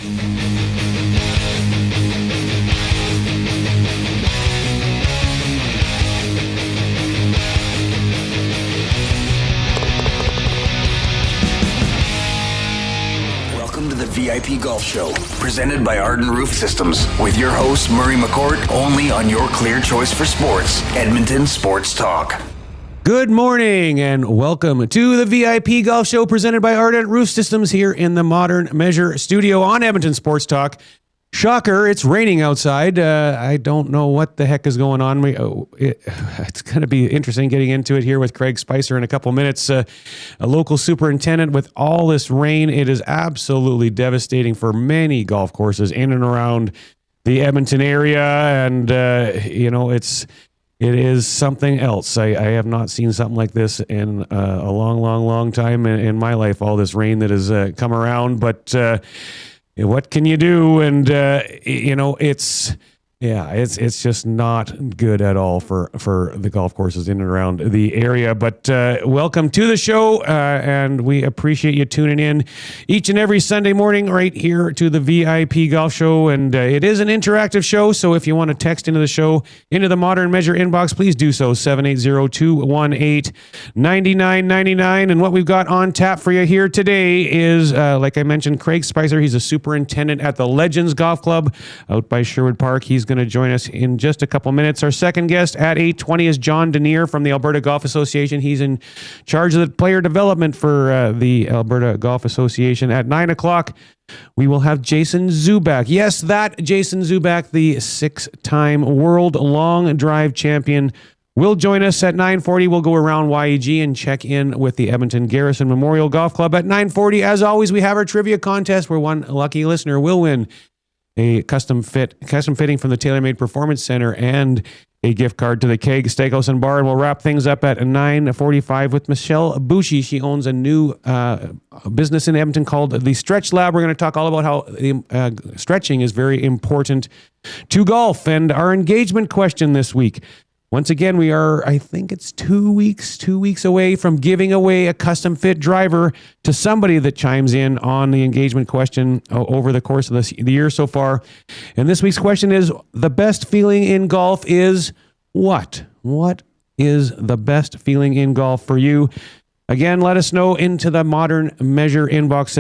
VIP Golf Show, presented by Arden Roof Systems, with your host, Murray McCourt, only on your clear choice for sports, Edmonton Sports Talk. Good morning and welcome to the VIP Golf Show presented by Arden Roof Systems here in the Modern Measure studio on Edmonton Sports Talk. Shocker, it's raining outside. I don't know what the heck is going on. It's going to be interesting getting into it here with Craig Spicer in a couple minutes. A local superintendent with all this rain. It is absolutely devastating for many golf courses in and around the Edmonton area. And, it is something else. I have not seen something like this in a long time in my life, all this rain that has come around. But what can you do? And, it's just not good at all for the golf courses in and around the area. But welcome to the show, and we appreciate you tuning in each and every Sunday morning right here to the VIP Golf Show. And it is an interactive show, so if you want to text into the show, into the Modern Measure inbox, please do so, 780-218-9999. And what we've got on tap for you here today is, like I mentioned, Craig Spicer. He's a superintendent at the Legends Golf Club out by Sherwood Park. He's going to join us in just a couple minutes. Our second guest at 8:20 is John Deneer from the Alberta Golf Association. He's in charge of the player development for the Alberta Golf Association. At 9 o'clock, we will have Jason Zuback. Yes, that Jason Zuback, the six-time world long drive champion, will join us at 9:40. We'll go around YEG and check in with the Edmonton Garrison Memorial Golf Club at 9:40. As always, we have our trivia contest where one lucky listener will win a custom fitting from the TaylorMade Performance Center and a gift card to the Keg Steakhouse and Bar. And we'll wrap things up at 9:45 with Michelle Bucci. She owns a new business in Edmonton called the Stretch Lab. We're going to talk all about how stretching is very important to golf. And our engagement question this week. Once again, we are, I think it's 2 weeks away from giving away a custom fit driver to somebody that chimes in on the engagement question over the course of the year so far. And this week's question is, the best feeling in golf is what? What is the best feeling in golf for you? Again, let us know into the Modern Measure inbox,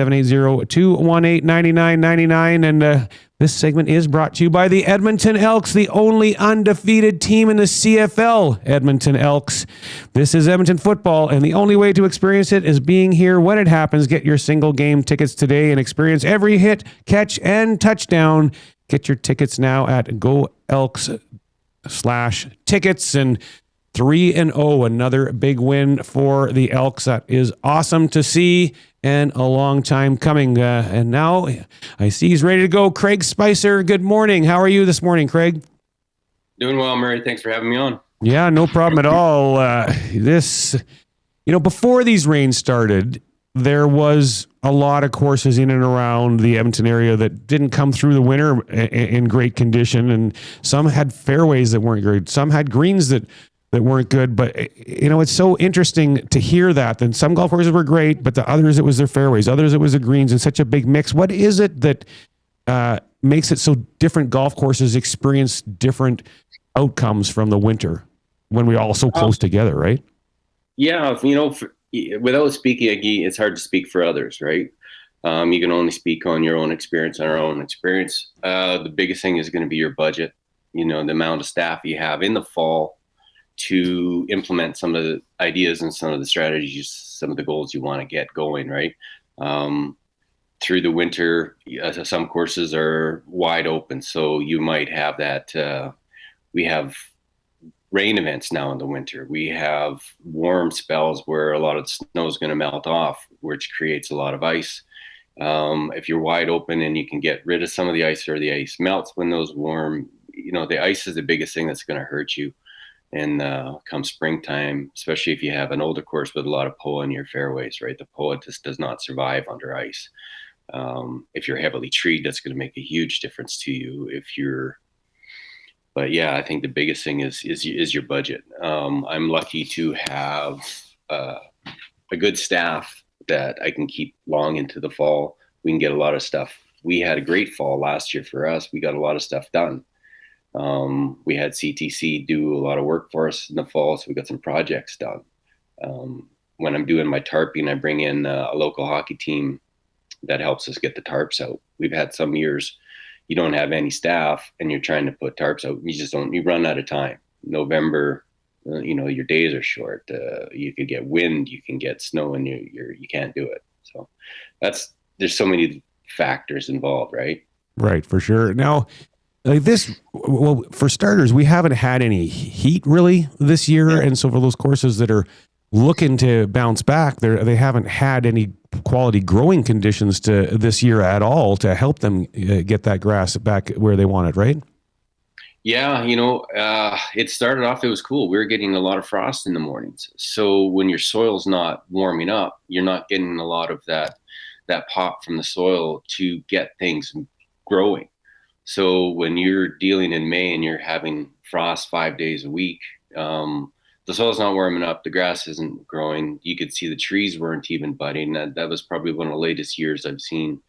780-218-9999. And this segment is brought to you by the Edmonton Elks, the only undefeated team in the CFL, Edmonton Elks. This is Edmonton football, and the only way to experience it is being here when it happens. Get your single game tickets today and experience every hit, catch, and touchdown. Get your tickets now at GoElks/tickets. And 3-0, another big win for the Elks. That is awesome to see and a long time coming. And now I see he's ready to go. Craig Spicer, good morning. How are you this morning, Craig? Doing well, Murray. Thanks for having me on. Yeah, no problem at all. Before these rains started, there was a lot of courses in and around the Edmonton area that didn't come through the winter in great condition. And some had fairways that weren't great. Some had greens that weren't good. But, it's so interesting to hear that. And some golf courses were great, but the others, it was their fairways. Others, it was the greens, and such a big mix. What is it that makes it so different golf courses experience different outcomes from the winter when we're all so close together, right? Yeah, without speaking, it's hard to speak for others, right? You can only speak on your own experience and our own experience. The biggest thing is going to be your budget, the amount of staff you have in the fall to implement some of the ideas and some of the strategies, some of the goals you want to get going, right? Through the winter, some courses are wide open. So you might have that, we have rain events now in the winter. We have warm spells where a lot of the snow is going to melt off, which creates a lot of ice. If you're wide open and you can get rid of some of the ice, or the ice melts when those warm, the ice is the biggest thing that's going to hurt you. And come springtime, especially if you have an older course with a lot of POA in your fairways, right? The POA just does not survive under ice. If you're heavily treed, that's going to make a huge difference to you. But yeah, I think the biggest thing is your budget. I'm lucky to have a good staff that I can keep long into the fall. We can get a lot of stuff we had a great fall last year for us. We got a lot of stuff done. We had CTC do a lot of work for us in the fall, so we got some projects done. When I'm doing my tarping, I bring in a local hockey team that helps us get the tarps out. We've had some years you don't have any staff and you're trying to put tarps out. You run out of time. November, your days are short. You could get wind, you can get snow, and you can't do it. So there's so many factors involved, right? Right, for sure. Now, like this, well, for starters, we haven't had any heat really this year, and so for those courses that are looking to bounce back, they haven't had any quality growing conditions to this year at all to help them get that grass back where they want it, right? Yeah, it started off, it was cool. We were getting a lot of frost in the mornings. So when your soil's not warming up, you're not getting a lot of that pop from the soil to get things growing. So when you're dealing in May and you're having frost 5 days a week, the soil's not warming up, the grass isn't growing. You could see the trees weren't even budding. That was probably one of the latest years I've seen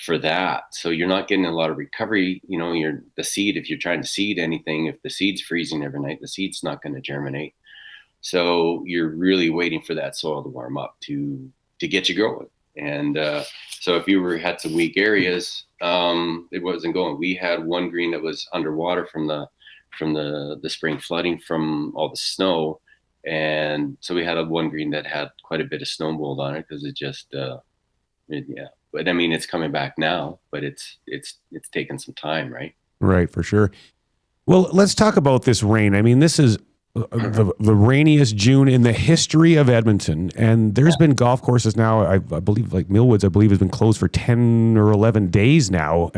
for that. So you're not getting a lot of recovery. The seed, if you're trying to seed anything, if the seed's freezing every night, the seed's not going to germinate. So you're really waiting for that soil to warm up to get you growing. And so if you had some weak areas, it wasn't going. We had one green that was underwater from the spring flooding from all the snow. And so we had one green that had quite a bit of snow mold on it because it just, But I mean, it's coming back now, but it's taken some time, right? Right, for sure. Well, let's talk about this rain. I mean, this is the rainiest June in the history of Edmonton, and there's been golf courses now. I believe, like Millwoods, I believe has been closed for 10 or 11 days now,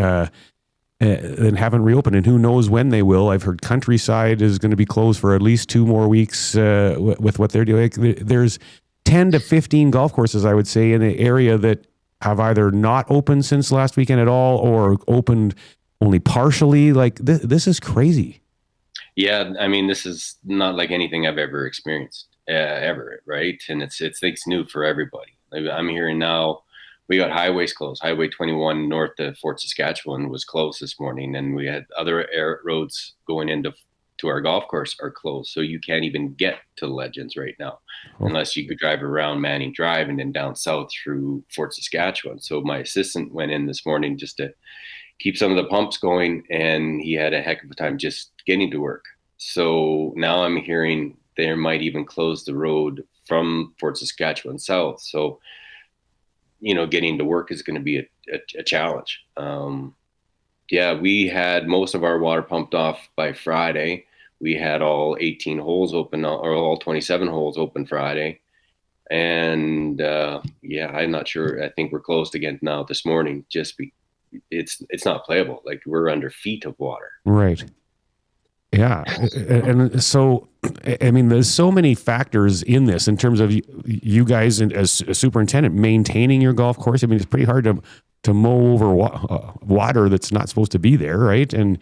and haven't reopened. And who knows when they will? I've heard Countryside is going to be closed for at least 2 more weeks with what they're doing. There's 10 to 15 golf courses, I would say, in the area that have either not opened since last weekend at all or opened only partially. Like this is crazy. Yeah, I mean, this is not like anything I've ever experienced ever, right? And it's new for everybody. I'm hearing now we got highways closed. Highway 21 north of Fort Saskatchewan was closed this morning, and we had other roads going into our golf course are closed. So you can't even get to Legends right now unless you could drive around Manning Drive and then down south through Fort Saskatchewan. So my assistant went in this morning just to keep some of the pumps going, and he had a heck of a time just getting to work. So now I'm hearing they might even close the road from Fort Saskatchewan south. So, getting to work is going to be a challenge. We had most of our water pumped off by Friday. We had all 18 holes open, or all 27 holes open Friday. And I'm not sure. I think we're closed again now this morning. It's not playable. Like we're under feet of water. Right. Yeah. And so, I mean, there's so many factors in this in terms of you guys as a superintendent maintaining your golf course. I mean, it's pretty hard to mow over water that's not supposed to be there, right? And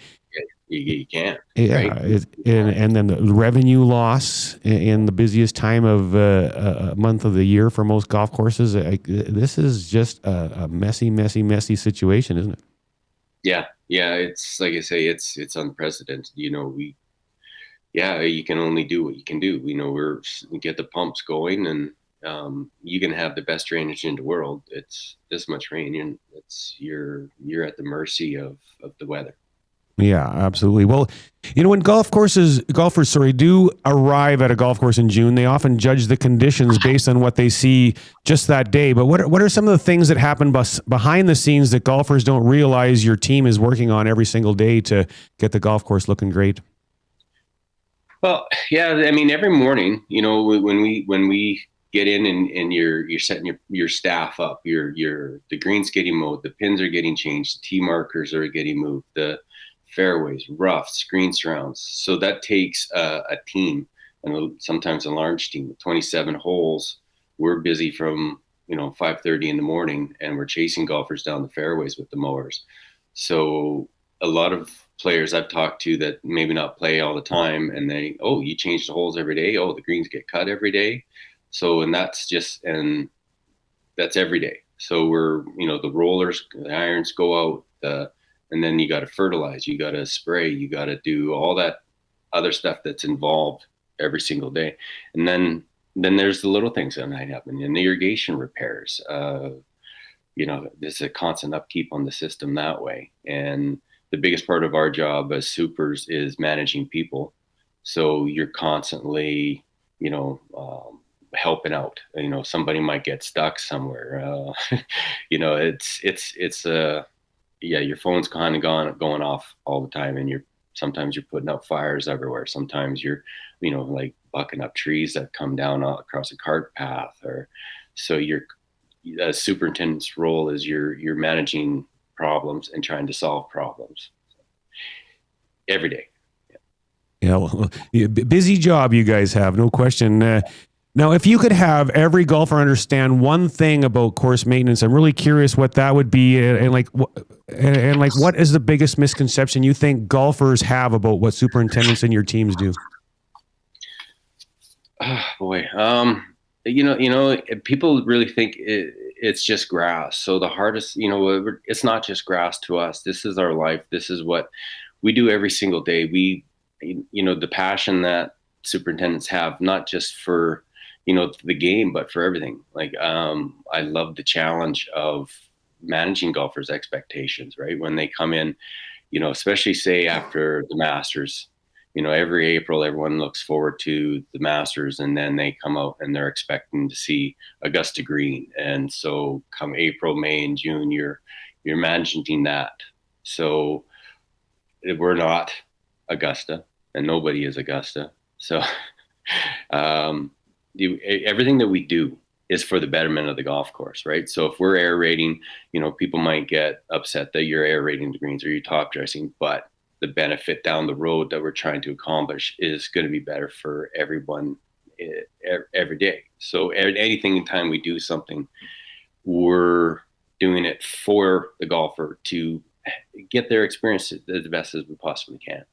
you can't. Yeah, right? and then the revenue loss in the busiest time of a month of the year for most golf courses. This is just a messy situation, isn't it? Yeah. It's like I say, it's unprecedented. You can only do what you can do. We get the pumps going, and you can have the best drainage in the world. It's this much rain, and you're at the mercy of the weather. Yeah, absolutely. Well, when golfers do arrive at a golf course in June, they often judge the conditions based on what they see just that day. But what are some of the things that happen behind the scenes that golfers don't realize your team is working on every single day to get the golf course looking great? Well, yeah, I mean, every morning, when we get in and you're setting your staff up, the green's getting mowed, the pins are getting changed, the tee markers are getting moved, the fairways, roughs, green surrounds. So that takes a team, and sometimes a large team. 27 holes. We're busy from 5:30 in the morning, and we're chasing golfers down the fairways with the mowers. So a lot of players I've talked to that maybe not play all the time, and you change the holes every day. Oh, the greens get cut every day. So, and that's every day. So the rollers, the irons go out, and then you got to fertilize, you got to spray, you got to do all that other stuff that's involved every single day. And then there's the little things that might happen, and the irrigation repairs. There's a constant upkeep on the system that way. And the biggest part of our job as supers is managing people. So you're constantly, helping out. Somebody might get stuck somewhere. Your phone's kind of going off all the time, and sometimes you're putting out fires everywhere. Sometimes you're, like bucking up trees that come down across a cart path, or so a superintendent's role is you're managing problems and trying to solve problems every day. Yeah, well, busy job you guys have, no question. Now, if you could have every golfer understand one thing about course maintenance, I'm really curious what that would be, and what is the biggest misconception you think golfers have about what superintendents and your teams do? Oh, boy, people really think it's just grass. So the hardest, it's not just grass to us. This is our life. This is what we do every single day. The passion that superintendents have, not just for the game, but for everything. I love the challenge of managing golfers' expectations, right? When they come in, especially say after the Masters, every April, everyone looks forward to the Masters, and then they come out and they're expecting to see Augusta Green. And so come April, May, and June, you're managing that. So we're not Augusta, and nobody is Augusta. So, everything that we do is for the betterment of the golf course, right? So if we're aerating, people might get upset that you're aerating the greens or you're top dressing, but the benefit down the road that we're trying to accomplish is going to be better for everyone every day. So anything in time we do something, we're doing it for the golfer to get their experience the best as we possibly can.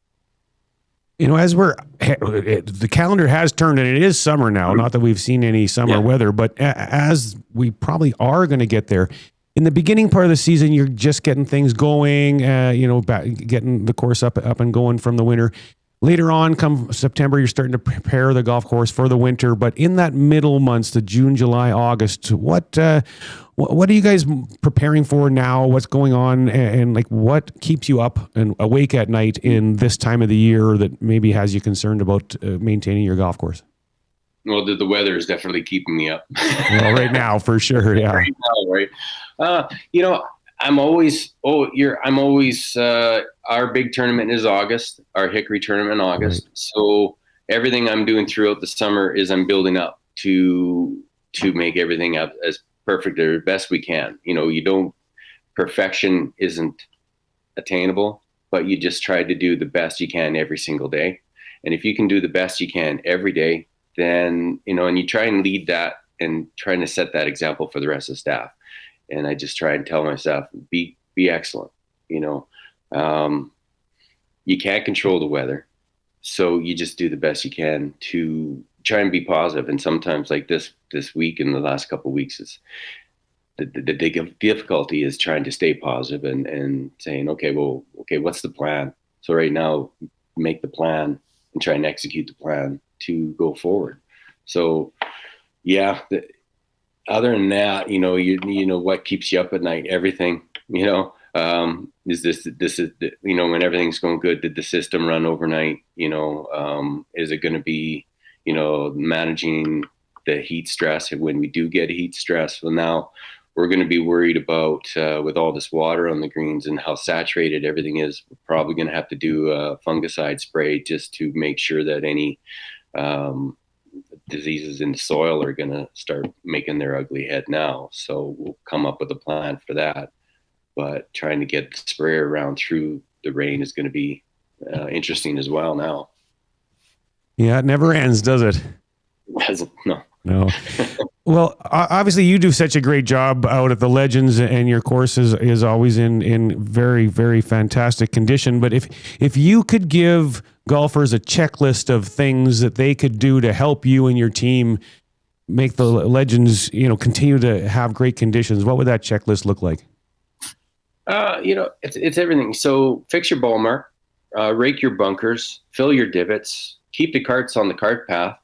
As the calendar has turned, and it is summer now, not that we've seen any summer weather, but as we probably are going to get there, in the beginning part of the season, you're just getting things going, getting the course up and going from the winter. Later on, come September, you're starting to prepare the golf course for the winter. But in that middle months, the June, July, August, what are you guys preparing for now? What's going on, and what keeps you up and awake at night in this time of the year that maybe has you concerned about maintaining your golf course? Well, the weather is definitely keeping me up. Well, right now, for sure, yeah. Right now, right? I'm always. Our big tournament is August. Our Hickory tournament in August. Right. So everything I'm doing throughout the summer is I'm building up to make everything up as perfect or best we can. Perfection isn't attainable, but you just try to do the best you can every single day. And if you can do the best you can every day, then and you try and lead that and trying to set that example for the rest of the staff. And I just try and tell myself, be excellent. You can't control the weather, so you just do the best you can to try and be positive. And sometimes, like this week and the last couple of weeks, is the difficulty is trying to stay positive and saying, okay, what's the plan? So right now, make the plan and try and execute the plan to go forward. So, yeah. Other than that, what keeps you up at night? Everything, is this when everything's going good, did the system run overnight? Is it going to be, managing the heat stress when we do get heat stress? Well, now we're going to be worried about, with all this water on the greens and how saturated everything is, we're probably going to have to do a fungicide spray just to make sure that any, diseases in the soil are going to start making their ugly head now. So we'll come up with a plan for that. But trying to get the sprayer around through the rain is going to be interesting as well now. Yeah, it never ends, does it? No. Well, obviously you do such a great job out at the Legends, and your course is always in very, very fantastic condition. But if you could give golfers a checklist of things that they could do to help you and your team make the Legends, continue to have great conditions? What would that checklist look like? It's everything. So fix your ball mark, rake your bunkers, fill your divots, keep the carts on the cart path.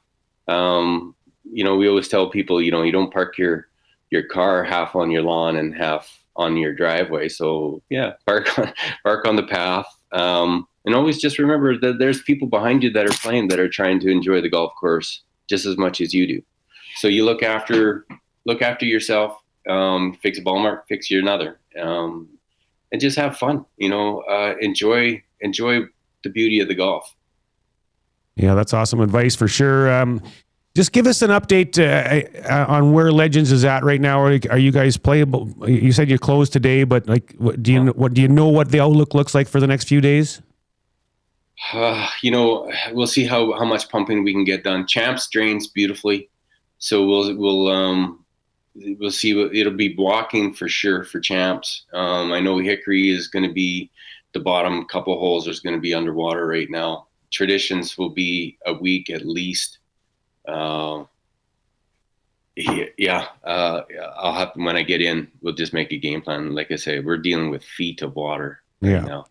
We always tell people, you don't park your car half on your lawn and half on your driveway. So yeah, park on the path. And always just remember that there's people behind you that are playing, that are trying to enjoy the golf course just as much as you do. So you look after yourself, fix a ball mark, fix your another, and just have fun. Enjoy the beauty of the golf. Yeah, that's awesome advice for sure. Just give us an update on where Legends is at right now. Are you guys playable? You said you're closed today, but do you know what the outlook looks like for the next few days? We'll see how much pumping we can get done. Champs drains beautifully, so we'll see. It'll be blocking for sure for Champs. I know Hickory is going to be the bottom couple holes. Is going to be underwater right now. Traditions will be a week at least. I'll have to, when I get in, we'll just make a game plan. Like I say, we're dealing with feet of water right now.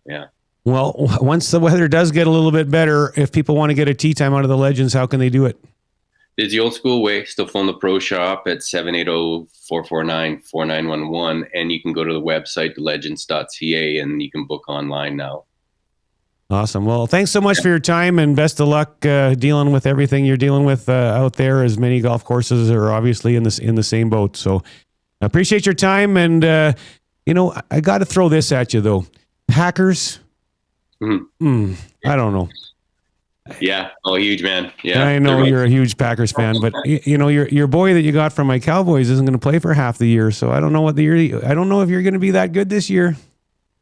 Yeah. Well, once the weather does get a little bit better, if people want to get a tee time out of the Legends, how can they do it? It's the old school way. Still phone the pro shop at 780-449-4911, and you can go to the website, thelegends.ca, and you can book online now. Awesome. Well, thanks so much for your time, and best of luck dealing with everything you're dealing with out there, as many golf courses are obviously in the same boat. So I appreciate your time, and I got to throw this at you, though. Packers? Mm-hmm. I don't know. Yeah. Oh, huge man. Yeah. I know you're a huge Packers fan, but your boy that you got from my Cowboys isn't going to play for half the year. So I don't know I don't know if you're going to be that good this year.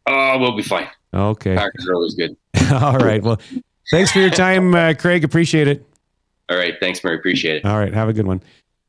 Oh, we'll be fine. Okay. Packers are always good. All right. Well, thanks for your time, Craig. Appreciate it. All right. Thanks, Murray. Appreciate it. All right. Have a good one.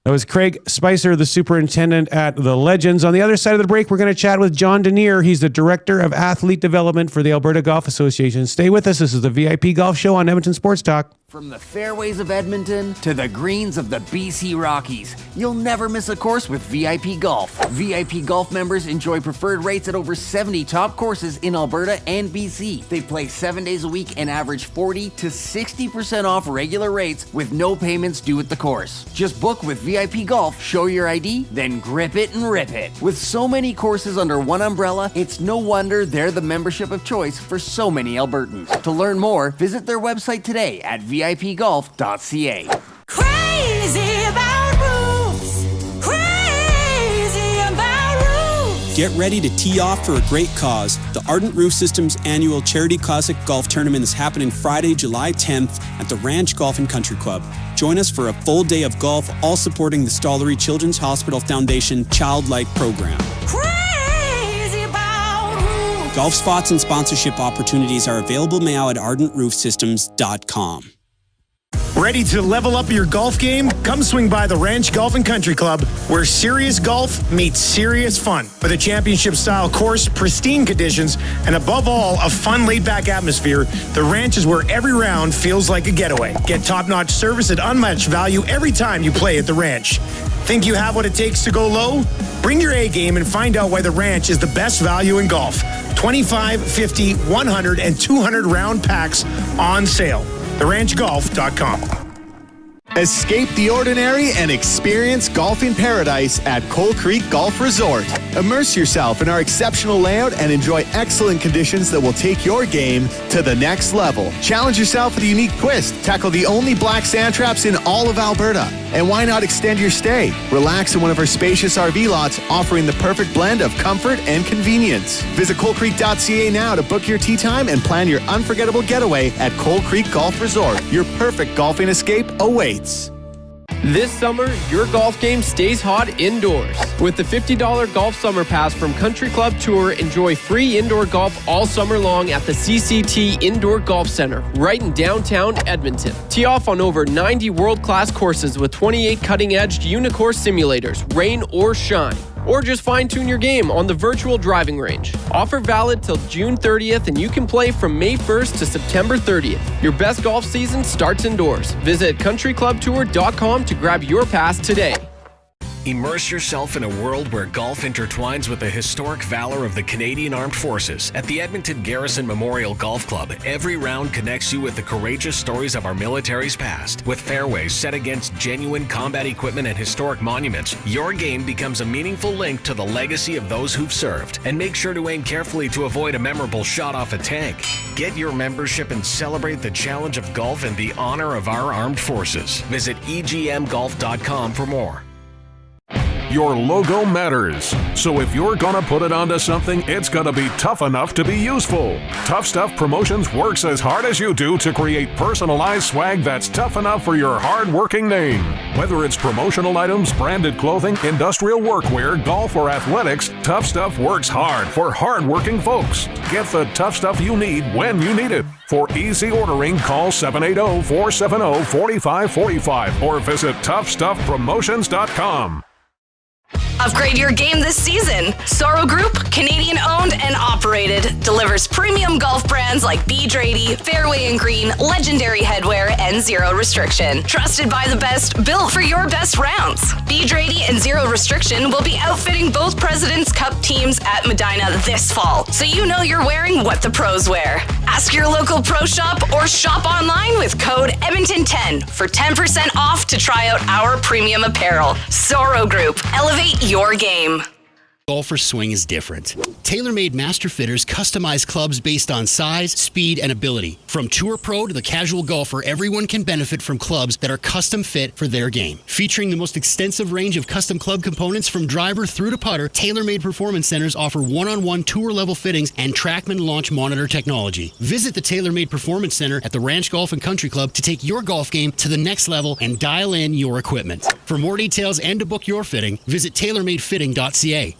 That was Craig Spicer, the superintendent at the Legends. On the other side of the break, we're going to chat with John Deneer. He's the director of athlete development for the Alberta Golf Association. Stay with us. This is the VIP Golf Show on Edmonton Sports Talk. From the fairways of Edmonton to the greens of the BC Rockies, you'll never miss a course with VIP Golf. VIP Golf members enjoy preferred rates at over 70 top courses in Alberta and BC. They play 7 days a week and average 40 to 60% off regular rates with no payments due at the course. Just book with VIP Golf, show your ID, then grip it and rip it. With so many courses under one umbrella, it's no wonder they're the membership of choice for so many Albertans. To learn more, visit their website today at VIPgolf.ca. Crazy about roofs. Crazy about roofs. Get ready to tee off for a great cause. The Ardent Roof Systems annual Charity Classic Golf Tournament is happening Friday, July 10th at the Ranch Golf and Country Club. Join us for a full day of golf, all supporting the Stollery Children's Hospital Foundation Childlike Program. Crazy about roofs. Golf spots and sponsorship opportunities are available now at ardentroofsystems.com. Ready to level up your golf game? Come swing by the Ranch Golf and Country Club, where serious golf meets serious fun. With a championship-style course, pristine conditions, and above all, a fun, laid-back atmosphere, the Ranch is where every round feels like a getaway. Get top-notch service at unmatched value every time you play at the Ranch. Think you have what it takes to go low? Bring your A game and find out why the Ranch is the best value in golf. 25, 50, 100, and 200 round packs on sale. TheRanchGolf.com. Escape the ordinary and experience golfing paradise at Coal Creek Golf Resort. Immerse yourself in our exceptional layout and enjoy excellent conditions that will take your game to the next level. Challenge yourself with a unique twist. Tackle the only black sand traps in all of Alberta. And why not extend your stay? Relax in one of our spacious RV lots, offering the perfect blend of comfort and convenience. Visit coalcreek.ca now to book your tee time and plan your unforgettable getaway at Coal Creek Golf Resort. Your perfect golfing escape awaits. This summer, your golf game stays hot indoors. With the $50 Golf Summer Pass from Country Club Tour, enjoy free indoor golf all summer long at the CCT Indoor Golf Center, right in downtown Edmonton. Tee off on over 90 world-class courses with 28 cutting-edge Unicore simulators, rain or shine. Or just fine-tune your game on the virtual driving range. Offer valid till June 30th, and you can play from May 1st to September 30th. Your best golf season starts indoors. Visit countryclubtour.com to grab your pass today. Immerse yourself in a world where golf intertwines with the historic valor of the Canadian Armed Forces. At the Edmonton Garrison Memorial Golf Club, every round connects you with the courageous stories of our military's past. With fairways set against genuine combat equipment and historic monuments, your game becomes a meaningful link to the legacy of those who've served. And make sure to aim carefully to avoid a memorable shot off a tank. Get your membership and celebrate the challenge of golf and the honor of our armed forces. Visit egmgolf.com for more. Your logo matters. So if you're gonna put it onto something, it's gonna be tough enough to be useful. Tough Stuff Promotions works as hard as you do to create personalized swag that's tough enough for your hard-working name. Whether it's promotional items, branded clothing, industrial workwear, golf, or athletics, Tough Stuff works hard for hard-working folks. Get the tough stuff you need when you need it. For easy ordering, call 780-470-4545 or visit toughstuffpromotions.com. Upgrade your game this season. Sorrow Group, Canadian owned and operated, delivers premium golf brands like Bedrady, Fairway and Green, Legendary Headwear, and Zero Restriction. Trusted by the best, built for your best rounds. Bedrady and Zero Restriction will be outfitting both President's Cup teams at Medina this fall, so you know you're wearing what the pros wear. Ask your local pro shop or shop online with code Edmonton10 for 10% off to try out our premium apparel. Sorrow Group, elevate your game. Golfer's swing is different. TaylorMade Master Fitters customize clubs based on size, speed, and ability. From Tour Pro to the casual golfer, everyone can benefit from clubs that are custom fit for their game. Featuring the most extensive range of custom club components from driver through to putter, TaylorMade Performance Centers offer one-on-one tour-level fittings and TrackMan launch monitor technology. Visit the TaylorMade Performance Center at the Ranch Golf and Country Club to take your golf game to the next level and dial in your equipment. For more details and to book your fitting, visit tailormadefitting.ca.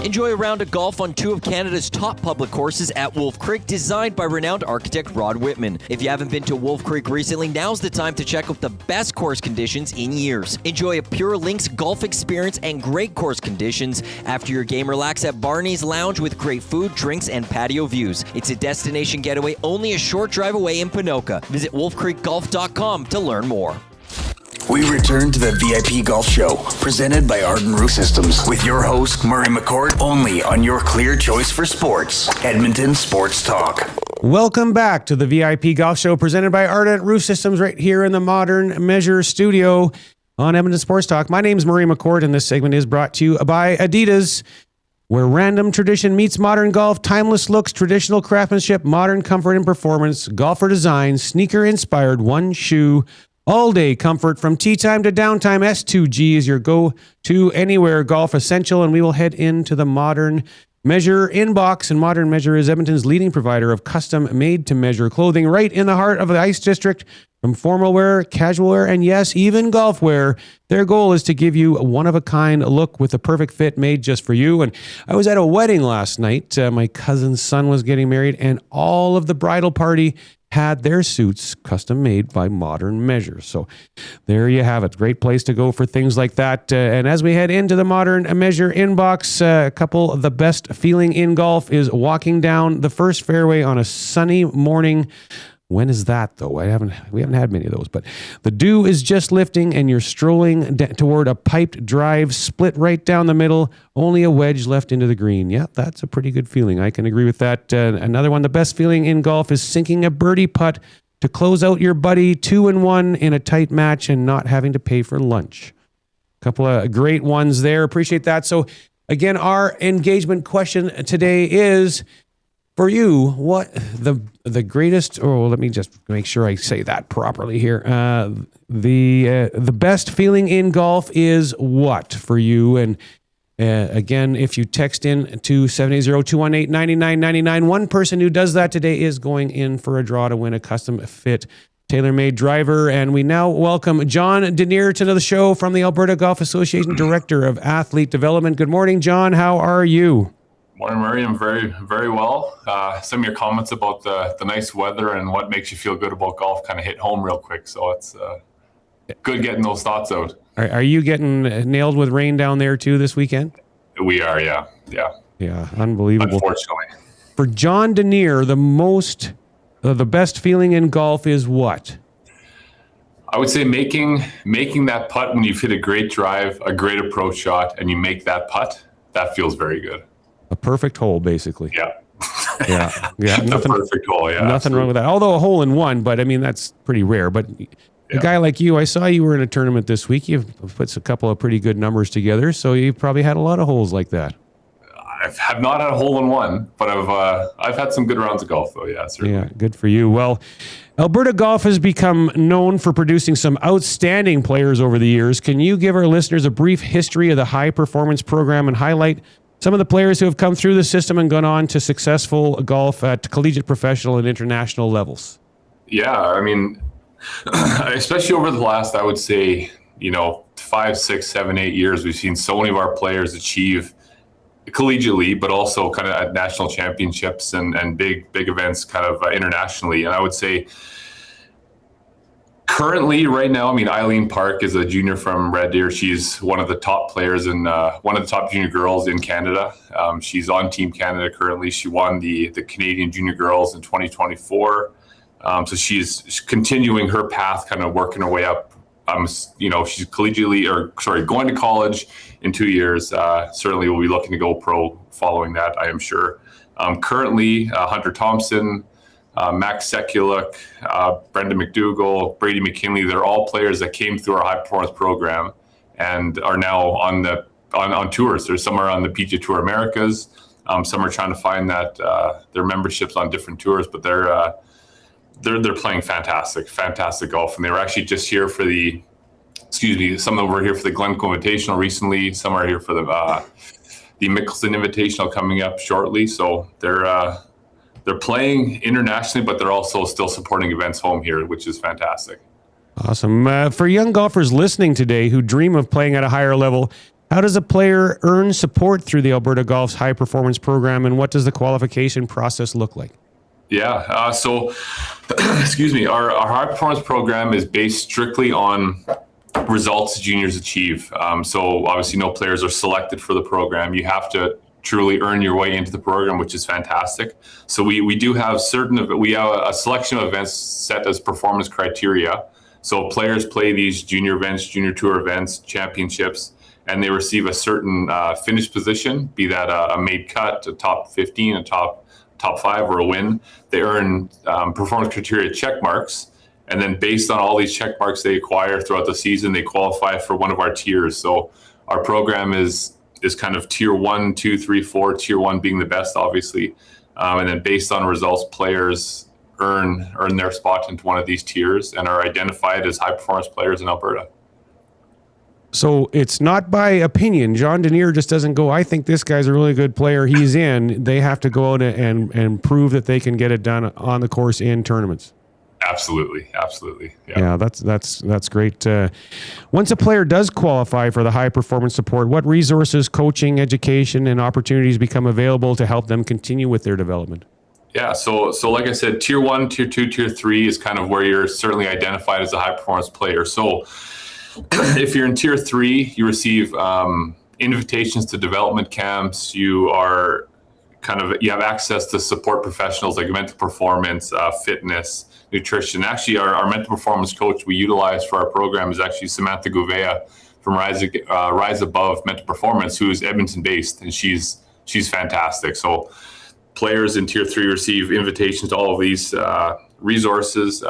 Enjoy a round of golf on two of Canada's top public courses at Wolf Creek, designed by renowned architect Rod Whitman. If you haven't been to Wolf Creek recently, now's the time to check out the best course conditions in years. Enjoy a pure links golf experience and great course conditions. After your game, relax at Barney's Lounge with great food, drinks, and patio views. It's a destination getaway only a short drive away in Ponoka. Visit wolfcreekgolf.com to learn more. We return to the VIP Golf Show, presented by Arden Roof Systems, with your host, Murray McCourt, only on your clear choice for sports, Edmonton Sports Talk. Welcome back to the VIP Golf Show, presented by Ardent Roof Systems, right here in the Modern Measure studio on Edmonton Sports Talk. My name's Murray McCourt, and this segment is brought to you by Adidas, where random tradition meets modern golf, timeless looks, traditional craftsmanship, modern comfort and performance, golfer design, sneaker-inspired, one shoe, all-day comfort from tee time to downtime. S2G is your go-to anywhere golf essential, and we will head into the Modern Measure inbox. And Modern Measure is Edmonton's leading provider of custom made-to-measure clothing right in the heart of the Ice District. From formal wear, casual wear, and yes, even golf wear, their goal is to give you a one-of-a-kind look with the perfect fit made just for you. And I was at a wedding last night. My cousin's son was getting married, and all of the bridal party had their suits custom made by Modern Measure. So there you have it. Great place to go for things like that. And as we head into the Modern Measure inbox, a couple of the best feeling in golf is walking down the first fairway on a sunny morning. When is that, though? We haven't had many of those, but the dew is just lifting and you're strolling toward a piped drive, split right down the middle, only a wedge left into the green. Yeah, that's a pretty good feeling. I can agree with that. Another one, the best feeling in golf is sinking a birdie putt to close out your buddy 2-1 in a tight match and not having to pay for lunch. A couple of great ones there. Appreciate that. So again, our engagement question today is, for you, what the greatest, or let me just make sure I say that properly here. The best feeling in golf is what for you? And again, if you text in to 780-218-9999, one person who does that today is going in for a draw to win a custom fit TaylorMade driver. And we now welcome John Deneer to the show from the Alberta Golf Association, Director of Athlete Development. Good morning, John. How are you? Morning, Murray. I'm very, very well. Some of your comments about the nice weather and what makes you feel good about golf kind of hit home real quick. So it's good getting those thoughts out. Are you getting nailed with rain down there too this weekend? We are, yeah. Yeah, unbelievable. Unfortunately. For John Deneer, the best feeling in golf is what? I would say making that putt when you've hit a great drive, a great approach shot, and you make that putt, that feels very good. A perfect hole, basically. Yeah. Yeah. The perfect hole, yeah. Nothing wrong with that. Although a hole in one, but I mean, that's pretty rare. But a guy like you, I saw you were in a tournament this week. You've put a couple of pretty good numbers together, so you've probably had a lot of holes like that. I have not had a hole in one, but I've had some good rounds of golf, though. Yeah, certainly. Yeah, good for you. Well, Alberta Golf has become known for producing some outstanding players over the years. Can you give our listeners a brief history of the high performance program and highlight some of the players who have come through the system and gone on to successful golf at collegiate, professional, and international levels? Yeah, I mean, especially over the last, I would say, 5, 6, 7, 8 years, we've seen so many of our players achieve collegiately, but also kind of at national championships and big events kind of internationally. And I would say currently right now, I mean, Eileen Park is a junior from Red Deer. She's one of the top players and one of the top junior girls in Canada. She's on Team Canada currently. She won the Canadian Junior Girls in 2024. So she's continuing her path, kind of working her way up. She's going to college in 2 years. Certainly will be looking to go pro following that, I am sure. Currently, Hunter Thompson, Max Sekuluk, Brendan McDougall, Brady McKinley, they're all players that came through our high performance program and are now on tours. There's some are on the PGA Tour Americas. Some are trying to find that their memberships on different tours, but they're playing fantastic golf. And they were actually just here for some of them were here for the Glencoe Invitational recently. Some are here for the Mickelson Invitational coming up shortly. So they're playing internationally, but they're also still supporting events home here, which is fantastic. Awesome. For young golfers listening today who dream of playing at a higher level, how does a player earn support through the Alberta Golf's high performance program, and what does the qualification process look like? Yeah. Our high performance program is based strictly on results juniors achieve. So obviously no players are selected for the program. You have to truly earn your way into the program, which is fantastic. So we do have we have a selection of events set as performance criteria. So players play these junior events, junior tour events, championships, and they receive a certain finish position, be that a made cut, a top 15, a top 5, or a win. They earn performance criteria check marks, and then based on all these check marks they acquire throughout the season, they qualify for one of our tiers. So our program is kind of tier 1, 2, 3, 4, tier 1 being the best, obviously. And then based on results, players earn their spot into one of these tiers and are identified as high performance players in Alberta. So it's not by opinion. John Deneer just doesn't go, I think this guy's a really good player, he's in. They have to go out and prove that they can get it done on the course in tournaments. Absolutely. Yeah, that's great. Once a player does qualify for the high performance support, what resources, coaching, education, and opportunities become available to help them continue with their development? Yeah, so like I said, tier 1, tier 2, tier 3 is kind of where you're certainly identified as a high performance player. So if you're in tier 3, you receive invitations to development camps. You have access to support professionals like mental performance, fitness, nutrition. Actually, our mental performance coach we utilize for our program is actually Samantha Gouveia from Rise Above Mental Performance, who is Edmonton based, and she's fantastic. So players in tier 3 receive invitations to all of these resources.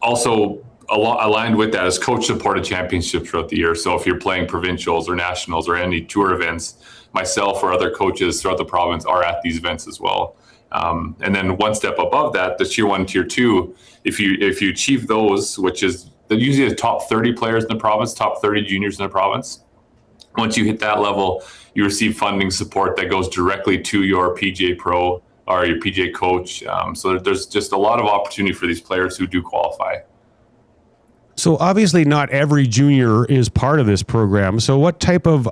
Also, aligned with that is coach supported championships throughout the year. So if you're playing provincials or nationals or any tour events, myself or other coaches throughout the province are at these events as well. And then one step above that, the tier 1, tier 2, if you achieve those, which is usually the top 30 players in the province, top 30 juniors in the province, once you hit that level, you receive funding support that goes directly to your PGA Pro or your PGA coach. So there's just a lot of opportunity for these players who do qualify. So obviously not every junior is part of this program. So what type of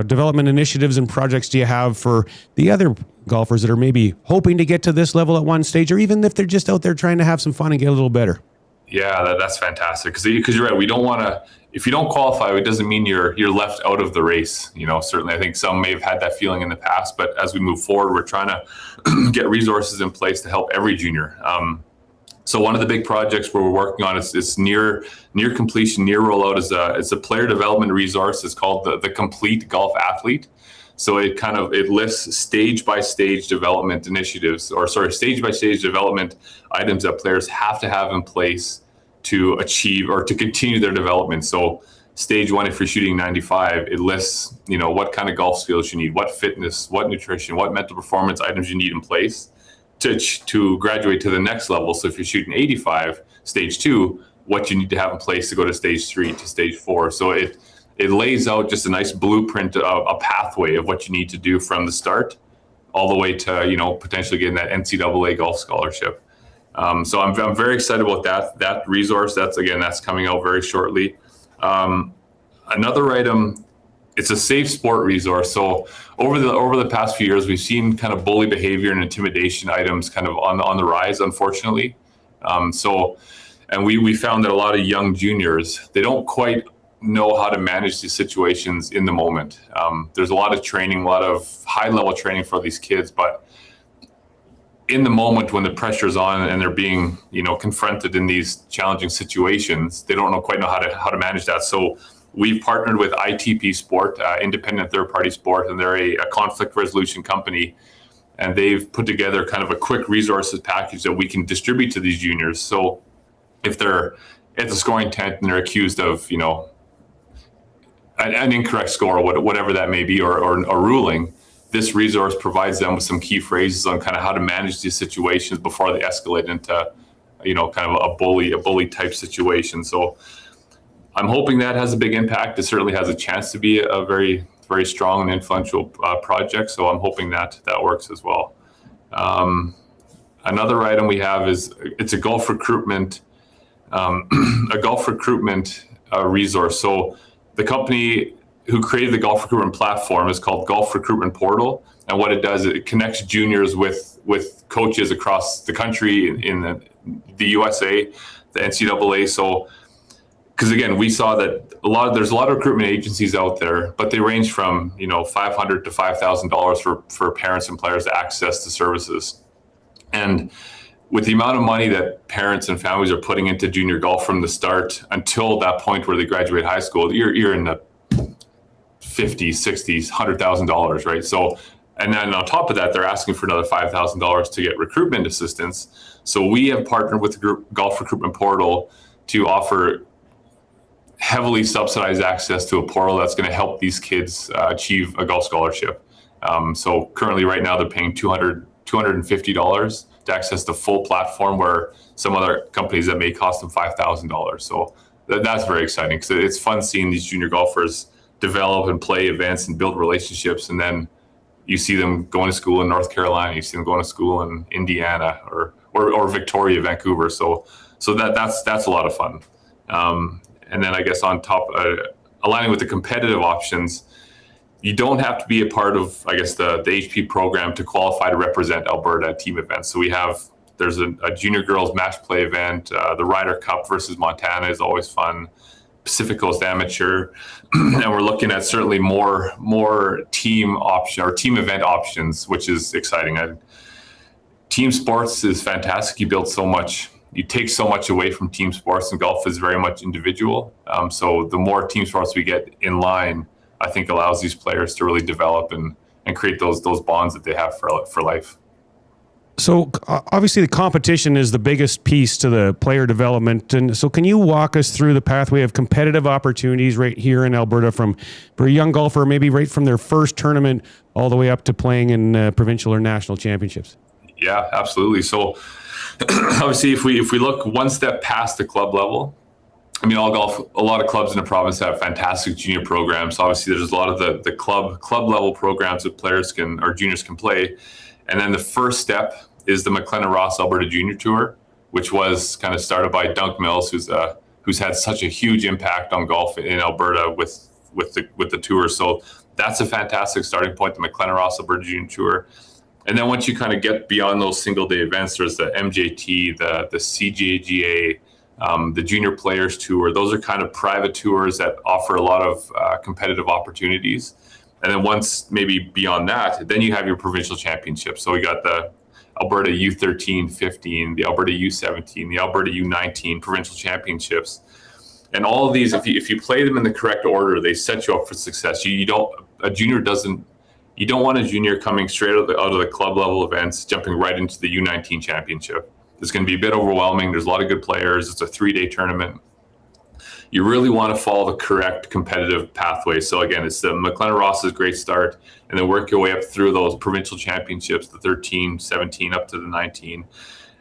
development initiatives and projects do you have for the other golfers that are maybe hoping to get to this level at one stage, or even if they're just out there trying to have some fun and get a little better? Yeah, that's fantastic. Because you're right. We don't want to. If you don't qualify, it doesn't mean you're left out of the race. Certainly, I think some may have had that feeling in the past. But as we move forward, we're trying to get resources in place to help every junior. So one of the big projects where we're working on is near completion, near rollout is a player development resource. It's called the Complete Golf Athlete. So it lists stage by stage development initiatives, stage by stage development items that players have to have in place to achieve or to continue their development. So stage 1, if you're shooting 95, it lists, what kind of golf skills you need, what fitness, what nutrition, what mental performance items you need in place to graduate to the next level. So if you're shooting 85, stage 2, what you need to have in place to go to stage 3 to stage 4. So it lays out just a nice blueprint, a pathway of what you need to do from the start all the way to, potentially getting that NCAA golf scholarship. So I'm very excited about that resource. That's coming out very shortly. Another item, it's a safe sport resource. So over the past few years, we've seen kind of bully behavior and intimidation items kind of on the rise, unfortunately. And we found that a lot of young juniors, they don't quite know how to manage these situations in the moment. There's a lot of training, a lot of high level training for these kids, but in the moment when the pressure's on and they're being, confronted in these challenging situations, they don't quite know how to manage that. So we've partnered with ITP Sport, independent third-party sport, and they're a conflict resolution company. And they've put together kind of a quick resources package that we can distribute to these juniors. So if they're at the scoring tent and they're accused of, an incorrect score, or whatever that may be, or a ruling, this resource provides them with some key phrases on kind of how to manage these situations before they escalate into, kind of a bully type situation. So I'm hoping that has a big impact. It certainly has a chance to be a very, very strong and influential project. So I'm hoping that works as well. Another item we have it's a golf recruitment, resource. So the company who created the golf recruitment platform is called Golf Recruitment Portal. And what it does, it connects juniors with coaches across the country in the USA, the NCAA. So, because again, we saw that there's a lot of recruitment agencies out there, but they range from, $500 to $5,000 for parents and players to access the services. And with the amount of money that parents and families are putting into junior golf from the start until that point where they graduate high school, you're in the $50,000, $60,000, $100,000, right? So, and then on top of that, they're asking for another $5,000 to get recruitment assistance. So we have partnered with the Golf Recruitment Portal to offer heavily subsidized access to a portal that's going to help these kids achieve a golf scholarship. So currently, right now, they're paying $250 to access the full platform, where some other companies that may cost them $5,000. So that's very exciting, because it's fun seeing these junior golfers develop and play events and build relationships, and then you see them going to school in North Carolina, you see them going to school in Indiana or Victoria, Vancouver. So that's a lot of fun. And then I guess on top, aligning with the competitive options, you don't have to be a part of, I guess, the HP program to qualify to represent Alberta at team events. So there's a junior girls match play event. The Ryder Cup versus Montana is always fun. Pacific Coast Amateur, and we're looking at certainly more team option or team event options, which is exciting. Team sports is fantastic. You take so much away from team sports, and golf is very much individual. So the more team sports we get in line, I think allows these players to really develop and create those bonds that they have for life. So obviously the competition is the biggest piece to the player development. And so can you walk us through the pathway of competitive opportunities right here in Alberta for a young golfer, maybe right from their first tournament all the way up to playing in provincial or national championships? Yeah, absolutely. So obviously if we look one step past the club level, I mean, a lot of clubs in the province have fantastic junior programs. Obviously there's a lot of the club level programs that juniors can play. And then the first step is the McLennan Ross Alberta Junior Tour, which was kind of started by Dunc Mills, who's had such a huge impact on golf in Alberta with the tour. So that's a fantastic starting point, the McLennan Ross Alberta Junior Tour. And then once you kind of get beyond those single day events, there's the MJT, the CJGA, the Junior Players Tour. Those are kind of private tours that offer a lot of competitive opportunities. And then once maybe beyond that, then you have your provincial championships. So we got the Alberta U13, 15, the Alberta U17, the Alberta U19 provincial championships. And all of these, if you play them in the correct order, they set you up for success. You don't want a junior coming straight out of the club level events, jumping right into the U19 championship. It's going to be a bit overwhelming. There's a lot of good players. It's a 3-day tournament. You really want to follow the correct competitive pathway. So again, it's the McLennan Ross's great start, and then work your way up through those provincial championships, the 13, 17, up to the 19.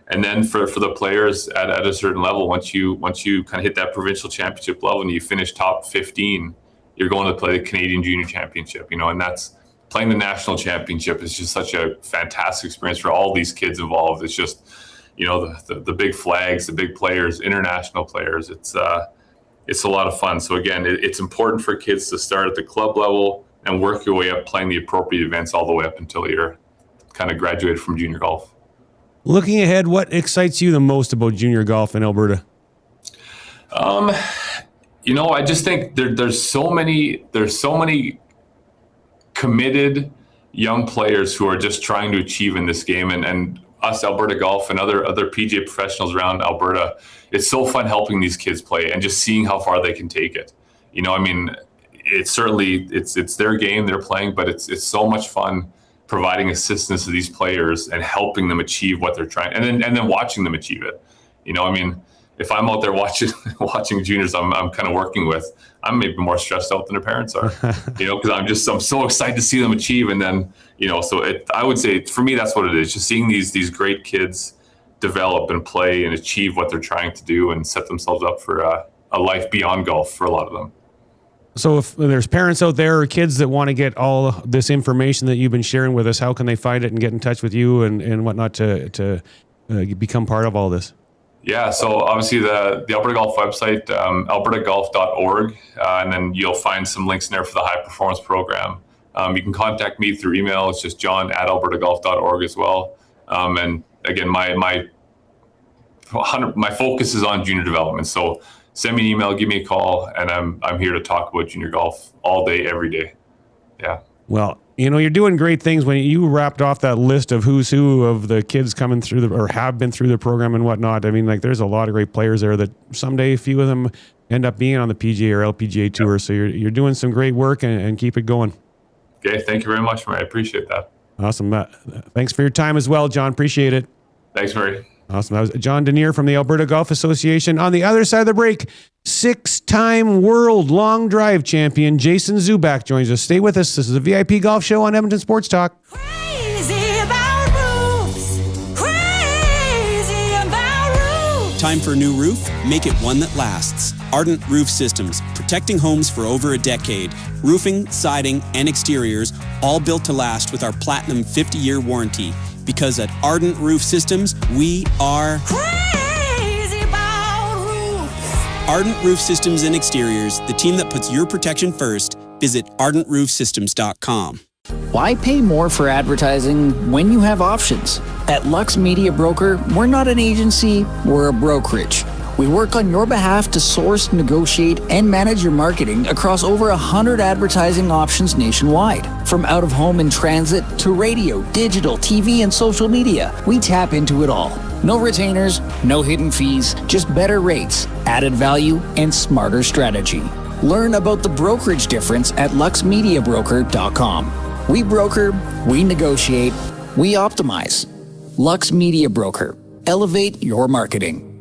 And then for the players at a certain level, once you kind of hit that provincial championship level and you finish top 15, you're going to play the Canadian Junior Championship, and that's playing the national championship is just such a fantastic experience for all these kids involved. It's just, the big flags, the big players, international players. It's a lot of fun. So again, it's important for kids to start at the club level and work your way up playing the appropriate events all the way up until you're kind of graduated from junior golf. Looking ahead, what excites you the most about junior golf in Alberta? I just think there's so many committed young players who are just trying to achieve in this game, and us, Alberta Golf, and other PGA professionals around Alberta. It's so fun helping these kids play and just seeing how far they can take it. It's certainly it's their game, they're playing, but it's so much fun providing assistance to these players and helping them achieve what they're trying, and then watching them achieve it. If I'm out there watching juniors I'm kind of working with, I'm maybe more stressed out than their parents are, because I'm so excited to see them achieve. And then, I would say for me, that's what it is. Just seeing these great kids develop and play and achieve what they're trying to do and set themselves up for a life beyond golf for a lot of them. So if there's parents out there or kids that want to get all this information that you've been sharing with us, how can they find it and get in touch with you and whatnot to become part of all this? Yeah, so obviously the Alberta Golf website, albertagolf.org, and then you'll find some links in there for the high performance program. You can contact me through email. It's just john@albertagolf.org as well. And again, my focus is on junior development. So send me an email, give me a call, and I'm here to talk about junior golf all day, every day. Yeah. Well, you're doing great things. When you wrapped off that list of who's who of the kids coming through or have been through the program and whatnot, I mean, there's a lot of great players there that someday a few of them end up being on the PGA or LPGA tour. Yep. So you're doing some great work and keep it going. Okay. Thank you very much, Murray. I appreciate that. Awesome. Thanks for your time as well, John. Appreciate it. Thanks, Murray. Awesome. That was John Deneer from the Alberta Golf Association. On the other side of the break, 6-time world long drive champion Jason Zuback joins us. Stay with us. This is a VIP Golf Show on Edmonton Sports Talk. Crazy about roofs. Crazy about roofs. Time for a new roof? Make it one that lasts. Ardent Roof Systems, protecting homes for over a decade. Roofing, siding, and exteriors, all built to last with our Platinum 50-year warranty. Because at Ardent Roof Systems, we are crazy about roofs. Ardent Roof Systems and Exteriors, the team that puts your protection first. Visit ardentroofsystems.com. Why pay more for advertising when you have options? At Lux Media Broker, we're not an agency, we're a brokerage. We work on your behalf to source, negotiate, and manage your marketing across over 100 advertising options nationwide. From out-of-home and transit to radio, digital, TV, and social media, we tap into it all. No retainers, no hidden fees, just better rates, added value, and smarter strategy. Learn about the brokerage difference at luxmediabroker.com. We broker, we negotiate, we optimize. Lux Media Broker. Elevate your marketing.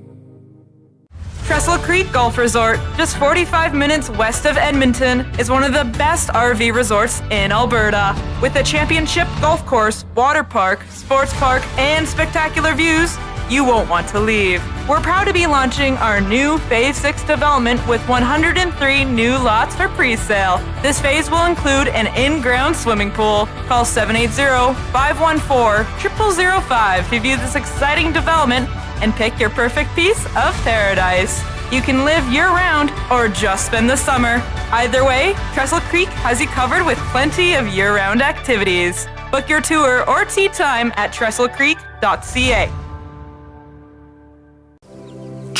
Trestle Creek Golf Resort, just 45 minutes west of Edmonton, is one of the best RV resorts in Alberta. With a championship golf course, water park, sports park, and spectacular views, you won't want to leave. We're proud to be launching our new Phase 6 development with 103 new lots for pre-sale. This phase will include an in-ground swimming pool. Call 780-514-0005 to view this exciting development and pick your perfect piece of paradise. You can live year-round or just spend the summer. Either way, Trestle Creek has you covered with plenty of year-round activities. Book your tour or tee time at trestlecreek.ca.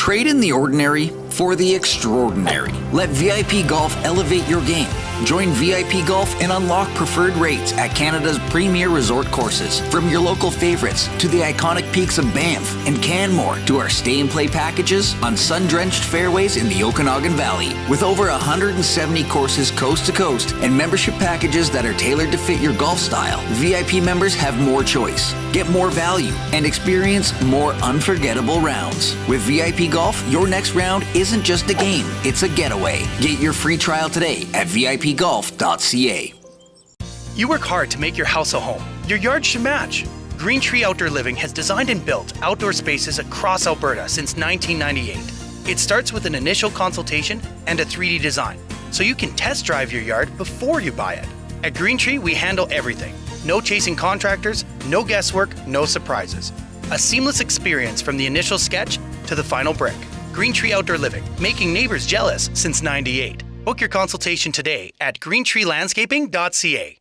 Trade in the ordinary for the extraordinary. Let VIP Golf elevate your game. Join VIP Golf and unlock preferred rates at Canada's premier resort courses. From your local favorites to the iconic peaks of Banff and Canmore to our stay and play packages on sun-drenched fairways in the Okanagan Valley. With over 170 courses coast to coast and membership packages that are tailored to fit your golf style, VIP members have more choice, get more value, and experience more unforgettable rounds. With VIP Golf, your next round isn't just a game, it's a getaway. Get your free trial today at vipgolf.ca. You work hard to make your house a home. Your yard should match. Green Tree Outdoor Living has designed and built outdoor spaces across Alberta since 1998. It starts with an initial consultation and a 3D design, so you can test drive your yard before you buy it. At Green Tree, we handle everything. No chasing contractors, no guesswork, no surprises. A seamless experience from the initial sketch to the final brick. Green Tree Outdoor Living, making neighbors jealous since '98. Book your consultation today at greentreelandscaping.ca.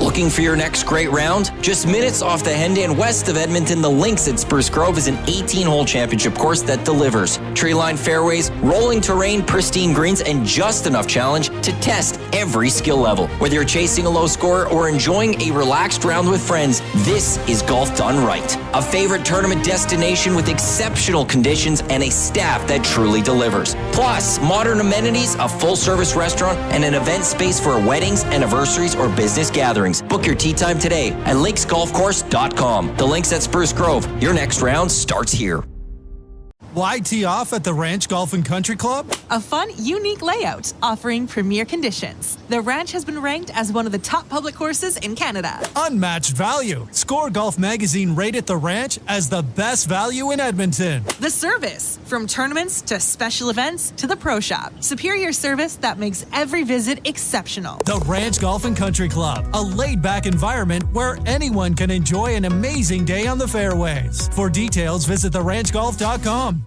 Looking for your next great round? Just minutes off the Henday and west of Edmonton, the Links at Spruce Grove is an 18-hole championship course that delivers. Tree-lined fairways, rolling terrain, pristine greens, and just enough challenge to test every skill level. Whether you're chasing a low score or enjoying a relaxed round with friends, this is golf done right. A favorite tournament destination with exceptional conditions and a staff that truly delivers. Plus, modern amenities, a full-service restaurant, and an event space for weddings, anniversaries, or business gatherings. Book your tee time today at lakesgolfcourse.com. The Links at Spruce Grove. Your next round starts here. Why tee off at the Ranch Golf and Country Club? A fun, unique layout offering premier conditions. The Ranch has been ranked as one of the top public courses in Canada. Unmatched value. Score Golf Magazine rated the Ranch as the best value in Edmonton. The service, from tournaments to special events to the pro shop. Superior service that makes every visit exceptional. The Ranch Golf and Country Club, a laid-back environment where anyone can enjoy an amazing day on the fairways. For details, visit theranchgolf.com.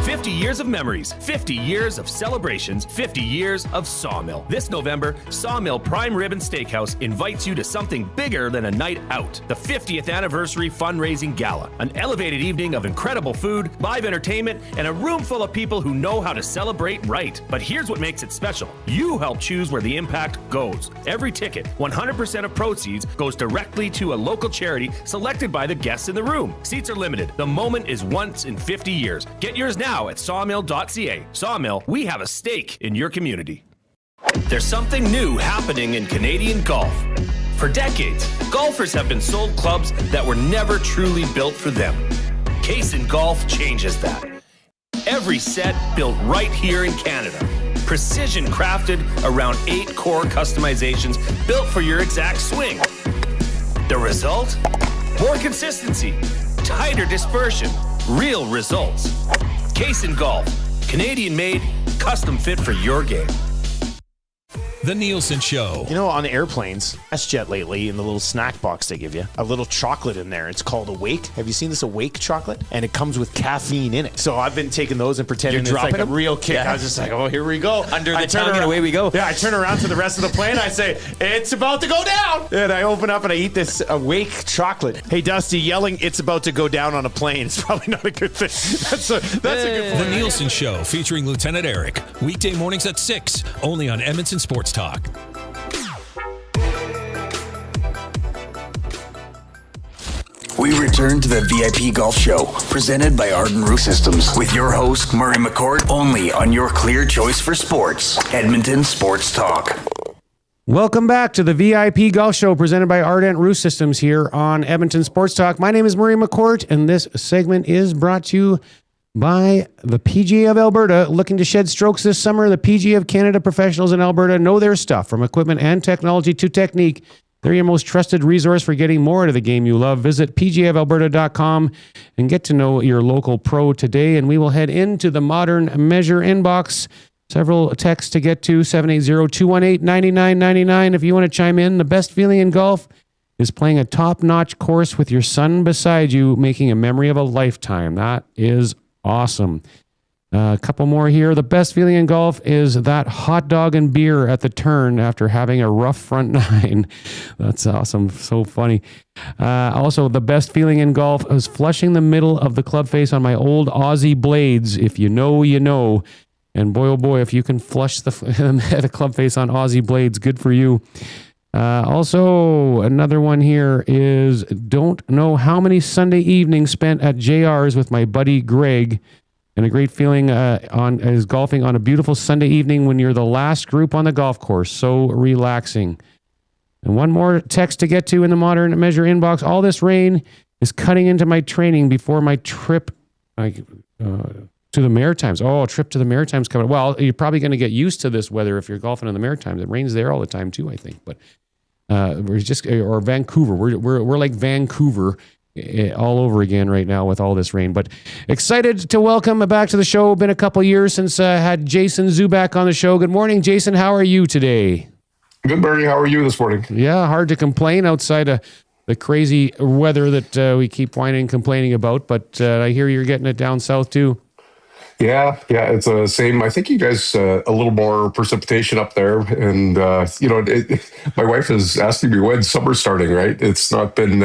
50 years of memories, 50 years of celebrations, 50 years of Sawmill. This November, Sawmill Prime Ribbon Steakhouse invites you to something bigger than a night out. The 50th Anniversary Fundraising Gala. An elevated evening of incredible food, live entertainment, and a room full of people who know how to celebrate right. But here's what makes it special. You help choose where the impact goes. Every ticket, 100% of proceeds, goes directly to a local charity selected by the guests in the room. Seats are limited. The moment is once in 50 years. Get yours now at sawmill.ca. Sawmill, we have a stake in your community. There's something new happening in Canadian golf. For decades, golfers have been sold clubs that were never truly built for them. Garrison Golf changes that. Every set built right here in Canada. Precision crafted around 8 core customizations built for your exact swing. The result? More consistency, tighter dispersion, real results. Garrison Golf, Canadian made, custom fit for your game. The Nielsen Show. You know, on airplanes, WestJet lately, in the little snack box they give you, a little chocolate in there. It's called Awake. Have you seen this Awake chocolate? And it comes with caffeine in it. So I've been taking those and pretending it's like a real kick. Yeah. I was just like, oh, here we go. Under the tongue and away we go. Yeah, I turn around to the rest of the plane. I say, it's about to go down. And I open up and I eat this Awake chocolate. Hey, Dusty, yelling it's about to go down on a plane is probably not a good thing. That's a good point. The Nielsen Show featuring Lieutenant Eric. Weekday mornings at 6, only on Edmonton Sports Talk. We return to the VIP Golf Show, presented by Arden Roof Systems, with your host, Murray McCourt, only on your clear choice for sports, Edmonton Sports Talk. Welcome back to the VIP Golf Show presented by Ardent Roof Systems here on Edmonton Sports Talk. My name is Murray McCourt, and this segment is brought to you by the PGA of Alberta. Looking to shed strokes this summer? The PGA of Canada professionals in Alberta know their stuff, from equipment and technology to technique. They're your most trusted resource for getting more out of the game you love. Visit pgaofalberta.com and get to know your local pro today. And we will head into the Modern Measure inbox. Several texts to get to, 780-218-9999. If you want to chime in, the best feeling in golf is playing a top-notch course with your son beside you, making a memory of a lifetime. That is awesome. A couple more here. The best feeling in golf is that hot dog and beer at the turn after having a rough front nine. That's awesome. So funny. Also, the best feeling in golf is flushing the middle of the club face on my old Aussie blades. If you know, you know. And boy, oh boy, if you can flush the club face on Aussie blades, good for you. Also, another one here is don't know how many Sunday evenings spent at JR's with my buddy Greg. And a great feeling is golfing on a beautiful Sunday evening when you're the last group on the golf course. So relaxing. And one more text to get to in the Modern Measure inbox. All this rain is cutting into my training before my trip to the Maritimes. Oh, a trip to the Maritimes coming. Well, you're probably going to get used to this weather if you're golfing in the Maritimes. It rains there all the time too, I think. But or Vancouver. We're like Vancouver all over again right now with all this rain. But excited to welcome back to the show. Been a couple years since I had Jason Zuback on the show. Good morning, Jason. How are you today? Good, Bernie. How are you this morning? Yeah, hard to complain outside of the crazy weather that we keep whining and complaining about. But I hear you're getting it down south too. Yeah, it's the same. I think you guys a little more precipitation up there, and my wife is asking me when summer's starting. Right? It's not been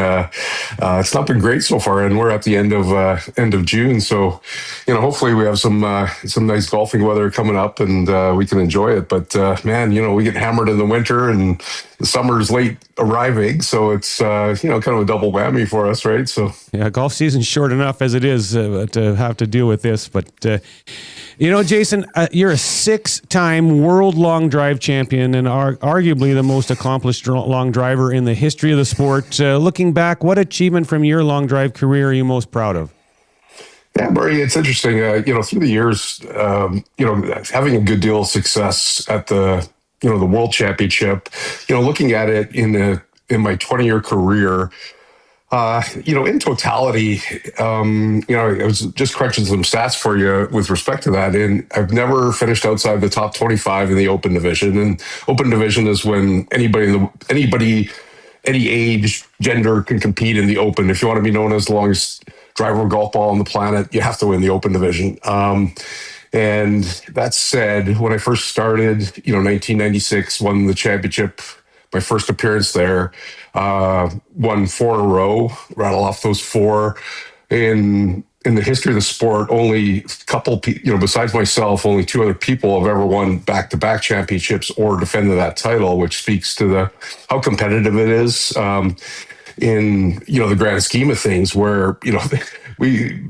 great so far, and we're at the end of June. So, hopefully we have some nice golfing weather coming up, and we can enjoy it. But man, we get hammered in the winter, and the summer's late arriving, so it's kind of a double whammy for us, right? So yeah, golf season's short enough as it is to have to deal with this, but. Jason, you're a 6-time world long drive champion and arguably the most accomplished long driver in the history of the sport. Looking back, what achievement from your long drive career are you most proud of? Yeah, Barry, it's interesting. Through the years, having a good deal of success at the World Championship, looking at it in my 20-year career. In totality, I was just crunching some stats for you with respect to that. And I've never finished outside the top 25 in the open division. And open division is when anybody, any age, gender can compete in the open. If you want to be known as the longest driver of golf ball on the planet, you have to win the open division. And that said, when I first started, 1996, won the championship, my first appearance there, won 4 in a row, rattle off those 4. In the history of the sport, only a couple, besides myself, only 2 other people have ever won back-to-back championships or defended that title, which speaks to how competitive it is in, the grand scheme of things where, we,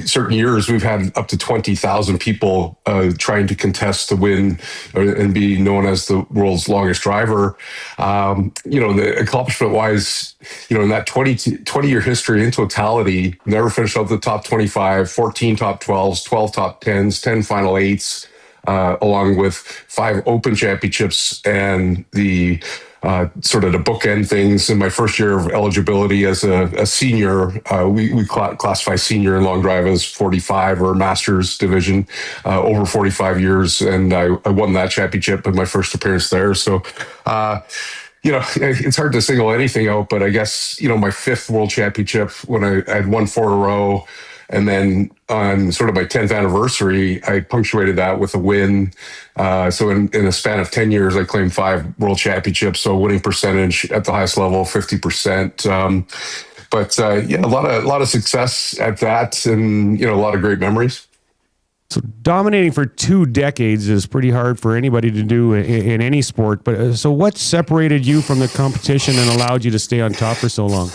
certain years we've had up to 20,000 people trying to contest to win and be known as the world's longest driver. The accomplishment wise, in that 20-year history in totality, never finished out the top 25, 14 top 12s, 12 top 10s, 10 final 8s, along with 5 open championships and the sort of to bookend things. In my first year of eligibility as a senior, we classify senior in long drive as 45 or master's division, over 45 years. And I won that championship in my first appearance there. So, it's hard to single anything out, but I guess, my 5th world championship when I had won 4 in a row. And then on sort of my 10th anniversary, I punctuated that with a win. So in a span of 10 years, I claimed 5 world championships. So winning percentage at the highest level, 50%. A lot of success at that, and a lot of great memories. So dominating for 2 decades is pretty hard for anybody to do in any sport. But so what separated you from the competition and allowed you to stay on top for so long?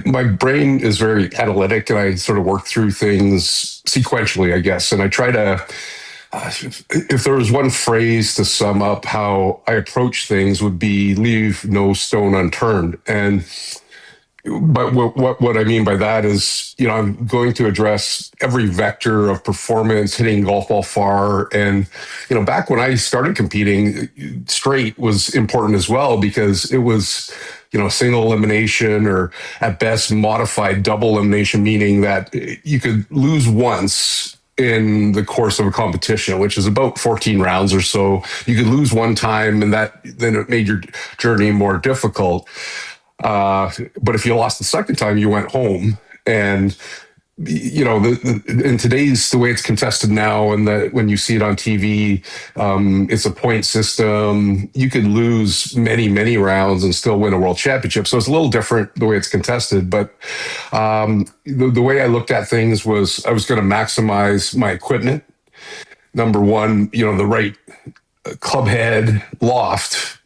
My brain is very analytic, and I sort of work through things sequentially, I guess. And I try to, if there was one phrase to sum up how I approach things, would be leave no stone unturned. But what I mean by that is, I'm going to address every vector of performance, hitting golf ball far. And, back when I started competing, straight was important as well, because it was, single elimination, or at best modified double elimination, meaning that you could lose once in the course of a competition, which is about 14 rounds or so. You could lose one time, and then it made your journey more difficult. But if you lost the second time, you went home. And in today's, the way it's contested now, and that when you see it on TV, it's a point system. You could lose many rounds and still win a world championship. So it's a little different the way it's contested. But the way I looked at things was I was going to maximize my equipment. Number one, the right club head, loft,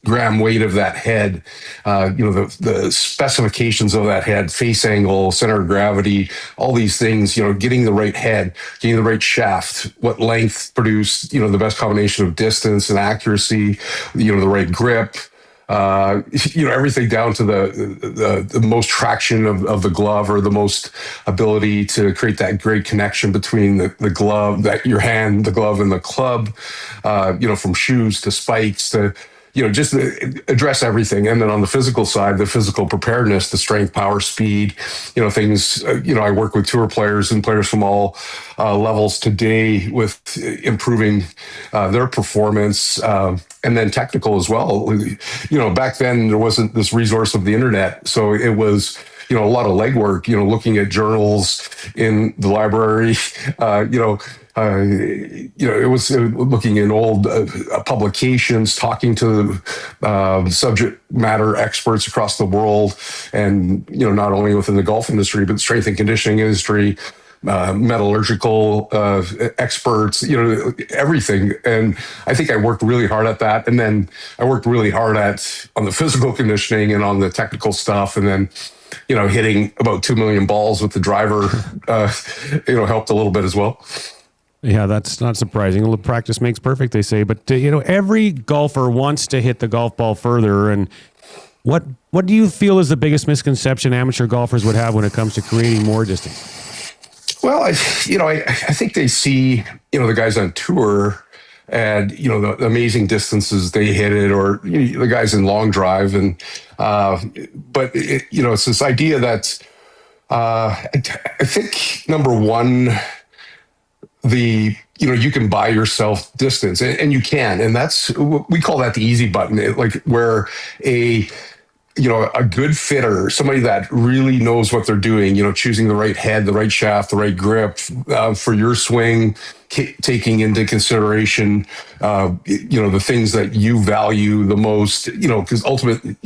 gram weight of that head, the specifications of that head, face angle, center of gravity, all these things, getting the right head, getting the right shaft, what length produce, the best combination of distance and accuracy, the right grip, everything down to the most traction of the glove, or the most ability to create that great connection between the glove, your hand, the glove, and the club, from shoes to spikes to, just address everything. And then on the physical side, the physical preparedness, the strength, power, speed, things, I work with tour players and players from all levels today with improving their performance, and then technical as well. Back then there wasn't this resource of the internet. So it was, a lot of legwork, looking at journals in the library, it was looking in old publications, talking to subject matter experts across the world, and not only within the golf industry, but strength and conditioning industry, metallurgical experts, everything. And I think I worked really hard at that. And then I worked really hard on the physical conditioning and on the technical stuff. And then, hitting about 2 million balls with the driver, helped a little bit as well. Yeah, that's not surprising. A little practice makes perfect, they say. But, every golfer wants to hit the golf ball further. And what do you feel is the biggest misconception amateur golfers would have when it comes to creating more distance? Well, I think they see, the guys on tour and, the amazing distances they hit it, or the guys in long drive. And, but, it's this idea that I think, number one, you can buy yourself distance, and you can, and we call that the easy button, where a good fitter, somebody that really knows what they're doing, choosing the right head, the right shaft, the right grip for your swing, taking into consideration, the things that you value the most, because ultimately,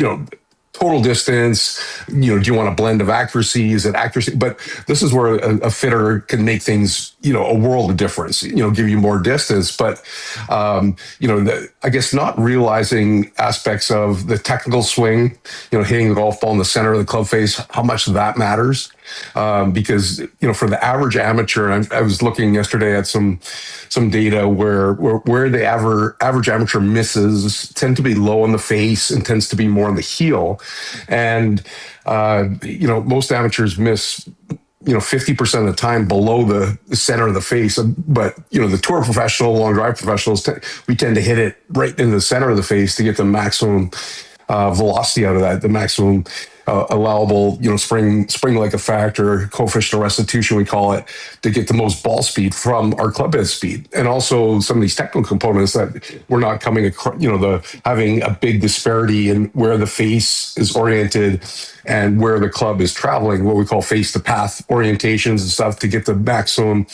total distance, do you want a blend of accuracy? Is it accuracy? But this is where a fitter can make things, a world of difference, give you more distance. But, I guess not realizing aspects of the technical swing, hitting the golf ball in the center of the club face, how much that matters. Because, for the average amateur, I was looking yesterday at some data where the average amateur misses tend to be low on the face and tends to be more on the heel. And, most amateurs miss, 50% of the time below the center of the face. But, the tour professional, long drive professionals, we tend to hit it right in the center of the face to get the maximum velocity out of that, the maximum allowable, spring-like effect, or coefficient of restitution, we call it, to get the most ball speed from our club head speed. And also some of these technical components that we're not coming across, having a big disparity in where the face is oriented and where the club is traveling, what we call face-to-path orientations and stuff, to get the maximum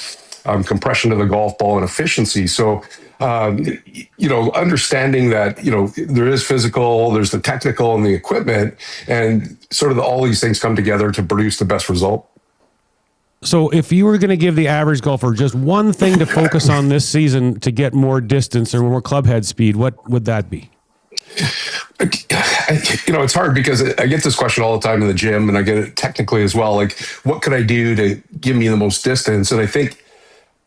compression of the golf ball and efficiency. So, understanding that, there is physical, there's the technical and the equipment, and sort of all these things come together to produce the best result. So if you were going to give the average golfer just one thing to focus on this season to get more distance or more club head speed, what would that be? It's hard because I get this question all the time in the gym, and I get it technically as well. Like, what could I do to give me the most distance? And I think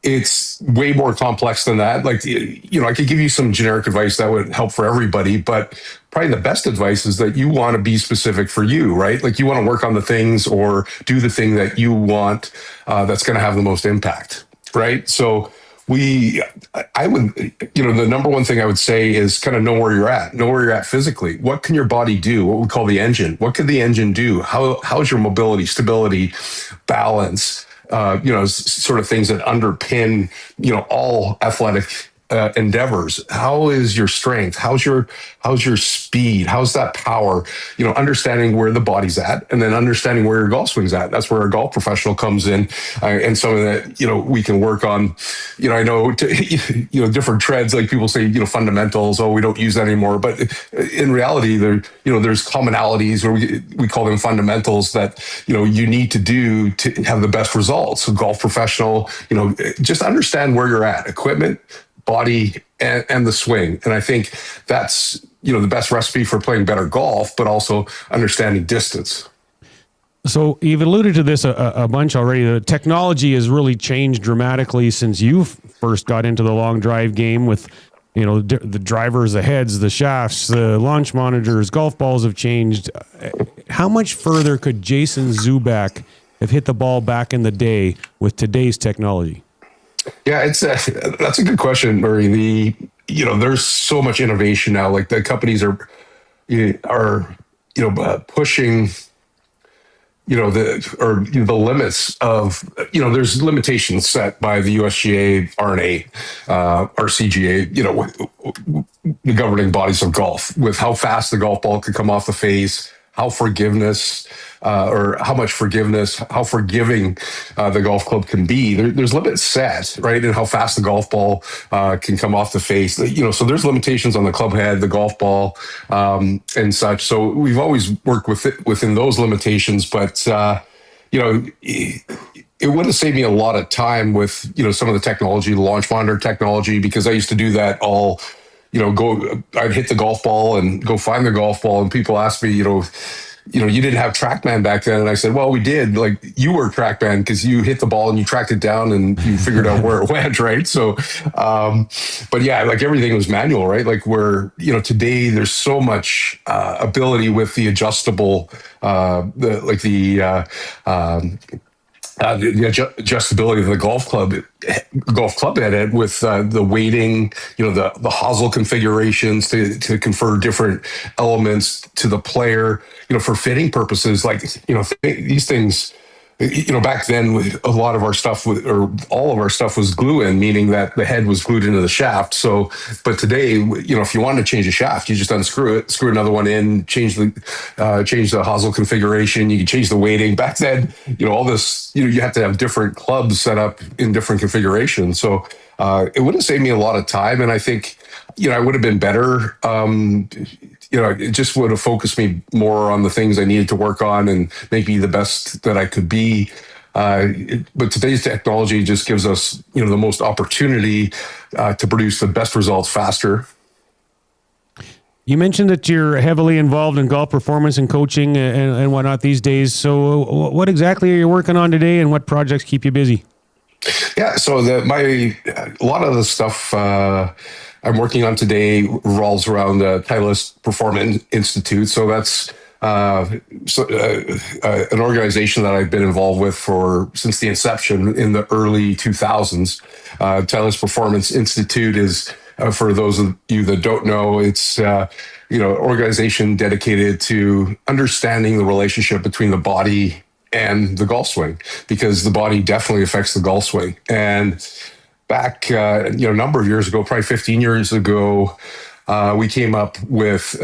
it's way more complex than that. Like, I could give you some generic advice that would help for everybody, but probably the best advice is that you want to be specific for you, right? Like, you want to work on the things or do the thing that you want that's going to have the most impact, right? So I would, the number one thing I would say is kind of know where you're at physically. What can your body do? What we call the engine. What can the engine do? How's your mobility, stability, balance? Sort of things that underpin, all athletic endeavors. How is your strength? How's your speed? How's that power? Understanding where the body's at, and then understanding where your golf swing's at. That's where a golf professional comes in, and something that we can work on. I know different treads. Like people say, fundamentals. Oh, we don't use that anymore. But in reality, there's commonalities, or we call them fundamentals that you need to do to have the best results. So golf professional, just understand where you're at. Equipment, body, and the swing. And I think that's the best recipe for playing better golf, but also understanding distance. So you've alluded to this a bunch already. The technology has really changed dramatically since you first got into the long drive game with, the drivers, the heads, the shafts, the launch monitors, golf balls have changed. How much further could Jason Zuback have hit the ball back in the day with today's technology? Yeah, that's a good question, Murray. There's so much innovation now. Like the companies are pushing the limits of, there's limitations set by the USGA, RNA, RCGA, the governing bodies of golf, with how fast the golf ball could come off the face, how much forgiving the golf club can be. There's limits set, right, and how fast the golf ball can come off the face. So there's limitations on the club head, the golf ball, and such. So we've always worked within those limitations, but it would have saved me a lot of time with some of the technology, the launch monitor technology, because I used to do that all. I'd hit the golf ball and go find the golf ball, and people ask me, you didn't have TrackMan back then, and I said, well, we did. Like, you were TrackMan because you hit the ball and you tracked it down and you figured out where it went, right? So, but yeah, like everything was manual, right? Like where today there's so much ability with the adjustable, the adjustability of the golf club head with the weighting, the hosel configurations to confer different elements to the player, for fitting purposes. Like, these things, back then, a lot of our stuff or all of our stuff was glue in, meaning that the head was glued into the shaft. So, but today, if you wanted to change a shaft, you just unscrew it, screw another one in, change the hosel configuration. You can change the weighting. Back then, all this, you have to have different clubs set up in different configurations. So it would have saved me a lot of time, and I think I would have been better. It just would have focused me more on the things I needed to work on and make me the best that I could be. But today's technology just gives us, the most opportunity to produce the best results faster. You mentioned that you're heavily involved in golf performance and coaching and whatnot these days. So what exactly are you working on today, and what projects keep you busy? Yeah, so a lot of the stuff I'm working on today revolves around the Titleist Performance Institute. So that's an organization that I've been involved with since the inception in the early 2000s. Titleist Performance Institute is, for those of you that don't know, it's an organization dedicated to understanding the relationship between the body and the golf swing, because the body definitely affects the golf swing. And back, a number of years ago, probably 15 years ago, we came up with,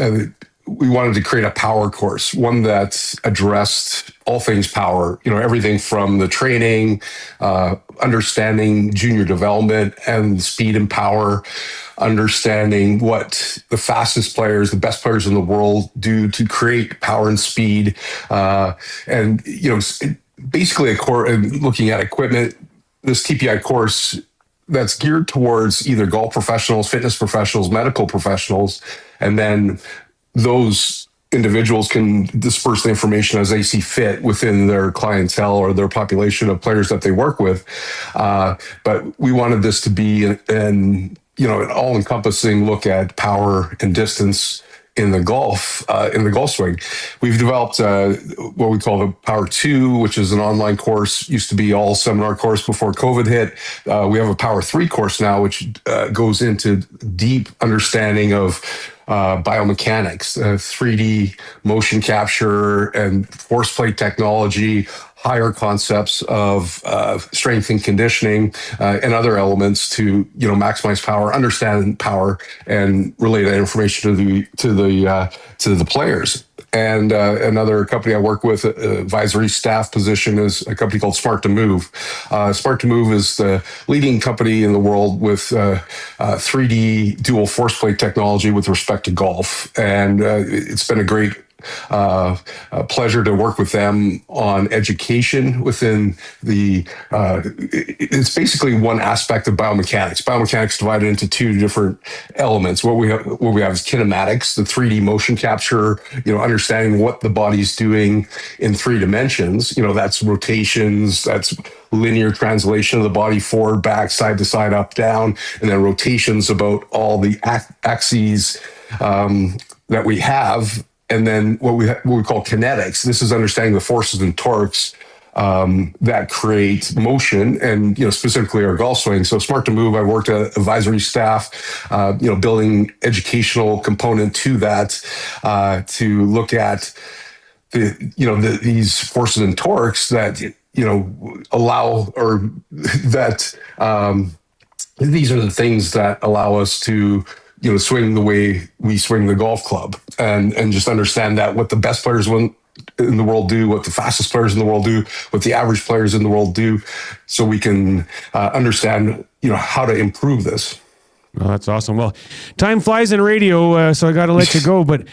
we wanted to create a power course, one that addressed all things power, everything from the training, understanding junior development and speed and power, understanding what the fastest players, the best players in the world do to create power and speed. And, basically looking at equipment, this TPI course that's geared towards either golf professionals, fitness professionals, medical professionals, and then those individuals can disperse the information as they see fit within their clientele or their population of players that they work with. But we wanted this to be an all-encompassing look at power and distance in the golf swing. We've developed what we call the Power 2, which is an online course. Used to be all seminar course before COVID hit. We have a Power 3 course now, which goes into deep understanding of biomechanics, 3D motion capture and force plate technology, higher concepts of strength and conditioning and other elements to maximize power, understand power, and relay that information to the players. And another company I work with, advisory staff position, is a company called Smart to Move. Smart to Move is the leading company in the world with 3D dual force plate technology with respect to golf. And it's been a great pleasure to work with them on education within it's basically one aspect of biomechanics. Biomechanics divided into two different elements. What we have is kinematics, the 3D motion capture, understanding what the body's doing in 3 dimensions. That's rotations, that's linear translation of the body, forward, back, side to side, up, down, and then rotations about all the axes that we have. And then what we call kinetics. This is understanding the forces and torques that create motion, and specifically our golf swing. So Smart to Move, I worked at advisory staff, building educational component to that, to look at these forces and torques that allow, or that these are the things that allow us to swing the way we swing the golf club, and just understand that what the best players in the world do, what the fastest players in the world do, what the average players in the world do, so we can understand, how to improve this. Oh, that's awesome. Well, time flies in radio, so I got to let you go, but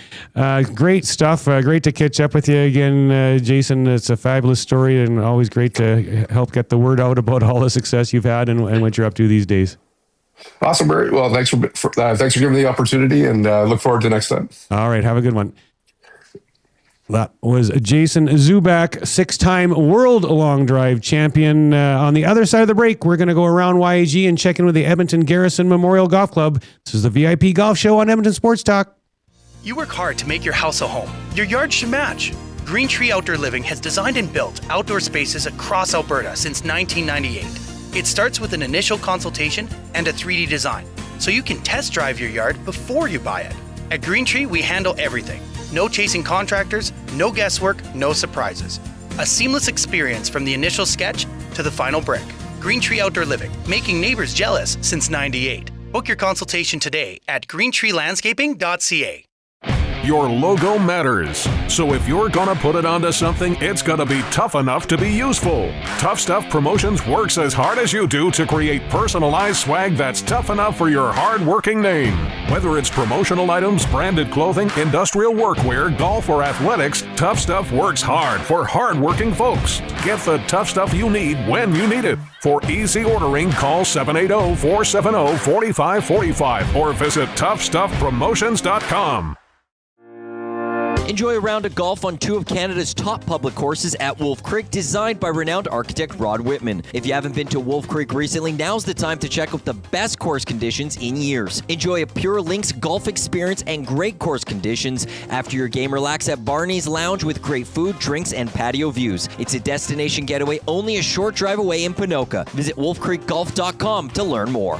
great stuff. Great to catch up with you again, Jason. It's a fabulous story, and always great to help get the word out about all the success you've had and what you're up to these days. Awesome, Barry. Well, thanks for giving me the opportunity, and look forward to next time. All right, have a good one. That was Jason Zuback, 6-time world long drive champion. On the other side of the break, we're going to go around YAG and check in with the Edmonton Garrison Memorial Golf Club. This is the VIP Golf Show on Edmonton Sports Talk. You work hard to make your house a home. Your yard should match. Green Tree Outdoor Living has designed and built outdoor spaces across Alberta since 1998. It starts with an initial consultation and a 3D design, so you can test drive your yard before you buy it. At Green Tree, we handle everything. No chasing contractors, no guesswork, no surprises. A seamless experience from the initial sketch to the final brick. Green Tree Outdoor Living, making neighbors jealous since '98. Book your consultation today at greentreelandscaping.ca. Your logo matters. So if you're gonna put it onto something, it's gotta be tough enough to be useful. Tough Stuff Promotions works as hard as you do to create personalized swag that's tough enough for your hard-working name. Whether it's promotional items, branded clothing, industrial workwear, golf, or athletics, Tough Stuff works hard for hard-working folks. Get the tough stuff you need when you need it. For easy ordering, call 780-470-4545 or visit toughstuffpromotions.com. Enjoy a round of golf on 2 of Canada's top public courses at Wolf Creek, designed by renowned architect Rod Whitman. If you haven't been to Wolf Creek recently, now's the time to check out the best course conditions in years. Enjoy a pure links golf experience and great course conditions. After your game, relax at Barney's Lounge with great food, drinks, and patio views. It's a destination getaway only a short drive away in Ponoka. Visit wolfcreekgolf.com to learn more.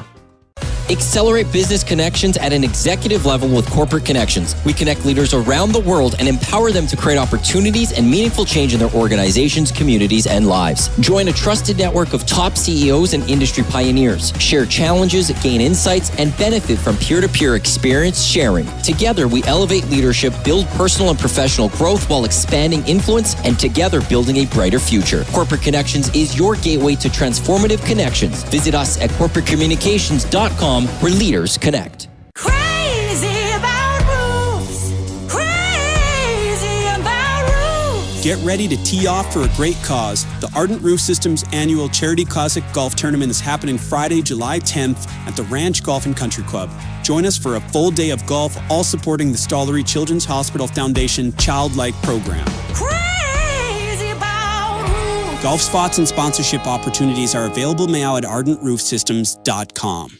Accelerate business connections at an executive level with Corporate Connections. We connect leaders around the world and empower them to create opportunities and meaningful change in their organizations, communities, and lives. Join a trusted network of top CEOs and industry pioneers. Share challenges, gain insights, and benefit from peer-to-peer experience sharing. Together, we elevate leadership, build personal and professional growth while expanding influence, and together building a brighter future. Corporate Connections is your gateway to transformative connections. Visit us at corporatecommunications.com, where leaders connect. Crazy about roofs. Crazy about roofs. Get ready to tee off for a great cause. The Ardent Roof Systems annual Charity Classic Golf Tournament is happening Friday, July 10th at the Ranch Golf and Country Club. Join us for a full day of golf, all supporting the Stollery Children's Hospital Foundation Childlike Program. Crazy about roofs. Golf spots and sponsorship opportunities are available now at ardentroofsystems.com.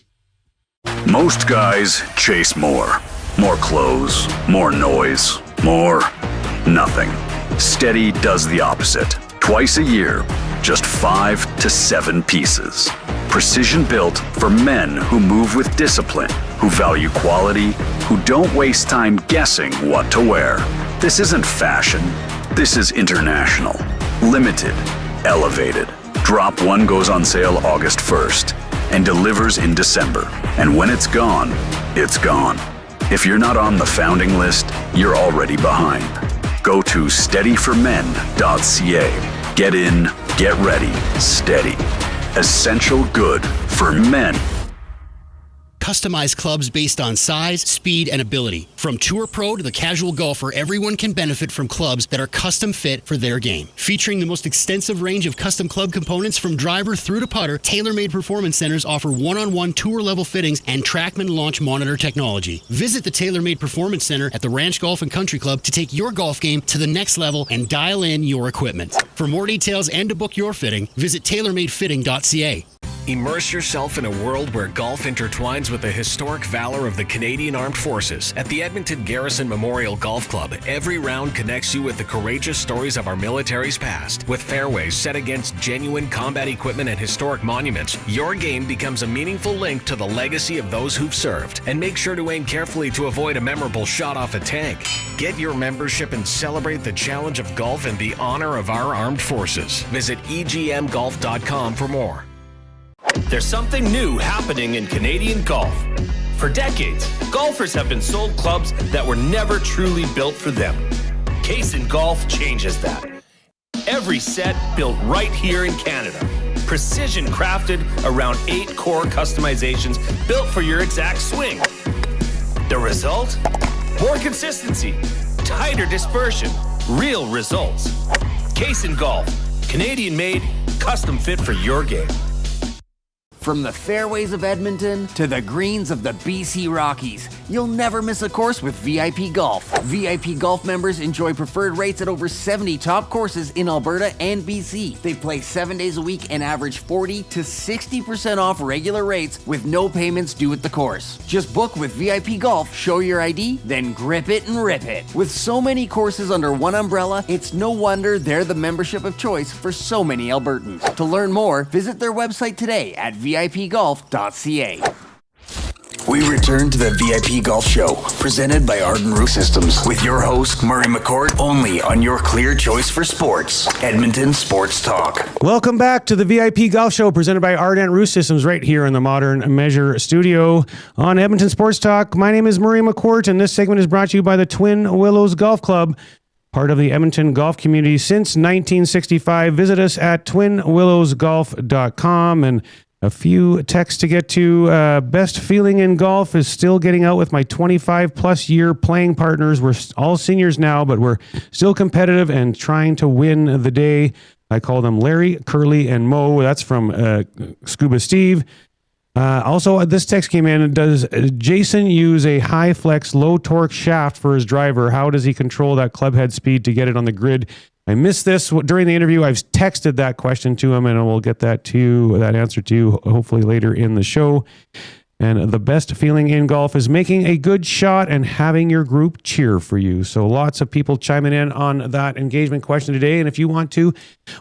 Most guys chase more. More clothes, more noise, more nothing. Steady does the opposite. Twice a year, just 5 to 7 pieces. Precision built for men who move with discipline, who value quality, who don't waste time guessing what to wear. This isn't fashion. This is international. Limited. elevated. Drop 1 goes on sale August 1st and delivers in December. And when it's gone, it's gone. If you're not on the founding list, you're already behind. Go to steadyformen.ca. Get in, get ready, steady. Essential good for men. Customize clubs based on size, speed, and ability. From tour pro to the casual golfer, everyone can benefit from clubs that are custom fit for their game. Featuring the most extensive range of custom club components from driver through to putter, TaylorMade Performance Centers offer one-on-one tour-level fittings and TrackMan launch monitor technology. Visit the TaylorMade Performance Center at the Ranch Golf and Country Club to take your golf game to the next level and dial in your equipment. For more details and to book your fitting, visit TaylorMadeFitting.ca. Immerse yourself in a world where golf intertwines with the historic valor of the Canadian Armed Forces. At the Edmonton Garrison Memorial Golf Club, every round connects you with the courageous stories of our military's past. With fairways set against genuine combat equipment and historic monuments, your game becomes a meaningful link to the legacy of those who've served. And make sure to aim carefully to avoid a memorable shot off a tank. Get your membership and celebrate the challenge of golf and the honor of our armed forces. Visit egmgolf.com for more. There's something new happening in Canadian golf. For decades, golfers have been sold clubs that were never truly built for them. Garrison Golf changes that. Every set built right here in Canada. Precision crafted around 8 core customizations built for your exact swing. The result? More consistency, tighter dispersion, real results. Garrison Golf, Canadian made, custom fit for your game. From the fairways of Edmonton to the greens of the BC Rockies, you'll never miss a course with VIP Golf. VIP Golf members enjoy preferred rates at over 70 top courses in Alberta and BC. They play 7 days a week and average 40 to 60% off regular rates with no payments due at the course. Just book with VIP Golf, show your ID, then grip it and rip it. With so many courses under one umbrella, it's no wonder they're the membership of choice for so many Albertans. To learn more, visit their website today at VIPgolf.ca. We return to the VIP Golf Show, presented by Arden Roof Systems, with your host, Murray McCourt, only on your clear choice for sports, Edmonton Sports Talk. Welcome back to the VIP Golf Show, presented by Arden Roof Systems, right here in the Modern Measure studio on Edmonton Sports Talk. My name is Murray McCourt, and this segment is brought to you by the Twin Willows Golf Club, part of the Edmonton golf community since 1965. Visit us at twinwillowsgolf.com. And a few texts to get to. Best feeling in golf is still getting out with my 25-plus year playing partners. We're all seniors now, but we're still competitive and trying to win the day. I call them Larry, Curly, and Mo. That's from Scuba Steve. Also, this text came in. Does Jason use a high flex, low torque shaft for his driver? How does he control that club head speed to get it on the grid? I missed this during the interview. I've texted that question to him, and we'll get that answer to you hopefully later in the show. And the best feeling in golf is making a good shot and having your group cheer for you. So lots of people chiming in on that engagement question today. And if you want to,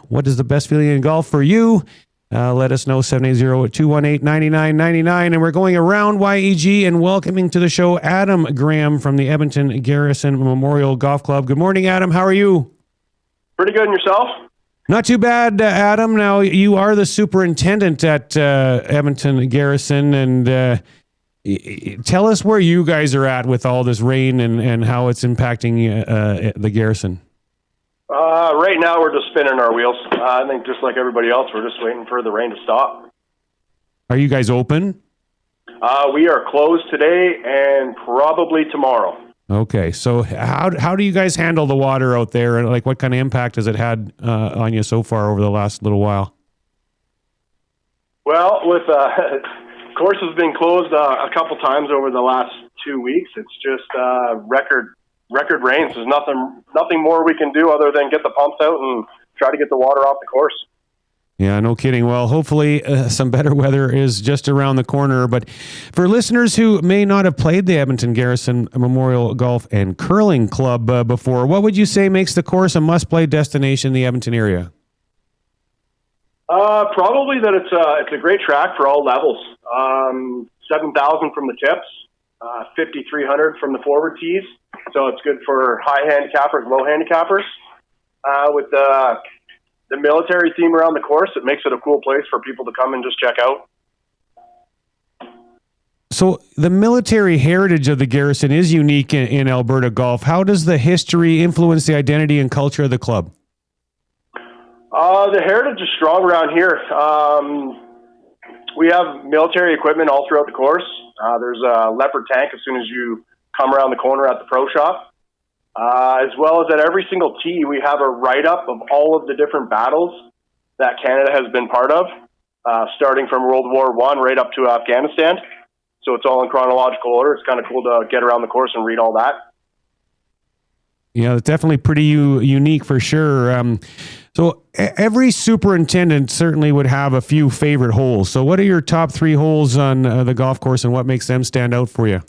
what is the best feeling in golf for you? Let us know, 780-218-9999. And we're going around YEG and welcoming to the show Adam Graham from the Edmonton Garrison Memorial Golf Club. Good morning, Adam. How are you? Pretty good, and yourself? Not too bad, Adam. Now, you are the superintendent at Edmonton Garrison, and tell us where you guys are at with all this rain and how it's impacting the Garrison. Right now, we're just spinning our wheels. I think just like everybody else, we're just waiting for the rain to stop. Are you guys open? We are closed today and probably tomorrow. Okay, so how do you guys handle the water out there, and like what kind of impact has it had on you so far over the last little while? Well, with course has been closed a couple times over the last 2 weeks. It's just record rains. There's nothing more we can do other than get the pumps out and try to get the water off the course. Yeah, no kidding. Well, hopefully some better weather is just around the corner. But for listeners who may not have played the Edmonton Garrison Memorial Golf and Curling Club before, what would you say makes the course a must-play destination in the Edmonton area? Probably that it's a great track for all levels. 7,000 from the tips, 5,300 from the forward tees. So it's good for high handicappers, low handicappers. With the the military theme around the course. It makes it a cool place for people to come and just check out. So the military heritage of the Garrison is unique in Alberta golf. How does the history influence the identity and culture of the club? The heritage is strong around here. We have military equipment all throughout the course. There's a Leopard tank as soon as you come around the corner at the pro shop. As well as at every single tee, we have a write-up of all of the different battles that Canada has been part of, starting from World War I right up to Afghanistan. So it's all in chronological order. It's kind of cool to get around the course and read all that. Yeah, it's definitely pretty unique for sure. So every superintendent certainly would have a few favorite holes. So what are your top 3 holes on the golf course and what makes them stand out for you?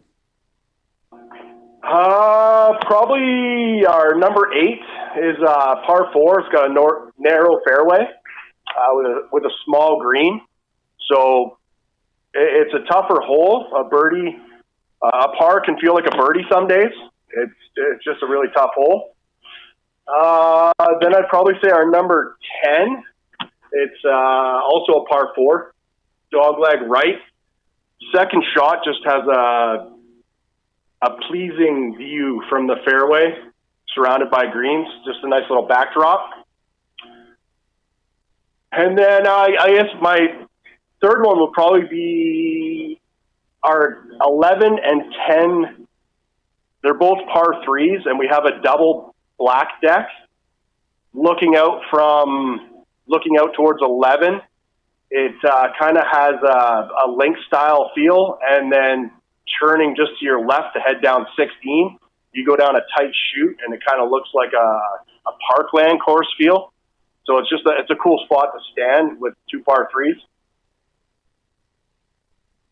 Probably our number 8 is par 4. It's got a narrow fairway with a small green. So it's a tougher hole. A birdie, a par can feel like a birdie some days. It's just a really tough hole. Then I'd probably say our number 10. It's also a par 4, dogleg right. Second shot just has a pleasing view from the fairway, surrounded by greens. Just a nice little backdrop. And then I guess my third one would probably be our 11 and 10. They're both par 3s, and we have a double black deck. Looking out towards 11, it kind of has a link style feel, and then turning just to your left to head down 16, you go down a tight chute, and it kind of looks like a parkland course feel. So it's a cool spot to stand with 2 par 3s.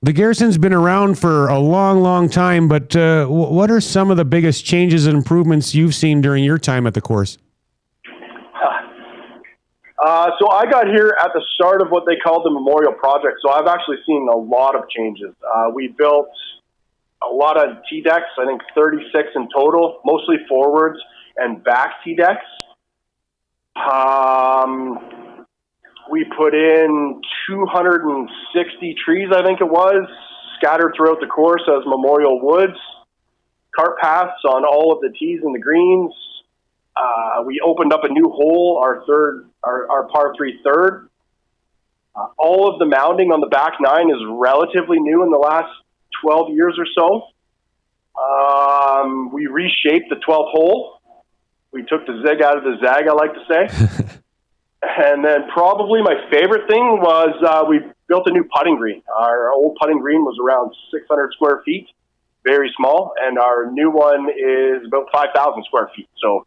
The Garrison's been around for a long, long time, but what are some of the biggest changes and improvements you've seen during your time at the course? So I got here at the start of what they called the Memorial Project, so I've actually seen a lot of changes. We built a lot of tee decks, I think 36 in total, mostly forwards and back tee decks. We put in 260 trees, I think it was, scattered throughout the course as memorial woods, cart paths on all of the tees and the greens. We opened up a new hole, our par 3 third. All of the mounding on the back 9 is relatively new in the last 12 years or so. We reshaped the 12th hole. We took the zig out of the zag, I like to say. And then probably my favorite thing was we built a new putting green. Our old putting green was around 600 square feet, very small, and our new one is about 5,000 square feet. So,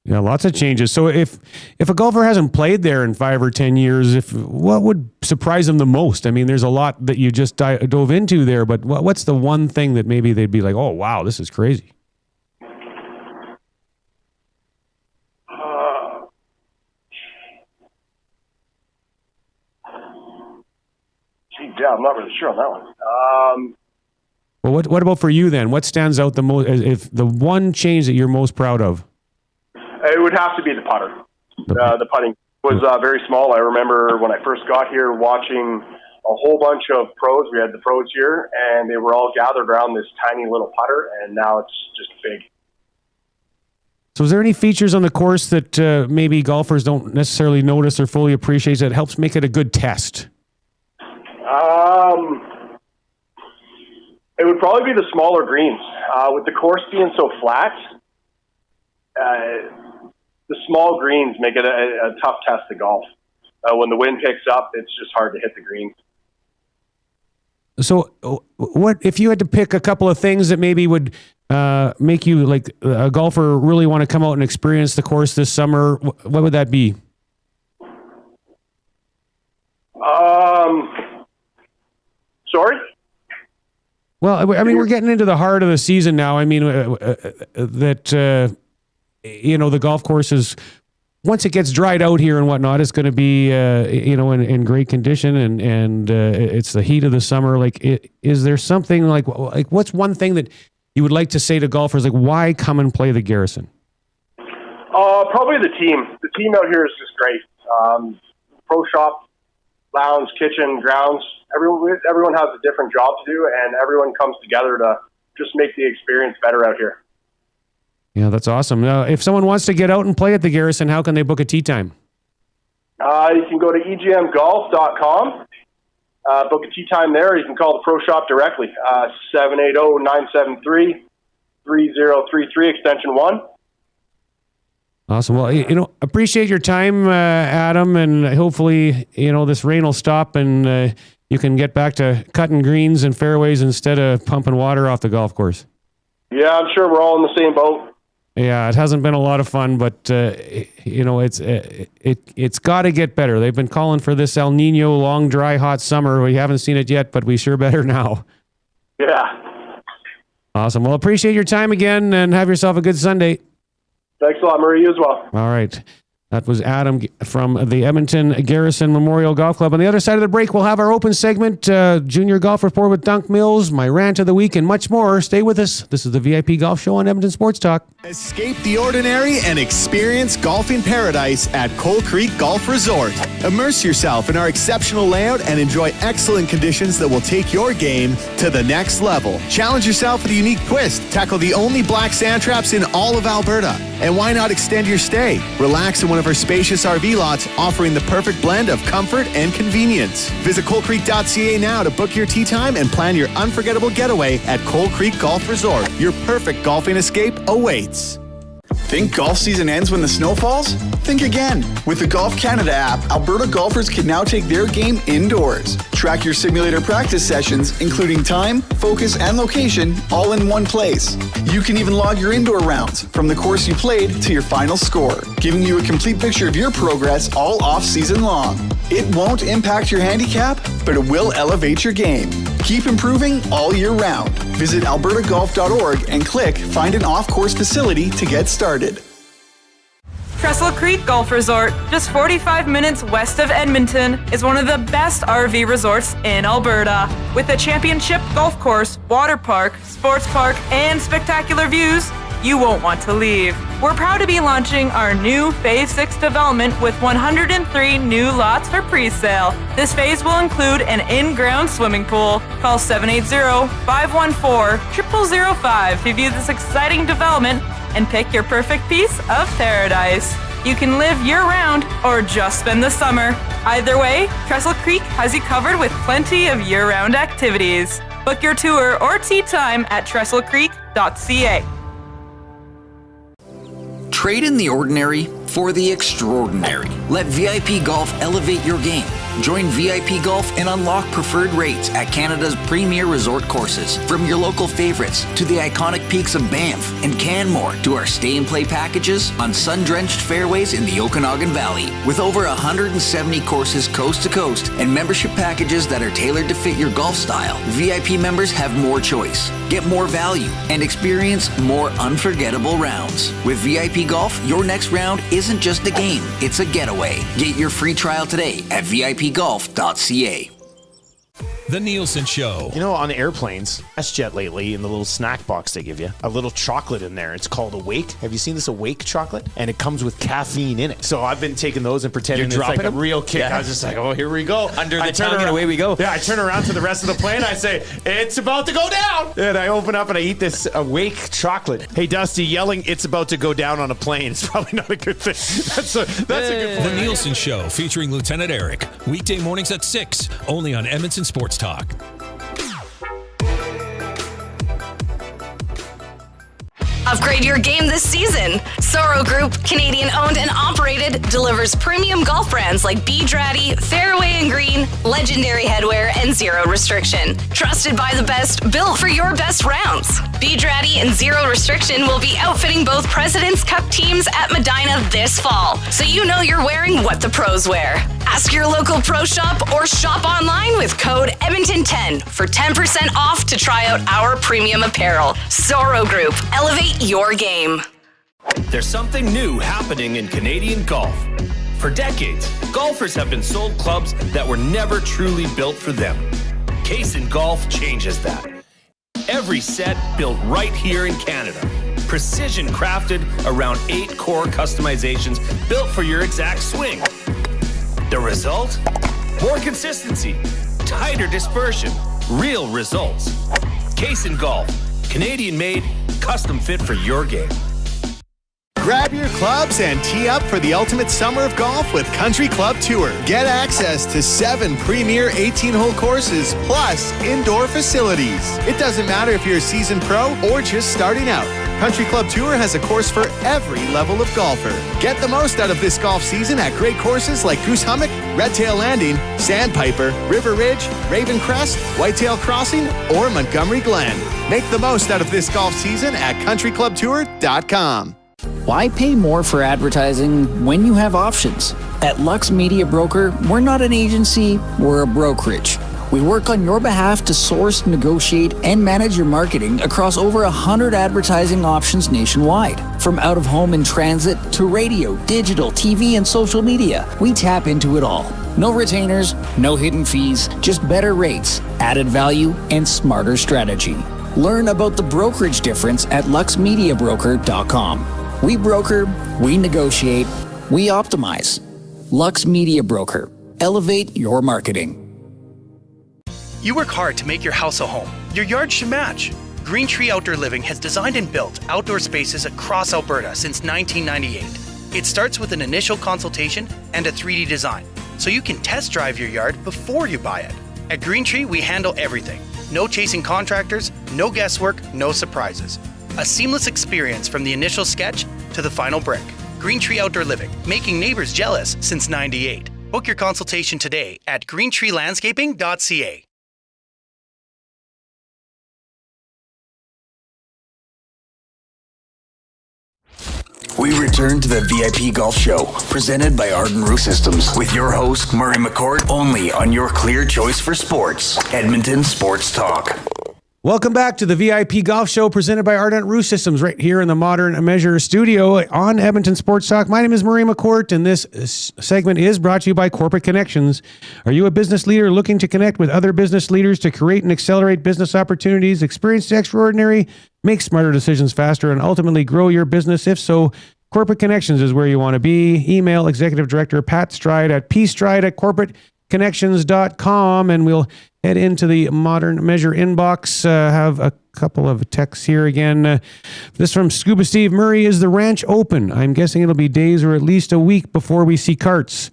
yeah, lots of changes. So if a golfer hasn't played there in 5 or 10 years, what would surprise them the most? I mean, there's a lot that you just dove into there, but what's the one thing that maybe they'd be like, oh, wow, this is crazy? Yeah, I'm not really sure on that one. Well, what about for you then? What stands out the most? If the one change that you're most proud of? It would have to be the putter. The putting was very small. I remember when I first got here watching a whole bunch of pros. We had the pros here, and they were all gathered around this tiny little putter, and now it's just big. So is there any features on the course that maybe golfers don't necessarily notice or fully appreciate that helps make it a good test? It would probably be the smaller greens. With the course being so flat, the small greens make it a tough test to golf. When the wind picks up, it's just hard to hit the greens. So what if you had to pick a couple of things that maybe would make you, like a golfer, really want to come out and experience the course this summer? What would that be? Sorry? Well, I mean, we're getting into the heart of the season now. I mean, the golf course is, once it gets dried out here and whatnot, it's going to be, in great condition, and it's the heat of the summer. Like, is there something like what's one thing that you would like to say to golfers, like, why come and play the Garrison? Probably the team. The team out here is just great. Pro shop, lounge, kitchen, grounds. Everyone has a different job to do, and everyone comes together to just make the experience better out here. Yeah, that's awesome. If someone wants to get out and play at the Garrison, how can they book a tee time? You can go to egmgolf.com, book a tee time there. You can call the pro shop directly, 780-973-3033, extension 1. Awesome. Well, appreciate your time, Adam, and hopefully, this rain will stop and you can get back to cutting greens and fairways instead of pumping water off the golf course. Yeah, I'm sure we're all in the same boat. Yeah, it hasn't been a lot of fun, but it's got to get better. They've been calling for this El Nino long, dry, hot summer. We haven't seen it yet, but we sure better now. Yeah. Awesome. Well, appreciate your time again, and have yourself a good Sunday. Thanks a lot, Murray. You as well. All right. That was Adam from the Edmonton Garrison Memorial Golf Club. On the other side of the break, we'll have our open segment, Junior Golf Report with Dunc Mills, my rant of the week, and much more. Stay with us. This is the VIP Golf Show on Edmonton Sports Talk. Escape the ordinary and experience golfing paradise at Coal Creek Golf Resort. Immerse yourself in our exceptional layout and enjoy excellent conditions that will take your game to the next level. Challenge yourself with a unique twist. Tackle the only black sand traps in all of Alberta. And why not extend your stay? Relax in one of our spacious RV lots, offering the perfect blend of comfort and convenience. Visit coalcreek.ca now to book your tee time and plan your unforgettable getaway at Coal Creek Golf Resort. Your perfect golfing escape awaits. Think golf season ends when the snow falls? Think again. With the Golf Canada app, Alberta golfers can now take their game indoors. Track your simulator practice sessions, including time, focus, and location, all in one place. You can even log your indoor rounds, from the course you played to your final score, giving you a complete picture of your progress all off-season long. It won't impact your handicap, but it will elevate your game. Keep improving all year round. Visit albertagolf.org and click Find an Off-Course Facility to get started. Trestle Creek Golf Resort, just 45 minutes west of Edmonton, is one of the best RV resorts in Alberta. With a championship golf course, water park, sports park, and spectacular views, you won't want to leave. We're proud to be launching our new Phase 6 development with 103 new lots for pre-sale. This phase will include an in-ground swimming pool. Call 780-514-0005 to view this exciting development and pick your perfect piece of paradise. You can live year-round or just spend the summer. Either way, Trestle Creek has you covered with plenty of year-round activities. Book your tour or tee time at trestlecreek.ca. Trade in the ordinary for the extraordinary. Let VIP Golf elevate your game. Join VIP Golf and unlock preferred rates at Canada's premier resort courses. From your local favorites to the iconic peaks of Banff and Canmore to our stay and play packages on sun-drenched fairways in the Okanagan Valley. With over 170 courses coast to coast and membership packages that are tailored to fit your golf style, VIP members have more choice, get more value, and experience more unforgettable rounds. With VIP Golf, your next round isn't just a game, it's a getaway. Get your free trial today at VIPGolf.ca. The Nielsen Show. On airplanes, WestJet lately, in the little snack box they give you, a little chocolate in there. It's called Awake. Have you seen this Awake chocolate? And it comes with caffeine in it. So I've been taking those and pretending it's like a real kick. Yeah. I was just like, oh, here we go. Under the tongue and away we go. Yeah, I turn around to the rest of the plane. I say, it's about to go down. And I open up and I eat this Awake chocolate. Hey, Dusty, yelling it's about to go down on a plane is probably not a good thing. That's a good point. The Nielsen Show featuring Lieutenant Eric. Weekday mornings at 6, only on Edmonton Sports Talk. Upgrade your game this season. Soro Group, Canadian owned and operated, delivers premium golf brands like Bedrati, Fairway and Green, Legendary Headwear, and Zero Restriction. Trusted by the best, built for your best rounds. Bedrati and Zero Restriction will be outfitting both President's Cup teams at Medina this fall, so you know you're wearing what the pros wear. Ask your local pro shop or shop online with code Edmonton10 for 10% off to try out our premium apparel. Soro Group, elevate your game. There's something new happening in Canadian golf. For decades, golfers have been sold clubs that were never truly built for them. Case in Golf changes that. Every set built right here in Canada. precision crafted around 8 core customizations built for your exact swing. The result? More consistency, tighter dispersion, real results. Case Golf, Canadian made, custom fit for your game. Grab your clubs and tee up for the ultimate summer of golf with Country Club Tour. Get access to 7 premier 18-hole courses plus indoor facilities. It doesn't matter if you're a seasoned pro or just starting out. Country Club Tour has a course for every level of golfer. Get the most out of this golf season at great courses like Goose Hummock, Red Tail Landing, Sandpiper, River Ridge, Raven Crest, Whitetail Crossing, or Montgomery Glen. Make the most out of this golf season at countryclubtour.com. Why pay more for advertising when you have options? At Lux Media Broker, we're not an agency, we're a brokerage. We work on your behalf to source, negotiate, and manage your marketing across over 100 advertising options nationwide. From out-of-home and transit to radio, digital, TV, and social media, we tap into it all. No retainers, no hidden fees, just better rates, added value, and smarter strategy. Learn about the brokerage difference at luxmediabroker.com. We broker, we negotiate, we optimize. Lux Media Broker. Elevate your marketing. You work hard to make your house a home. Your yard should match. Green Tree Outdoor Living has designed and built outdoor spaces across Alberta since 1998. It starts with an initial consultation and a 3D design, so you can test drive your yard before you buy it. At Green Tree, we handle everything. No chasing contractors, no guesswork, no surprises. A seamless experience from the initial sketch to the final brick. Green Tree Outdoor Living, making neighbors jealous since '98. Book your consultation today at greentreelandscaping.ca. We return to the VIP Golf Show, presented by Ardent Roof Systems, with your host, Murray McCourt, only on your clear choice for sports, Edmonton Sports Talk. Welcome back to the VIP Golf Show presented by Ardent Roof Systems right here in the Modern Measure studio on Edmonton Sports Talk. My name is Murray McCourt, and this segment is brought to you by Corporate Connections. Are you a business leader looking to connect with other business leaders to create and accelerate business opportunities, experience the extraordinary, make smarter decisions faster, and ultimately grow your business? If so, Corporate Connections is where you want to be. Email Executive Director Pat Stride at pstride@corporateconnections.com, and we'll head into the Modern Measure inbox. Have a couple of texts here again. This from Scuba Steve. Murray, is the ranch open? I'm guessing it'll be days or at least a week before we see carts.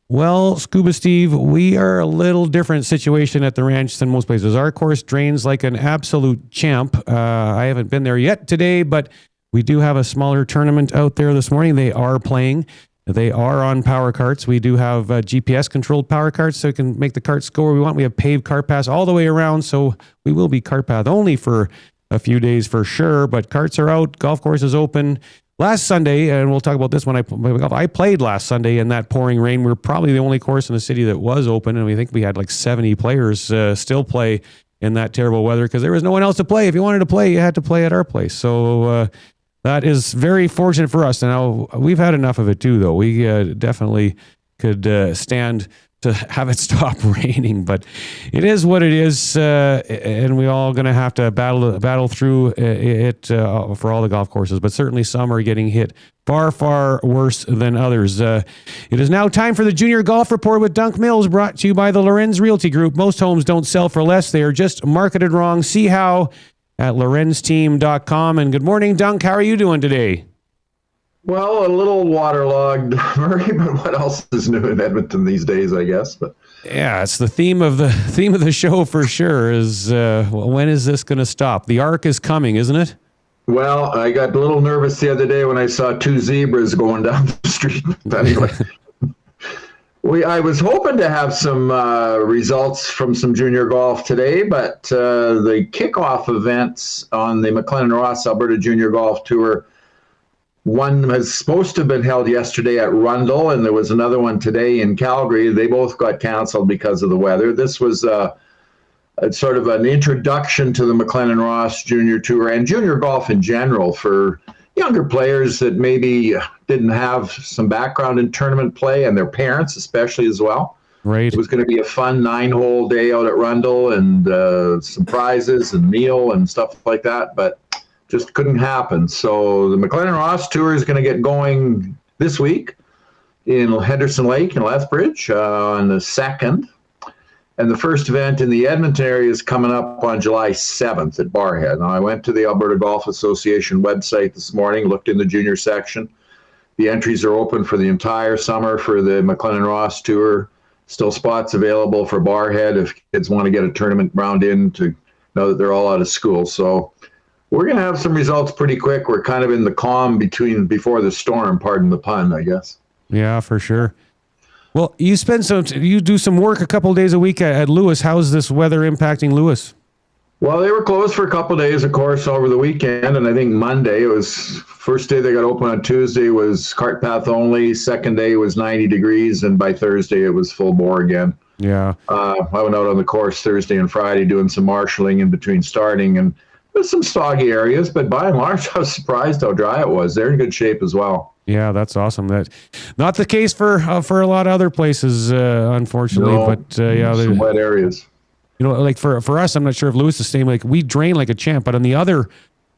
Well, Scuba Steve, we are a little different situation at the ranch than most places. Our course drains like an absolute champ. I haven't been there yet today, but we do have a smaller tournament out there this morning. They are playing. They are on power carts. We do have GPS-controlled power carts, so we can make the carts go where we want. We have paved cart paths all the way around, so we will be cart path only for a few days for sure. But carts are out. Golf course is open. Last Sunday, and we'll talk about this when I played last Sunday in that pouring rain. We were probably the only course in the city that was open, and we think we had like 70 players still play in that terrible weather because there was no one else to play. If you wanted to play, you had to play at our place. So that is very fortunate for us. Now, we've had enough of it too, though. We definitely could stand to have it stop raining, but it is what it is, and we all going to have to battle through it for all the golf courses, but certainly some are getting hit far, far worse than others. It is now time for the Junior Golf Report with Dunc Mills, brought to you by the Lorenz Realty Group. Most homes don't sell for less. They are just marketed wrong. See how at lorenzteam.com. And good morning, Dunc. How are you doing today? Well, a little waterlogged, Murray, but what else is new in Edmonton these days, I guess. But yeah, it's the theme of the show for sure. Is when is this going to stop? The arc is coming, isn't it? Well, I got a little nervous the other day when I saw 2 zebras going down the street. But anyway, I was hoping to have some results from some junior golf today, but the kickoff events on the McLennan Ross Alberta Junior Golf Tour, one was supposed to have been held yesterday at Rundle, and there was another one today in Calgary. They both got canceled because of the weather. This was sort of an introduction to the McLennan Ross Junior Tour and junior golf in general for younger players that maybe didn't have some background in tournament play, and their parents especially as well. Right. It was going to be a fun 9-hole day out at Rundle, and some prizes and meal and stuff like that. But just couldn't happen. So the McLennan Ross Tour is going to get going this week in Henderson Lake in Lethbridge on the 2nd. And the first event in the Edmonton area is coming up on July 7th at Barrhead. Now, I went to the Alberta Golf Association website this morning, looked in the junior section. The entries are open for the entire summer for the McLennan Ross Tour. Still spots available for Barrhead if kids want to get a tournament round in to know that they're all out of school. So we're going to have some results pretty quick. We're kind of in the calm before the storm, pardon the pun, I guess. Yeah, for sure. Well, you do some work a couple of days a week at Lewis. How's this weather impacting Lewis? Well, they were closed for a couple of days, of course, over the weekend, and I think Monday, it was first day they got open on Tuesday was cart path only, second day was 90 degrees, and by Thursday it was full bore again. Yeah. I went out on the course Thursday and Friday doing some marshalling in between starting, and there's some soggy areas, but by and large, I was surprised how dry it was. They're in good shape as well. Yeah, that's awesome. That's not the case for a lot of other places, unfortunately. No, but yeah, some wet areas. You know, like for us, I'm not sure if Lewis is the same. Like we drain like a champ, but on the other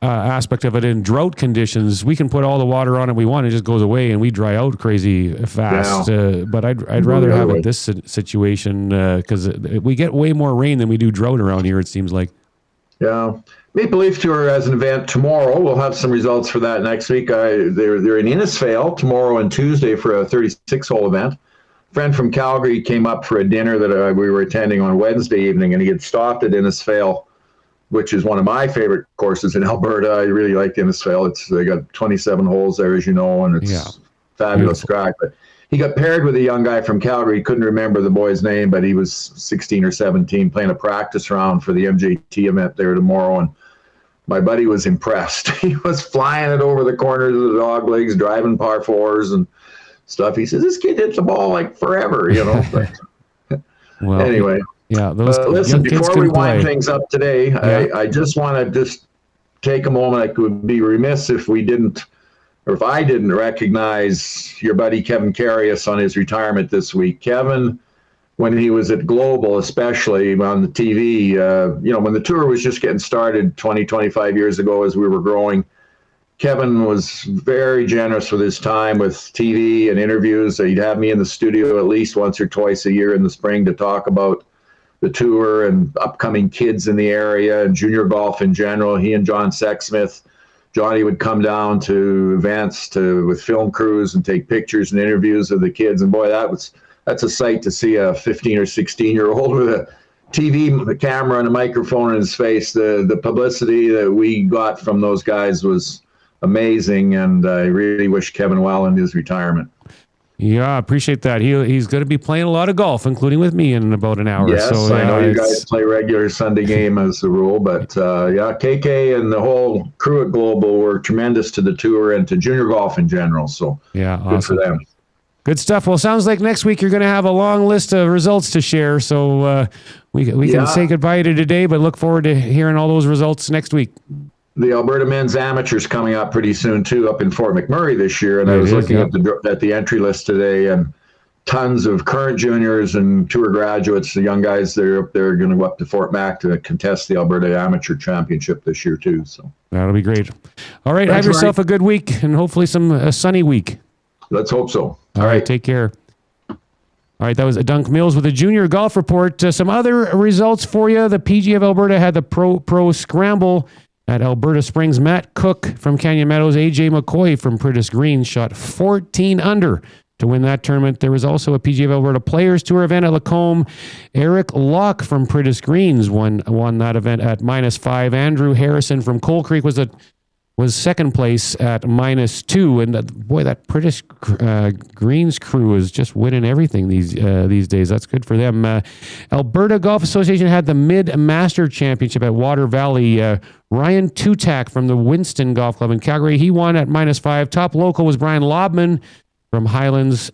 aspect of it, in drought conditions, we can put all the water on it we want. It just goes away, and we dry out crazy fast. Yeah. But I'd rather have it this situation because we get way more rain than we do drought around here. It seems like. Yeah. Maple Leaf Tour as an event tomorrow. We'll have some results for that next week. They're in Innisfail tomorrow and Tuesday for a 36-hole event. A friend from Calgary came up for a dinner that we were attending on Wednesday evening, and he had stopped at Innisfail, which is one of my favorite courses in Alberta. I really like Innisfail. They got 27 holes there, as you know, and it's fabulous track. But he got paired with a young guy from Calgary. He couldn't remember the boy's name, but he was 16 or 17 playing a practice round for the MJT event there tomorrow, and my buddy was impressed. He was flying it over the corners of the dog legs, driving par fours and stuff. He says, this kid hits the ball like forever, you know. But well, anyway. Yeah. Listen, before we wind things up today, I just want to take a moment. I would be remiss if we didn't, or if I didn't recognize your buddy Kevin Carius on his retirement this week. Kevin, when he was at Global, especially on the TV, you know, when the tour was just getting started 20, 25 years ago as we were growing, Kevin was very generous with his time with TV and interviews. He'd have me in the studio at least once or twice a year in the spring to talk about the tour and upcoming kids in the area and junior golf in general. He and John Sexsmith, Johnny would come down to events with film crews and take pictures and interviews of the kids. And boy, that's a sight to see a 15 or 16-year-old with a TV camera and a microphone in his face. The publicity that we got from those guys was amazing, and I really wish Kevin well in his retirement. Yeah, I appreciate that. He's going to be playing a lot of golf, including with me in about an hour. Yes, so, I know you guys play regular Sunday game as the rule, but KK and the whole crew at Global were tremendous to the tour and to junior golf in general. So yeah, good awesome. for them. Good stuff. Well, sounds like next week you're going to have a long list of results to share. So we can say goodbye to today, but look forward to hearing all those results next week. The Alberta Men's Amateur's coming up pretty soon, too, up in Fort McMurray this year. And I was looking at the entry list today, and tons of current juniors and tour graduates, the young guys that are up there, are going to go up to Fort Mac to contest the Alberta Amateur Championship this year, too. So that'll be great. All right, Thanks, have yourself Mike. a good week and hopefully a sunny week. Let's hope so. All right, take care. All right, that was Dunc Mills with a junior golf report. Some other results for you. The PGA of Alberta had the Pro Scramble at Alberta Springs. Matt Cook from Canyon Meadows, AJ McCoy from Prentice Greens shot 14 under to win that tournament. There was also a PGA of Alberta Players Tour event at Lacombe. Eric Locke from Prentice Greens won that event at -5. Andrew Harrison from Coal Creek was second place at -2. And boy, that Prentice Greens crew is just winning everything these days. That's good for them. Alberta Golf Association had the Mid-Master Championship at Water Valley. Ryan Tutak from the Winston Golf Club in Calgary, he won at -5. Top local was Brian Lobman from Highlands,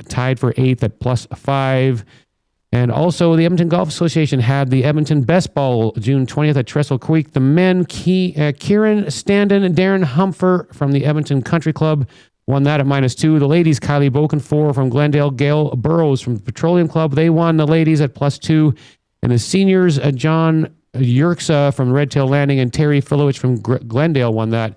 tied for 8th at +5. And also, the Edmonton Golf Association had the Edmonton Best Ball June 20th at Trestle Creek. The men, Kieran Standen and Darren Humpher from the Edmonton Country Club won that at -2. The ladies, Kylie Bokenfour from Glendale, Gail Burrows from the Petroleum Club, they won the ladies at +2. And the seniors, John Yerkes from Red Tail Landing and Terry Filowich from Glendale won that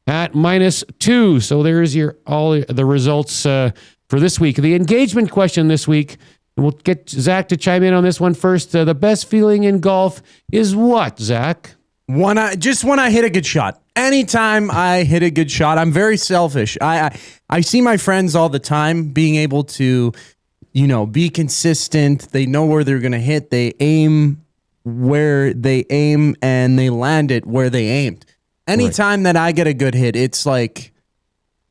at -2. So there's all the results for this week. The engagement question this week, and we'll get Zach to chime in on this one first. The best feeling in golf is what, Zach? When I hit a good shot. Anytime I hit a good shot, I'm very selfish. I see my friends all the time being able to, be consistent. They know where they're going to hit. They aim where they aim and they land it where they aimed. Anytime that I get a good hit, it's like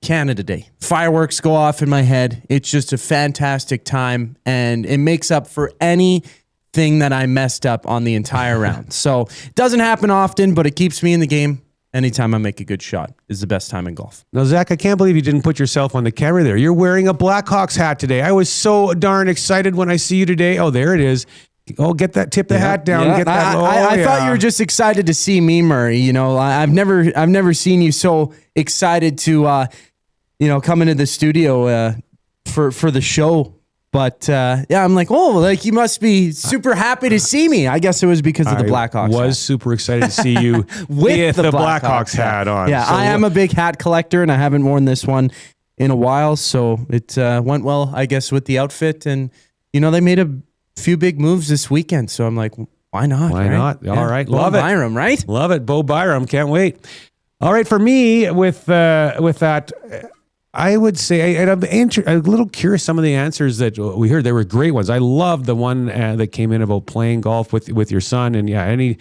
Canada Day. Fireworks go off in my head. It's just a fantastic time, and it makes up for anything that I messed up on the entire round. So it doesn't happen often, but it keeps me in the game. Anytime I make a good shot is the best time in golf. Now, Zach, I can't believe you didn't put yourself on the camera there. You're wearing a Blackhawks hat today. I was so darn excited when I see you today. Oh, there it is. Oh, get that, tip the hat down. Yeah. Get that. I thought you were just excited to see me, Murray. I've never seen you so excited to, come into the studio for the show. But I'm like, you must be super happy to see me. I guess it was because of the Blackhawks. I was super excited to see you with the Blackhawks hat on. Yeah, so, I am a big hat collector, and I haven't worn this one in a while. So it went well, I guess, with the outfit. And, they made a few big moves this weekend. So I'm like, why not? Why not? Yeah. All right. Love it. Byram, right? Love it. Bo Byram. Can't wait. All right. For me, with that, I would say, and I'm a little curious, some of the answers that we heard, they were great ones. I love the one that came in about playing golf with your son. And yeah, any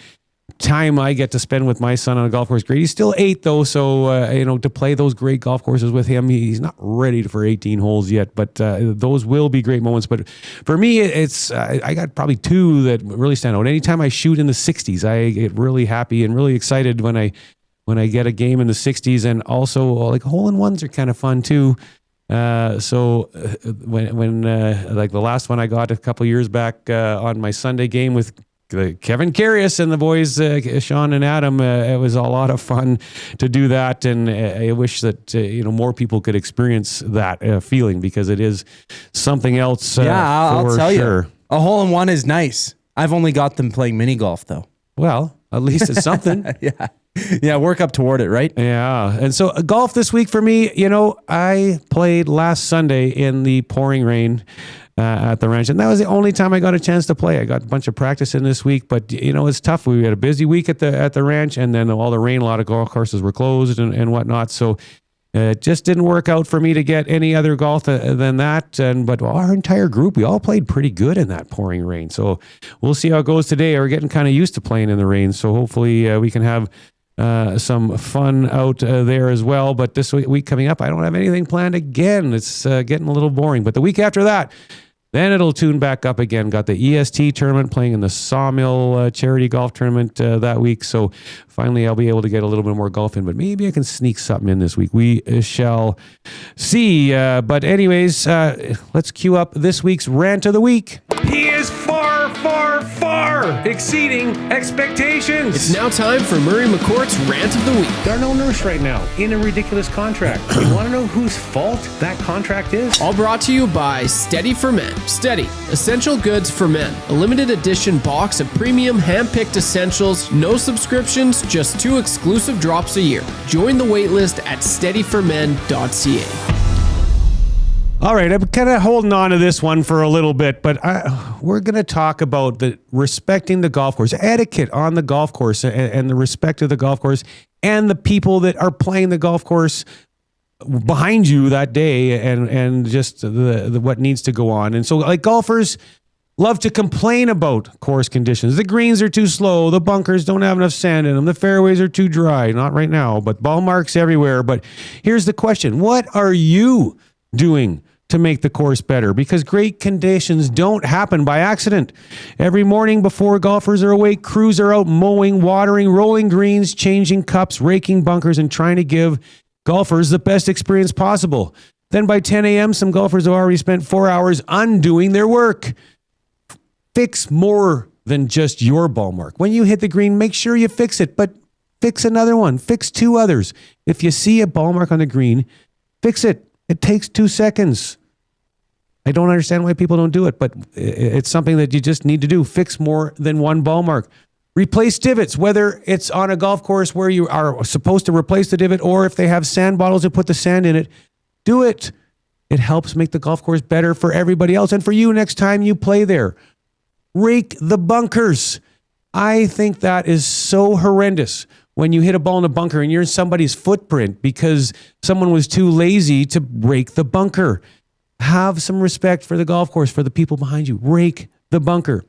time I get to spend with my son on a golf course, great. He's still 8 though. So, to play those great golf courses with him, he's not ready for 18 holes yet, but those will be great moments. But for me, it's, I got probably 2 that really stand out. Anytime I shoot in the 60s, I get really happy and really excited when I get a game in the 60s, and also like hole-in-ones are kind of fun too. So when like the last one I got a couple years back on my Sunday game with Kevin Carius and the boys, Sean and Adam, it was a lot of fun to do that, and I wish that more people could experience that feeling, because it is something else. I'll tell you, a hole-in-one is nice. I've only got them playing mini golf though. Well, at least it's something. Yeah, work up toward it, right? Yeah. And so golf this week for me, I played last Sunday in the pouring rain at the ranch, and that was the only time I got a chance to play. I got a bunch of practice in this week, but it's tough. We had a busy week at the ranch, and then all the rain, a lot of golf courses were closed and whatnot. So it just didn't work out for me to get any other golf than that. But our entire group, we all played pretty good in that pouring rain. So we'll see how it goes today. We're getting kind of used to playing in the rain, so hopefully we can have some fun out there as well. But this week coming up, I don't have anything planned again. It's getting a little boring. But the week after that, then it'll tune back up again. Got the EST tournament, playing in the Sawmill charity golf tournament that week. So finally, I'll be able to get a little bit more golf in. But maybe I can sneak something in this week. We shall see. But anyways, let's cue up this week's Rant of the Week. He is far, far, far exceeding expectations. It's now time for Murray McCourt's Rant of the Week. Darnell Nurse right now in a ridiculous contract. You want to know whose fault that contract is? All brought to you by Steady for Men. Steady, essential goods for men. A limited edition box of premium hand-picked essentials. No subscriptions, just 2 exclusive drops a year. Join the waitlist at steadyformen.ca. All right, I'm kind of holding on to this one for a little bit, but we're going to talk about respecting the golf course, etiquette on the golf course, and the respect of the golf course, and the people that are playing the golf course behind you that day, and just the what needs to go on. And so, like, golfers love to complain about course conditions. The greens are too slow. The bunkers don't have enough sand in them. The fairways are too dry. Not right now, but ball marks everywhere. But here's the question. What are you doing to make the course better? Because great conditions don't happen by accident. Every morning before golfers are awake, crews are out mowing, watering, rolling greens, changing cups, raking bunkers, and trying to give golfers the best experience possible. Then by 10 a.m., some golfers have already spent 4 hours undoing their work. Fix more than just your ball mark. When you hit the green, make sure you fix it, but fix another one. Fix 2 others. If you see a ball mark on the green, fix it. It takes 2 seconds. I don't understand why people don't do it, but it's something that you just need to do. Fix more than one ball mark. Replace divots, whether it's on a golf course where you are supposed to replace the divot or if they have sand bottles and put the sand in it, do it. It helps make the golf course better for everybody else and for you next time you play there. Rake the bunkers. I think that is so horrendous when you hit a ball in a bunker and you're in somebody's footprint because someone was too lazy to rake the bunker. Have some respect for the golf course, for the people behind you. Rake the bunker.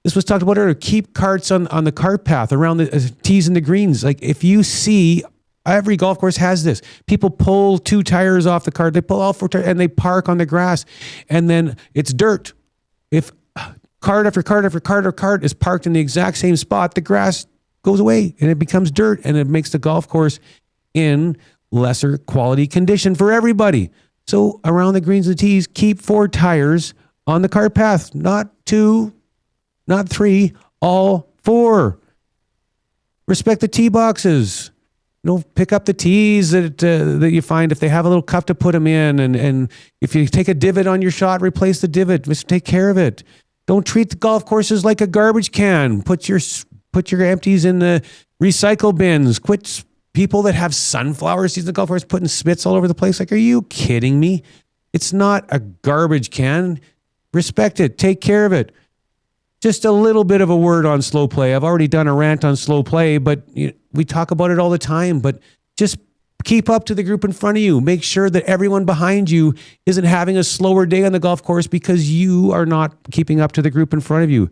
This was talked about earlier. Keep carts on the cart path around the tees and the greens. Like if you see, every golf course has this. People pull 2 tires off the cart. They pull all 4 tires and they park on the grass. And then it's dirt. If cart after cart after cart or cart is parked in the exact same spot, the grass goes away and it becomes dirt and it makes the golf course in lesser quality condition for everybody. So around the greens and the tees, keep 4 tires on the cart path, not 2, not 3, all 4. Respect the tee boxes. Pick up the tees that you find if they have a little cup to put them in. And if you take a divot on your shot, replace the divot. Just take care of it. Don't treat the golf courses like a garbage can. Put your empties in the recycle bins. Quit people that have sunflower seeds in the golf course putting spits all over the place. Like, are you kidding me? It's not a garbage can. Respect it. Take care of it. Just a little bit of a word on slow play. I've already done a rant on slow play, but we talk about it all the time. But just keep up to the group in front of you. Make sure that everyone behind you isn't having a slower day on the golf course because you are not keeping up to the group in front of you.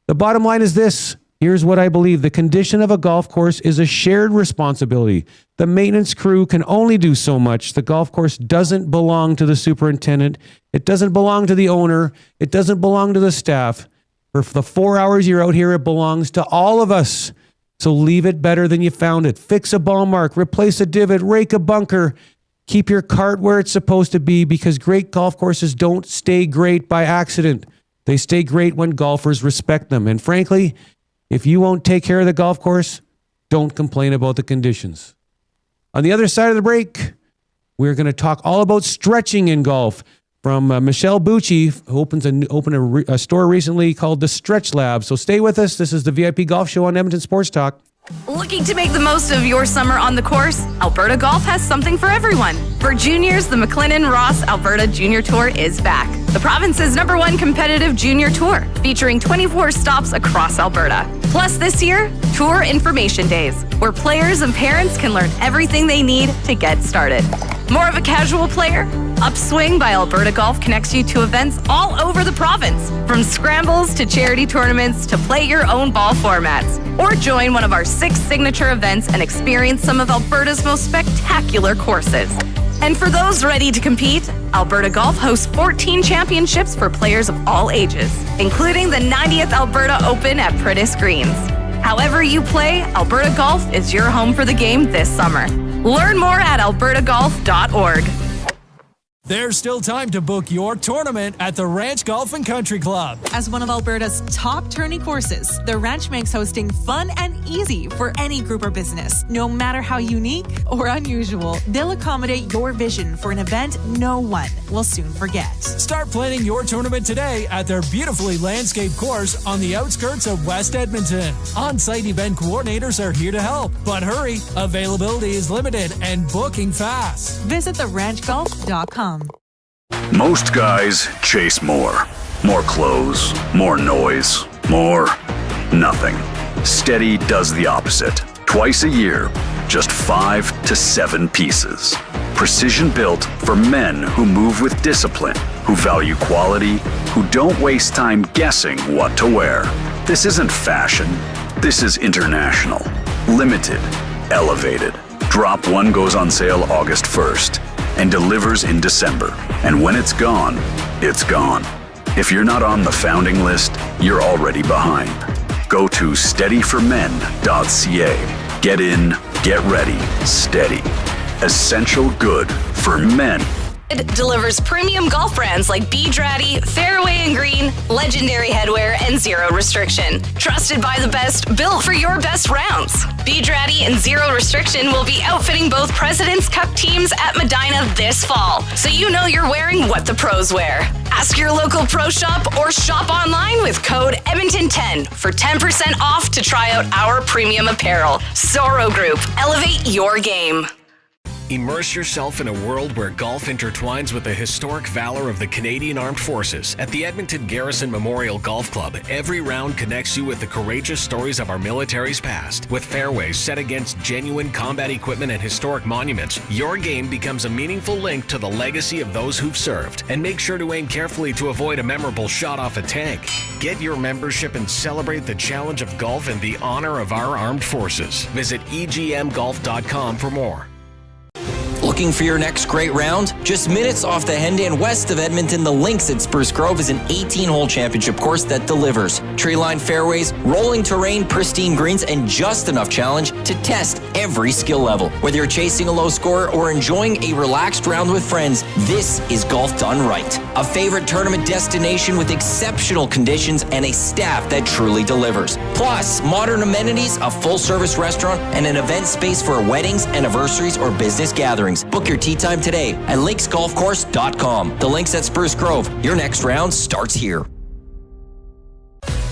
The bottom line is this. Here's what I believe. The condition of a golf course is a shared responsibility. The maintenance crew can only do so much. The golf course doesn't belong to the superintendent. It doesn't belong to the owner. It doesn't belong to the staff. For the 4 hours you're out here, it belongs to all of us. So leave it better than you found it. Fix a ball mark, replace a divot, rake a bunker. Keep your cart where it's supposed to be because great golf courses don't stay great by accident. They stay great when golfers respect them. And frankly, if you won't take care of the golf course, don't complain about the conditions. On the other side of the break, we're going to talk all about stretching in golf. From Michelle Bucci, who opened a store recently called The Stretch Lab. So stay with us. This is the VIP Golf Show on Edmonton Sports Talk. Looking to make the most of your summer on the course? Alberta Golf has something for everyone. For juniors, the McLennan Ross Alberta Junior Tour is back. The province's #1 competitive junior tour, featuring 24 stops across Alberta. Plus this year, Tour Information Days, where players and parents can learn everything they need to get started. More of a casual player? Upswing by Alberta Golf connects you to events all over the province, from scrambles to charity tournaments to play your own ball formats. Or join one of our 6 signature events and experience some of Alberta's most spectacular courses. And for those ready to compete, Alberta Golf hosts 14 championships for players of all ages, including the 90th Alberta Open at Prentice Greens. However you play, Alberta Golf is your home for the game this summer. Learn more at albertagolf.org. There's still time to book your tournament at the Ranch Golf and Country Club. As one of Alberta's top tourney courses, the Ranch makes hosting fun and easy for any group or business. No matter how unique or unusual, they'll accommodate your vision for an event no one will soon forget. Start planning your tournament today at their beautifully landscaped course on the outskirts of West Edmonton. On-site event coordinators are here to help, but hurry, availability is limited and booking fast. Visit theranchgolf.com. Most guys chase more. More clothes, more noise, more nothing. Steady does the opposite. Twice a year, just 5 to 7 pieces. Precision built for men who move with discipline, who value quality, who don't waste time guessing what to wear. This isn't fashion. This is international. Limited. Elevated. Drop 1 goes on sale August 1st. And delivers in December. And when it's gone, it's gone. If you're not on the founding list, you're already behind. Go to steadyformen.ca. Get in, get ready, steady. Essential good for men delivers premium golf brands like Bedrati, Fairway and Green, Legendary Headwear, and Zero Restriction. Trusted by the best, built for your best rounds. Bedrati and Zero Restriction will be outfitting both President's Cup teams at Medina this fall, so you know you're wearing what the pros wear. Ask your local pro shop or shop online with code Edmonton10 for 10% off to try out our premium apparel. Zorro Group, elevate your game. Immerse yourself in a world where golf intertwines with the historic valor of the Canadian Armed Forces. At the Edmonton Garrison Memorial Golf Club, every round connects you with the courageous stories of our military's past. With fairways set against genuine combat equipment and historic monuments, your game becomes a meaningful link to the legacy of those who've served. And make sure to aim carefully to avoid a memorable shot off a tank. Get your membership and celebrate the challenge of golf and the honor of our armed forces. Visit egmgolf.com for more. Looking for your next great round? Just minutes off the Hendan west of Edmonton, the Links at Spruce Grove is an 18-hole championship course that delivers. Tree-lined fairways, rolling terrain, pristine greens, and just enough challenge to test every skill level. Whether you're chasing a low score or enjoying a relaxed round with friends, this is golf done right. A favorite tournament destination with exceptional conditions and a staff that truly delivers. Plus, modern amenities, a full-service restaurant, and an event space for weddings, anniversaries, or business gatherings. Book your tee time today at linksgolfcourse.com. The Links at Spruce Grove. Your next round starts here.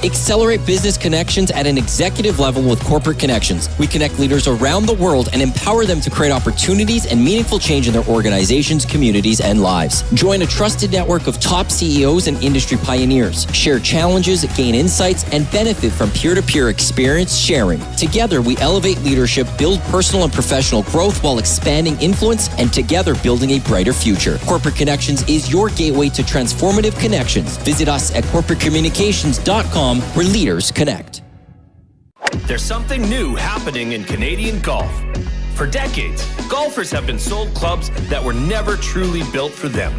Accelerate business connections at an executive level with Corporate Connections. We connect leaders around the world and empower them to create opportunities and meaningful change in their organizations, communities, and lives. Join a trusted network of top CEOs and industry pioneers. Share challenges, gain insights, and benefit from peer-to-peer experience sharing. Together, we elevate leadership, build personal and professional growth while expanding influence, and together building a brighter future. Corporate Connections is your gateway to transformative connections. Visit us at corporatecommunications.com, where leaders connect. There's something new happening in Canadian golf. For decades, golfers have been sold clubs that were never truly built for them.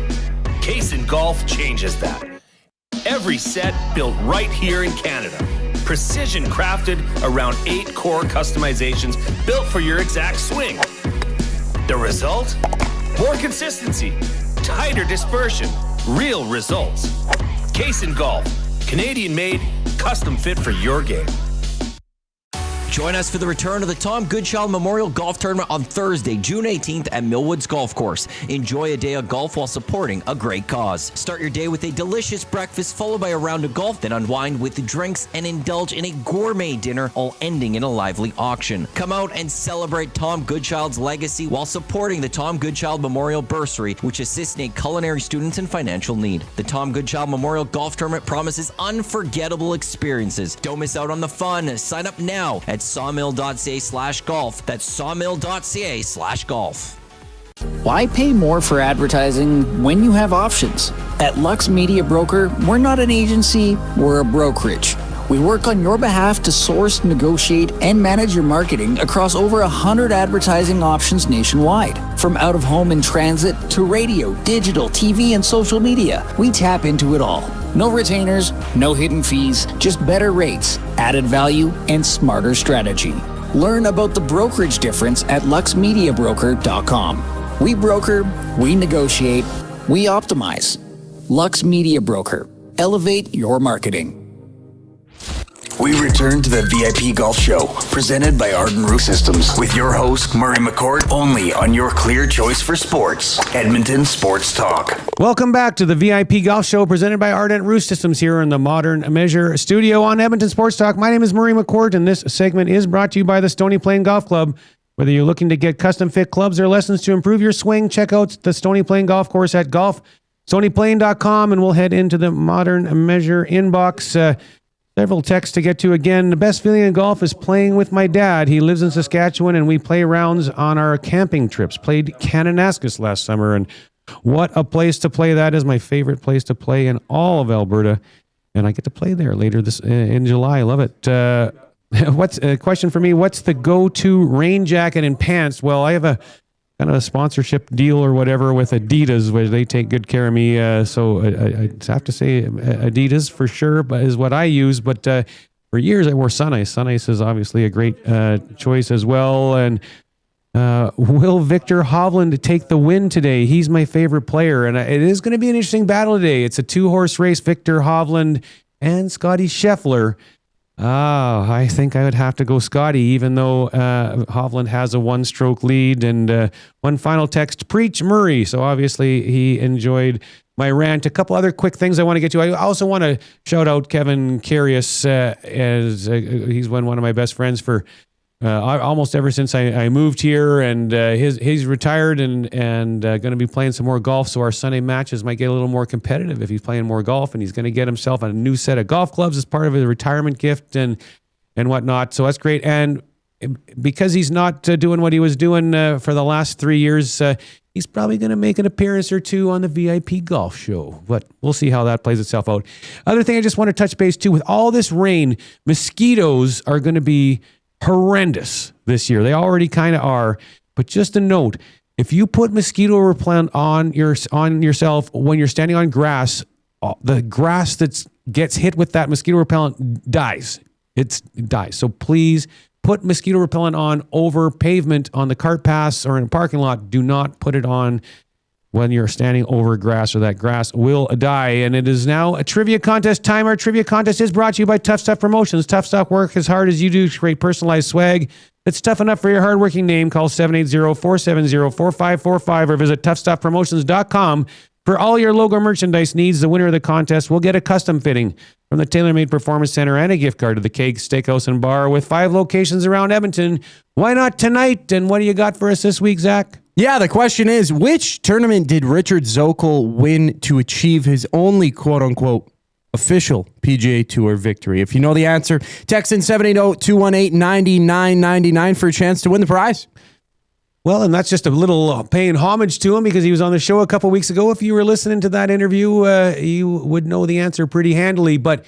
Kaysen Golf changes that. Every set built right here in Canada. Precision crafted around 8 core customizations built for your exact swing. The result? More consistency, tighter dispersion, real results. Kaysen Golf, Canadian made, custom fit for your game. Join us for the return of the Tom Goodchild Memorial Golf Tournament on Thursday, June 18th at Millwoods Golf Course. Enjoy a day of golf while supporting a great cause. Start your day with a delicious breakfast followed by a round of golf, then unwind with drinks and indulge in a gourmet dinner, all ending in a lively auction. Come out and celebrate Tom Goodchild's legacy while supporting the Tom Goodchild Memorial Bursary, which assists in culinary students in financial need. The Tom Goodchild Memorial Golf Tournament promises unforgettable experiences. Don't miss out on the fun. Sign up now at sawmill.ca/golf. That's sawmill.ca/golf. Why pay more for advertising when you have options? At Lux Media Broker, we're not an agency, we're a brokerage. We work on your behalf to source, negotiate, and manage your marketing across over 100 advertising options nationwide. From out-of-home and transit to radio, digital, TV, and social media, we tap into it all. No retainers, no hidden fees, just better rates, added value, and smarter strategy. Learn about the brokerage difference at luxmediabroker.com. We broker, we negotiate, we optimize. Lux Media Broker. Elevate your marketing. We return to the VIP Golf Show, presented by Arden Roof Systems, with your host, Murray McCourt, only on your clear choice for sports, Edmonton Sports Talk. Welcome back to the VIP Golf Show, presented by Ardent Roof Systems here in the Modern Measure studio on Edmonton Sports Talk. My name is Murray McCourt, and this segment is brought to you by the Stony Plain Golf Club. Whether you're looking to get custom-fit clubs or lessons to improve your swing, check out the Stony Plain Golf Course at golfstonyplain.com, and we'll head into the Modern Measure inbox. Several texts to get to again. The best feeling in golf is playing with my dad. He lives in Saskatchewan, and we play rounds on our camping trips. Played Kananaskis last summer, and what a place to play. That is my favorite place to play in all of Alberta, and I get to play there later this in July. I love it. What's a question for me? What's the go-to rain jacket and pants? Well, I have a kind of a sponsorship deal or whatever with Adidas, where they take good care of me. So I have to say Adidas for sure, but is what I use. But for years I wore Sun Ice. Sun Ice is obviously a great choice as well. And Will Victor Hovland take the win today? He's my favorite player, and it is going to be an interesting battle today. It's a 2-horse race, Victor Hovland and Scotty Scheffler. I think I would have to go Scotty, even though Hovland has a 1-stroke lead. And one final text, preach Murray. So obviously he enjoyed my rant. A couple other quick things I want to get to. I also want to shout out Kevin Carius, as he's been one of my best friends for almost ever since I moved here, and he's retired and going to be playing some more golf. So our Sunday matches might get a little more competitive if he's playing more golf, and he's going to get himself a new set of golf clubs as part of his retirement gift and whatnot. So that's great. And because he's not doing what he was doing for the last 3 years, he's probably going to make an appearance or two on the VIP Golf Show, but we'll see how that plays itself out. Other thing I just want to touch base too, with all this rain, mosquitoes are going to be horrendous this year. They already kind of are, but just a note, if you put mosquito repellent on yourself when you're standing on grass, the grass that gets hit with that mosquito repellent dies. It dies. So please put mosquito repellent on over pavement on the cart paths or in a parking lot. Do not put it on when you're standing over grass, or that grass will die. And it is now a trivia contest time. Our trivia contest is brought to you by Tough Stuff Promotions. Tough Stuff work as hard as you do to create personalized swag that's tough enough for your hardworking name. Call 780-470-4545 or visit toughstuffpromotions.com for all your logo merchandise needs. The winner of the contest will get a custom fitting from the TaylorMade Performance Center and a gift card to the Cake Steakhouse and Bar with 5 locations around Edmonton. Why not tonight? And what do you got for us this week, Zach? Yeah, the question is, which tournament did Richard Zokol win to achieve his only quote-unquote official PGA Tour victory? If you know the answer, text in 780-218-9999 for a chance to win the prize. Well, and that's just a little paying homage to him because he was on the show a couple weeks ago. If you were listening to that interview, you would know the answer pretty handily. But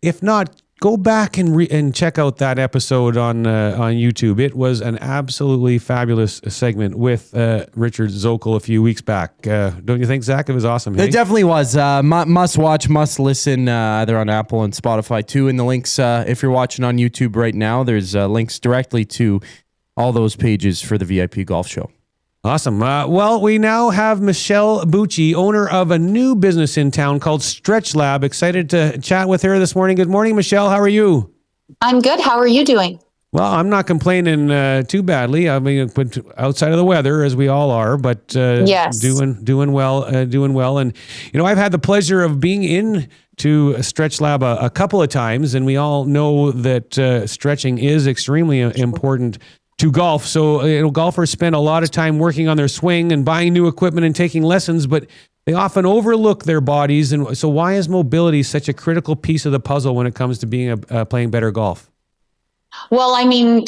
if not, go back and check out that episode on YouTube. It was an absolutely fabulous segment with Richard Zokol a few weeks back. Don't you think, Zach? It was awesome. It definitely was. Must watch, must listen, either on Apple and Spotify too. And the links, if you're watching on YouTube right now, there's links directly to all those pages for the VIP Golf Show. Awesome. Well, we now have Michelle Bucci, owner of a new business in town called Stretch Lab. Excited to chat with her this morning. Good morning, Michelle. How are you? I'm good. How are you doing? Well, I'm not complaining too badly. I mean, outside of the weather, as we all are, but yes, doing well. And you know, I've had the pleasure of being in to Stretch Lab a couple of times, and we all know that stretching is extremely important to golf. So golfers spend a lot of time working on their swing and buying new equipment and taking lessons, but they often overlook their bodies. And so why is mobility such a critical piece of the puzzle when it comes to being playing better golf? Well, I mean,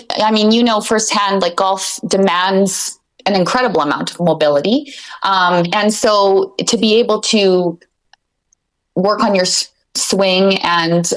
you know firsthand, like golf demands an incredible amount of mobility. And so to be able to work on your swing and,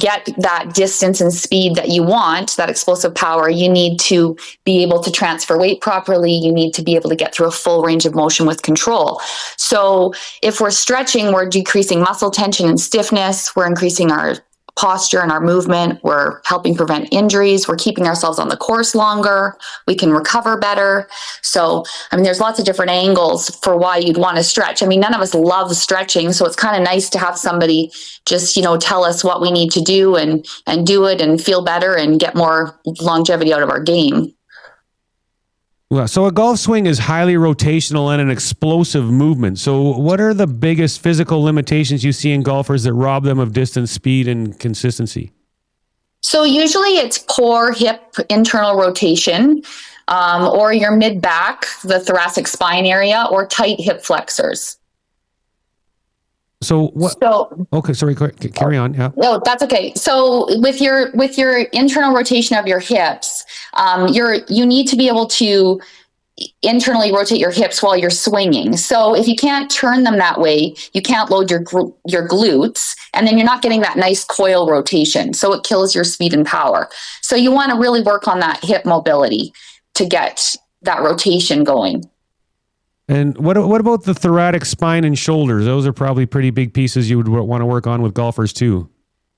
get that distance and speed that you want, that explosive power, you need to be able to transfer weight properly. You need to be able to get through a full range of motion with control. So if we're stretching, we're decreasing muscle tension and stiffness. We're increasing our posture and our movement. We're helping prevent injuries. We're keeping ourselves on the course longer. We can recover better. So, there's lots of different angles for why you'd want to stretch. None of us love stretching, so it's kind of nice to have somebody just, tell us what we need to do and do it and feel better and get more longevity out of our game. Well, so a golf swing is highly rotational and an explosive movement. So what are the biggest physical limitations you see in golfers that rob them of distance, speed, and consistency? So usually it's poor hip internal rotation, or your mid-back, the thoracic spine area, or tight hip flexors. So what? Okay, sorry. Carry on. Yeah. No, that's okay. So with your internal rotation of your hips, you need to be able to internally rotate your hips while you're swinging. So if you can't turn them that way, you can't load your glutes, and then you're not getting that nice coil rotation. So it kills your speed and power. So you want to really work on that hip mobility to get that rotation going. And what about the thoracic spine and shoulders? Those are probably pretty big pieces you would want to work on with golfers too.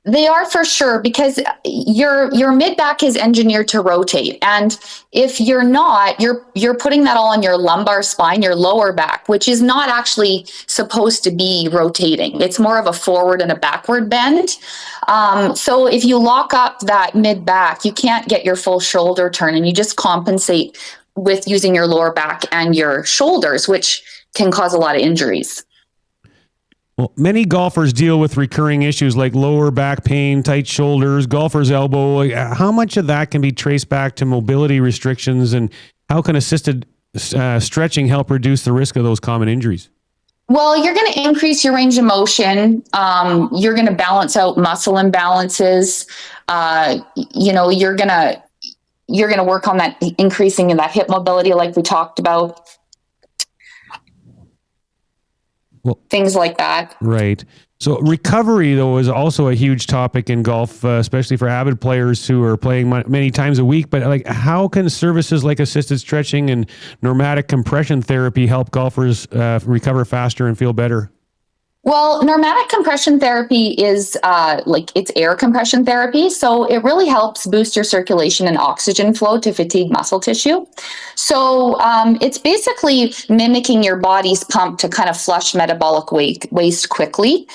They are for sure, because your mid back is engineered to rotate, and if you're not, you're putting that all on your lumbar spine, your lower back, which is not actually supposed to be rotating. It's more of a forward and a backward bend. So if you lock up that mid back, you can't get your full shoulder turn, and you just compensate with using your lower back and your shoulders, which can cause a lot of injuries. Well, many golfers deal with recurring issues like lower back pain, tight shoulders, golfer's elbow. How much of that can be traced back to mobility restrictions, and how can assisted stretching help reduce the risk of those common injuries? Well, you're going to increase your range of motion. You're going to balance out muscle imbalances. You're going to work on that increasing in that hip mobility, like we talked about. Well, things like that. Right. So recovery, though, is also a huge topic in golf, especially for avid players who are playing many times a week. But like, how can services like assisted stretching and pneumatic compression therapy help golfers recover faster and feel better? Well, pneumatic compression therapy is it's air compression therapy. So it really helps boost your circulation and oxygen flow to fatigued muscle tissue. So it's basically mimicking your body's pump to kind of flush metabolic waste quickly.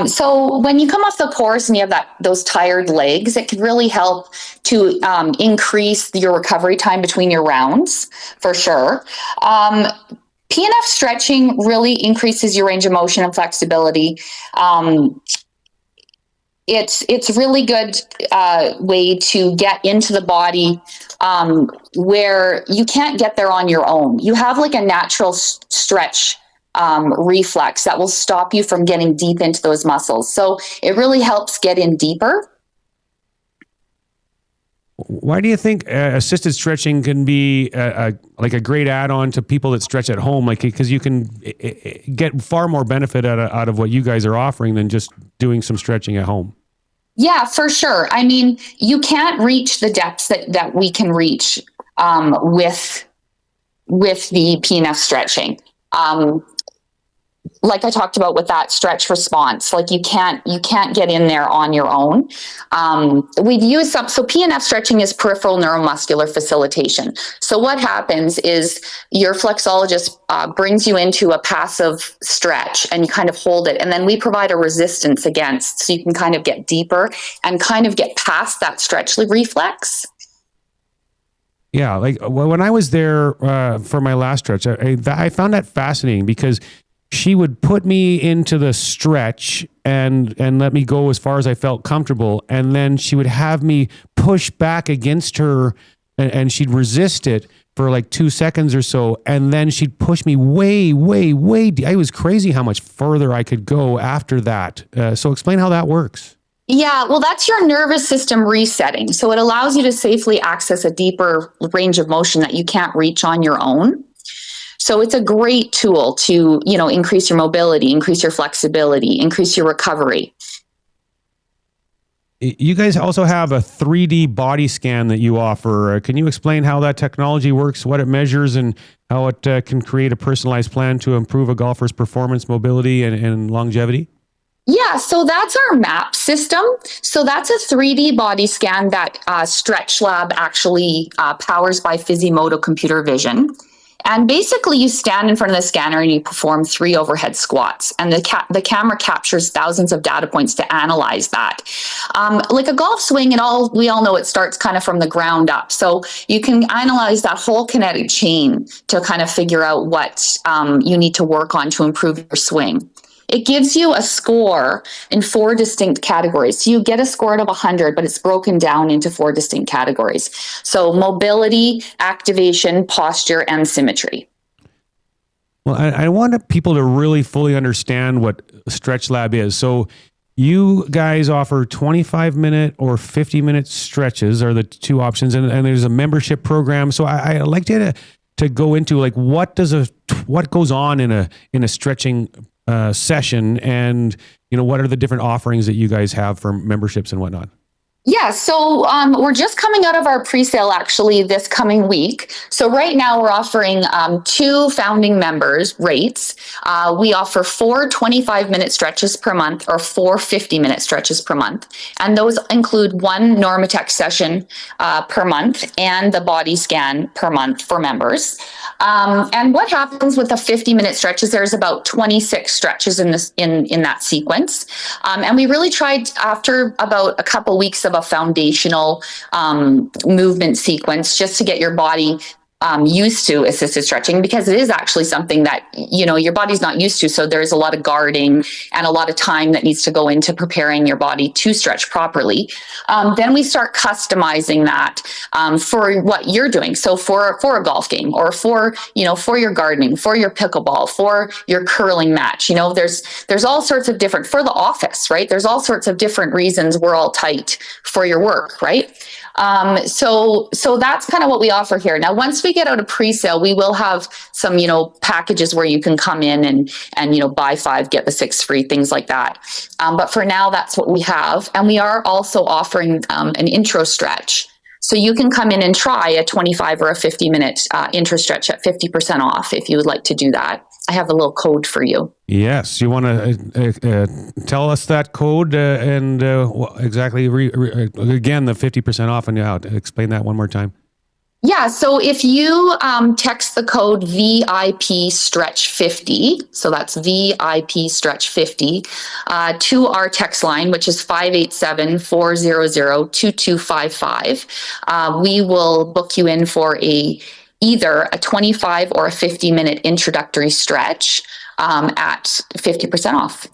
So when you come off the course and you have those tired legs, it can really help to increase your recovery time between your rounds, for sure. PNF stretching really increases your range of motion and flexibility. It's really good way to get into the body where you can't get there on your own. You have like a natural stretch reflex that will stop you from getting deep into those muscles. So it really helps get in deeper. Why do you think assisted stretching can be a great add-on to people that stretch at home? Like, because you can get far more benefit out of what you guys are offering than just doing some stretching at home. Yeah, for sure. I mean, you can't reach the depths that we can reach with the PNF stretching. Like I talked about with that stretch response, like you can't get in there on your own. We've used so PNF stretching is peripheral neuromuscular facilitation. So what happens is your flexologist brings you into a passive stretch and you kind of hold it. And then we provide a resistance against, so you can kind of get deeper and kind of get past that stretch reflex. Yeah. Like when I was there for my last stretch, I found that fascinating because she would put me into the stretch and let me go as far as I felt comfortable. And then she would have me push back against her and she'd resist it for like 2 seconds or so. And then she'd push me way, way, way deep. It was crazy how much further I could go after that. So explain how that works. Yeah, well, that's your nervous system resetting. So it allows you to safely access a deeper range of motion that you can't reach on your own. So it's a great tool to, increase your mobility, increase your flexibility, increase your recovery. You guys also have a 3D body scan that you offer. Can you explain how that technology works, what it measures, and how it can create a personalized plan to improve a golfer's performance, mobility, and longevity? Yeah, so that's our MAP system. So that's a 3D body scan that Stretch Lab actually powers by Physimoto computer vision. And basically you stand in front of the scanner and you perform 3 overhead squats, and the camera captures thousands of data points to analyze that. Like a golf swing, we all know it starts kind of from the ground up. So you can analyze that whole kinetic chain to kind of figure out what you need to work on to improve your swing. It gives you a score in 4 distinct categories. So you get a score out of 100, but it's broken down into 4 distinct categories. So mobility, activation, posture, and symmetry. Well, I want people to really fully understand what Stretch Lab is. So you guys offer 25-minute or 50-minute stretches are the 2 options, and there's a membership program. So I like to go into like what goes on in a stretching session, and what are the different offerings that you guys have for memberships and whatnot? Yeah, so we're just coming out of our pre-sale actually this coming week. So right now we're offering 2 founding members rates. We offer 4 25-minute stretches per month or 4 50-minute stretches per month. And those include 1 Normatec session per month and the body scan per month for members. And what happens with the 50-minute stretches, there's about 26 stretches in this in that sequence. And we really tried, after about a couple weeks of a foundational movement sequence, just to get your body used to assisted stretching, because it is actually something that, you know, your body's not used to. So there's a lot of guarding and a lot of time that needs to go into preparing your body to stretch properly. Then we start customizing that for what you're doing. So for a golf game, or for, you know, for your gardening, for your pickleball, for your curling match, you know, there's all sorts of different, for the office, right? There's all sorts of different reasons we're all tight for your work, right? So that's kind of what we offer here. Now, once we get out of pre-sale, we will have some, you know, packages where you can come in and, you know, buy 5, get the 6 free, things like that. But for now, that's what we have. And we are also offering an intro stretch. So you can come in and try a 25 or a 50-minute intro stretch at 50% off if you would like to do that. I have a little code for you. Yes. You want to tell us that code and exactly, again, the 50% off and out. Explain that one more time. Yeah, so if you text the code VIP Stretch 50, so that's VIP Stretch 50, to our text line, which is 587-400-2255, we will book you in for either a 25 or a 50-minute introductory stretch at 50% off.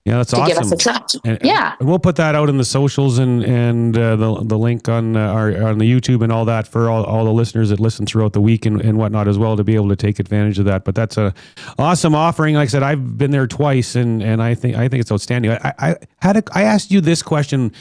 Yeah, that's awesome. To give us a shot. Yeah, we'll put that out in the socials and the link on the YouTube and all that for all the listeners that listen throughout the week and whatnot as well, to be able to take advantage of that. But that's a awesome offering. Like I said, I've been there twice, and I think it's outstanding. I asked you this question.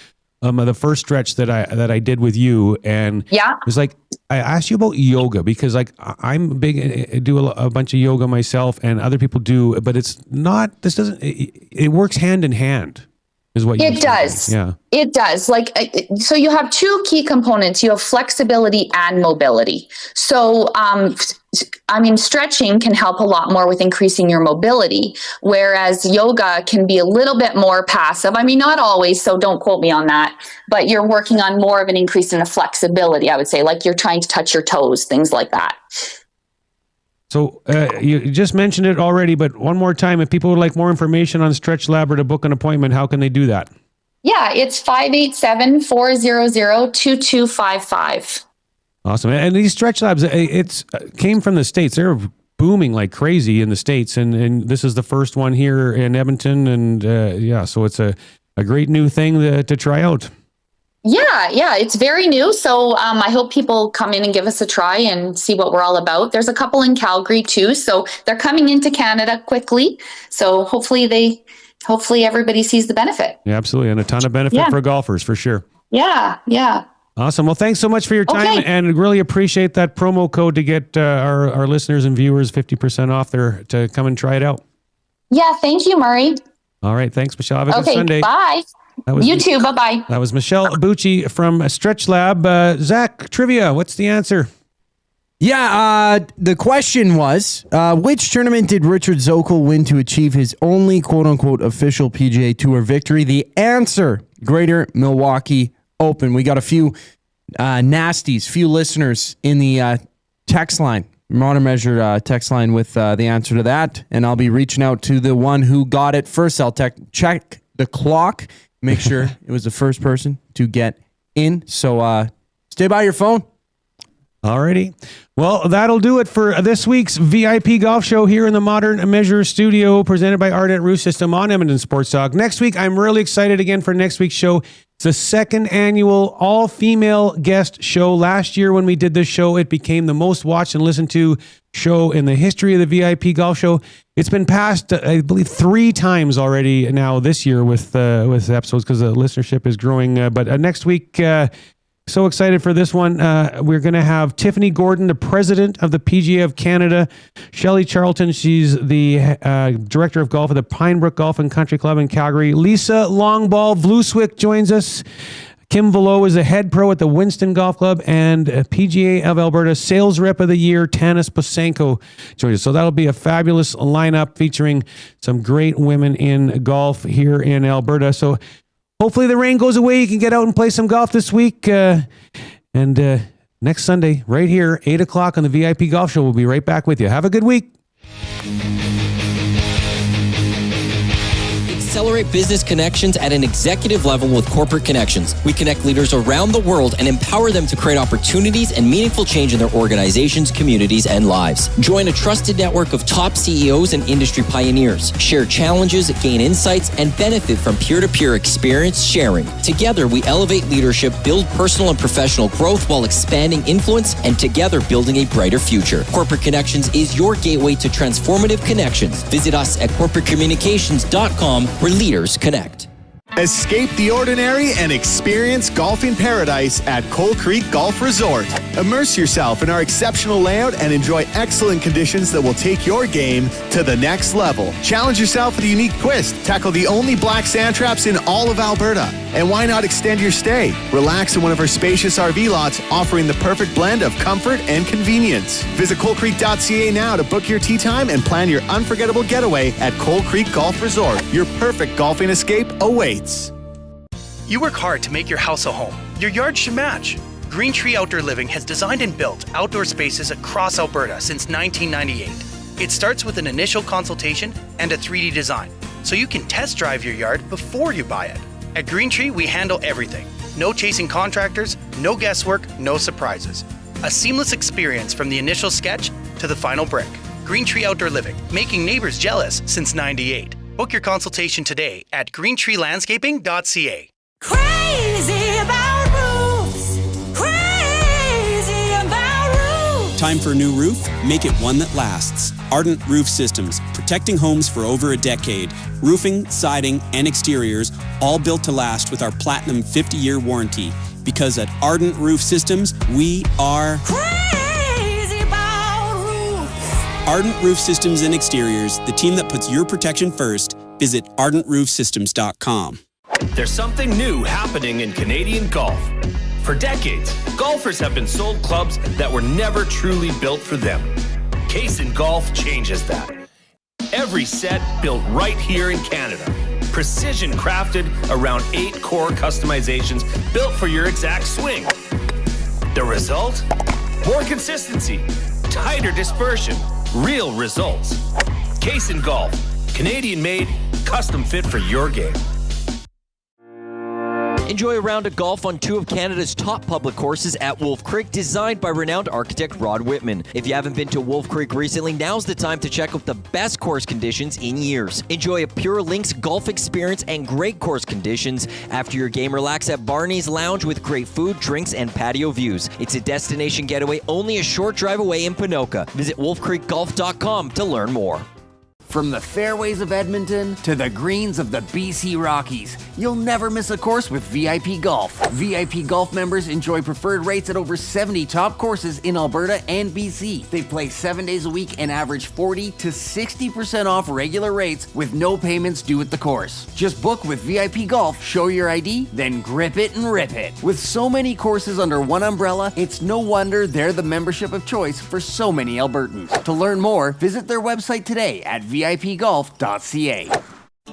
The first stretch that I did with you, and it was like, I asked you about yoga, because like I'm big, I do a bunch of yoga myself, and other people do, but it's not, it works hand in hand, is what you It does. Yeah. It does. Like, so you have 2 key components. You have flexibility and mobility. So, I mean, stretching can help a lot more with increasing your mobility, whereas yoga can be a little bit more passive. I mean, not always, so don't quote me on that, but you're working on more of an increase in the flexibility, I would say, like you're trying to touch your toes, things like that. So you just mentioned it already, but one more time, if people would like more information on Stretch Lab or to book an appointment, how can they do that? Yeah, it's 587-400-2255. Awesome. And these Stretch Labs, it's came from the States. They're booming like crazy in the States. And this is the first one here in Edmonton. And so it's a great new thing to try out. Yeah, it's very new. So I hope people come in and give us a try and see what we're all about. There's a couple in Calgary too. So they're coming into Canada quickly. So hopefully everybody sees the benefit. Yeah, absolutely. And a ton of benefit for golfers, for sure. Yeah. Awesome. Well, thanks so much for your time, and really appreciate that promo code to get our listeners and viewers 50% off there to come and try it out. Yeah, thank you, Murray. All right. Thanks, Michelle. Have a good Sunday. Bye. You too. Bye-bye. That was Michelle Bucci from Stretch Lab. Zach, trivia. What's the answer? Yeah, the question was, which tournament did Richard Zokol win to achieve his only quote-unquote official PGA Tour victory? The answer, Greater Milwaukee Open. We got a few nasties, few listeners in the text line, Modern Measure text line with the answer to that, and I'll be reaching out to the one who got it first. I'll check the clock, make sure it was the first person to get in. So stay by your phone. Alrighty. Well, that'll do it for this week's VIP Golf Show here in the Modern Measure studio, presented by Ardent Roof System on Edmonton Sports Talk. Next week, I'm really excited again for next week's show. It's the second annual all-female guest show. Last year when we did this show, it became the most watched and listened to show in the history of the VIP Golf Show. It's been passed, I believe, 3 times already now this year with episodes, because the listenership is growing. But next week, so excited for this one. We're going to have Tiffany Gordon, the president of the PGA of Canada. Shelley Charlton, she's the director of golf at the Pinebrook Golf and Country Club in Calgary. Lisa Longball Vlooswick joins us. Kim Velo is the head pro at the Winston Golf Club, and PGA of Alberta Sales Rep of the Year, Tanis Posenko, joins us. So that'll be a fabulous lineup featuring some great women in golf here in Alberta. So hopefully the rain goes away. You can get out and play some golf this week. And next Sunday, right here, 8 o'clock on the VIP Golf Show. We'll be right back with you. Have a good week. Accelerate business connections at an executive level with Corporate Connections. We connect leaders around the world and empower them to create opportunities and meaningful change in their organizations, communities, and lives. Join a trusted network of top CEOs and industry pioneers. Share challenges, gain insights, and benefit from peer-to-peer experience sharing. Together, we elevate leadership, build personal and professional growth while expanding influence, and together building a brighter future. Corporate Connections is your gateway to transformative connections. Visit us at corporatecommunications.com, where leaders connect. Escape the ordinary and experience golfing paradise at Coal Creek Golf Resort. Immerse yourself in our exceptional layout and enjoy excellent conditions that will take your game to the next level. Challenge yourself with a unique twist. Tackle the only black sand traps in all of Alberta. And why not extend your stay? Relax in one of our spacious RV lots, offering the perfect blend of comfort and convenience. Visit coalcreek.ca now to book your tee time and plan your unforgettable getaway at Coal Creek Golf Resort. Your perfect golfing escape awaits. You work hard to make your house a home. Your yard should match. Green Tree Outdoor Living has designed and built outdoor spaces across Alberta since 1998. It starts with an initial consultation and a 3D design, so you can test drive your yard before you buy it. At Green Tree, we handle everything. No chasing contractors, no guesswork, no surprises. A seamless experience from the initial sketch to the final brick. Green Tree Outdoor Living, making neighbors jealous since '98. Book your consultation today at greentreelandscaping.ca. Crazy about roofs. Crazy about roofs. Time for a new roof? Make it one that lasts. Ardent Roof Systems, protecting homes for over a decade. Roofing, siding, and exteriors, all built to last with our Platinum 50-year warranty. Because at Ardent Roof Systems, we are crazy about roofs. Ardent Roof Systems and Exteriors, the team that puts your protection first. Visit ardentroofsystems.com. There's something new happening in Canadian golf. For decades, golfers have been sold clubs that were never truly built for them. Kaysen Golf changes that. Every set built right here in Canada. Precision crafted around 8 core customizations built for your exact swing. The result? More consistency, tighter dispersion, real results. Kaysen Golf, Canadian made, custom fit for your game. Enjoy a round of golf on 2 of Canada's top public courses at Wolf Creek, designed by renowned architect Rod Whitman. If you haven't been to Wolf Creek recently, now's the time to check out the best course conditions in years. Enjoy a pure links golf experience and great course conditions. After your game, relax at Barney's Lounge with great food, drinks, and patio views. It's a destination getaway only a short drive away in Ponoka. Visit wolfcreekgolf.com to learn more. From the fairways of Edmonton to the greens of the BC Rockies, you'll never miss a course with VIP Golf. VIP Golf members enjoy preferred rates at over 70 top courses in Alberta and BC. They play 7 days a week and average 40 to 60% off regular rates with no payments due at the course. Just book with VIP Golf, show your ID, then grip it and rip it. With so many courses under one umbrella, it's no wonder they're the membership of choice for so many Albertans. To learn more, visit their website today at VIPgolf.ca.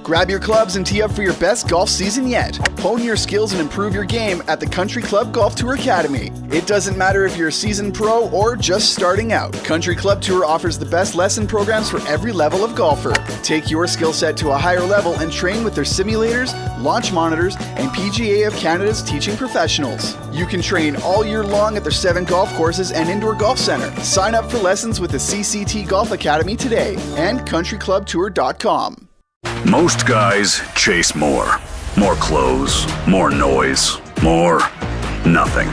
Grab your clubs and tee up for your best golf season yet. Hone your skills and improve your game at the Country Club Golf Tour Academy. It doesn't matter if you're a seasoned pro or just starting out. Country Club Tour offers the best lesson programs for every level of golfer. Take your skill set to a higher level and train with their simulators, launch monitors, and PGA of Canada's teaching professionals. You can train all year long at their 7 golf courses and indoor golf center. Sign up for lessons with the CCT Golf Academy today and countryclubtour.com. Most guys chase more. More clothes, more noise, more nothing.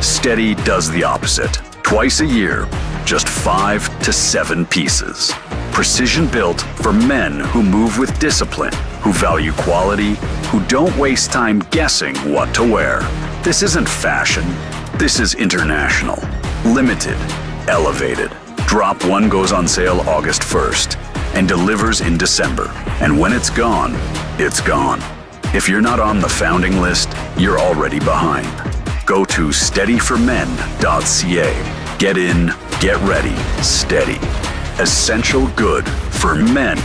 Steady does the opposite. Twice a year, just 5 to 7 pieces. Precision built for men who move with discipline, who value quality, who don't waste time guessing what to wear. This isn't fashion. This is international. Limited. Elevated. Drop 1 goes on sale August 1st and delivers in December. And when it's gone, it's gone. If you're not on the founding list, you're already behind. Go to steadyformen.ca. Get in, get ready, steady. Essential good for men.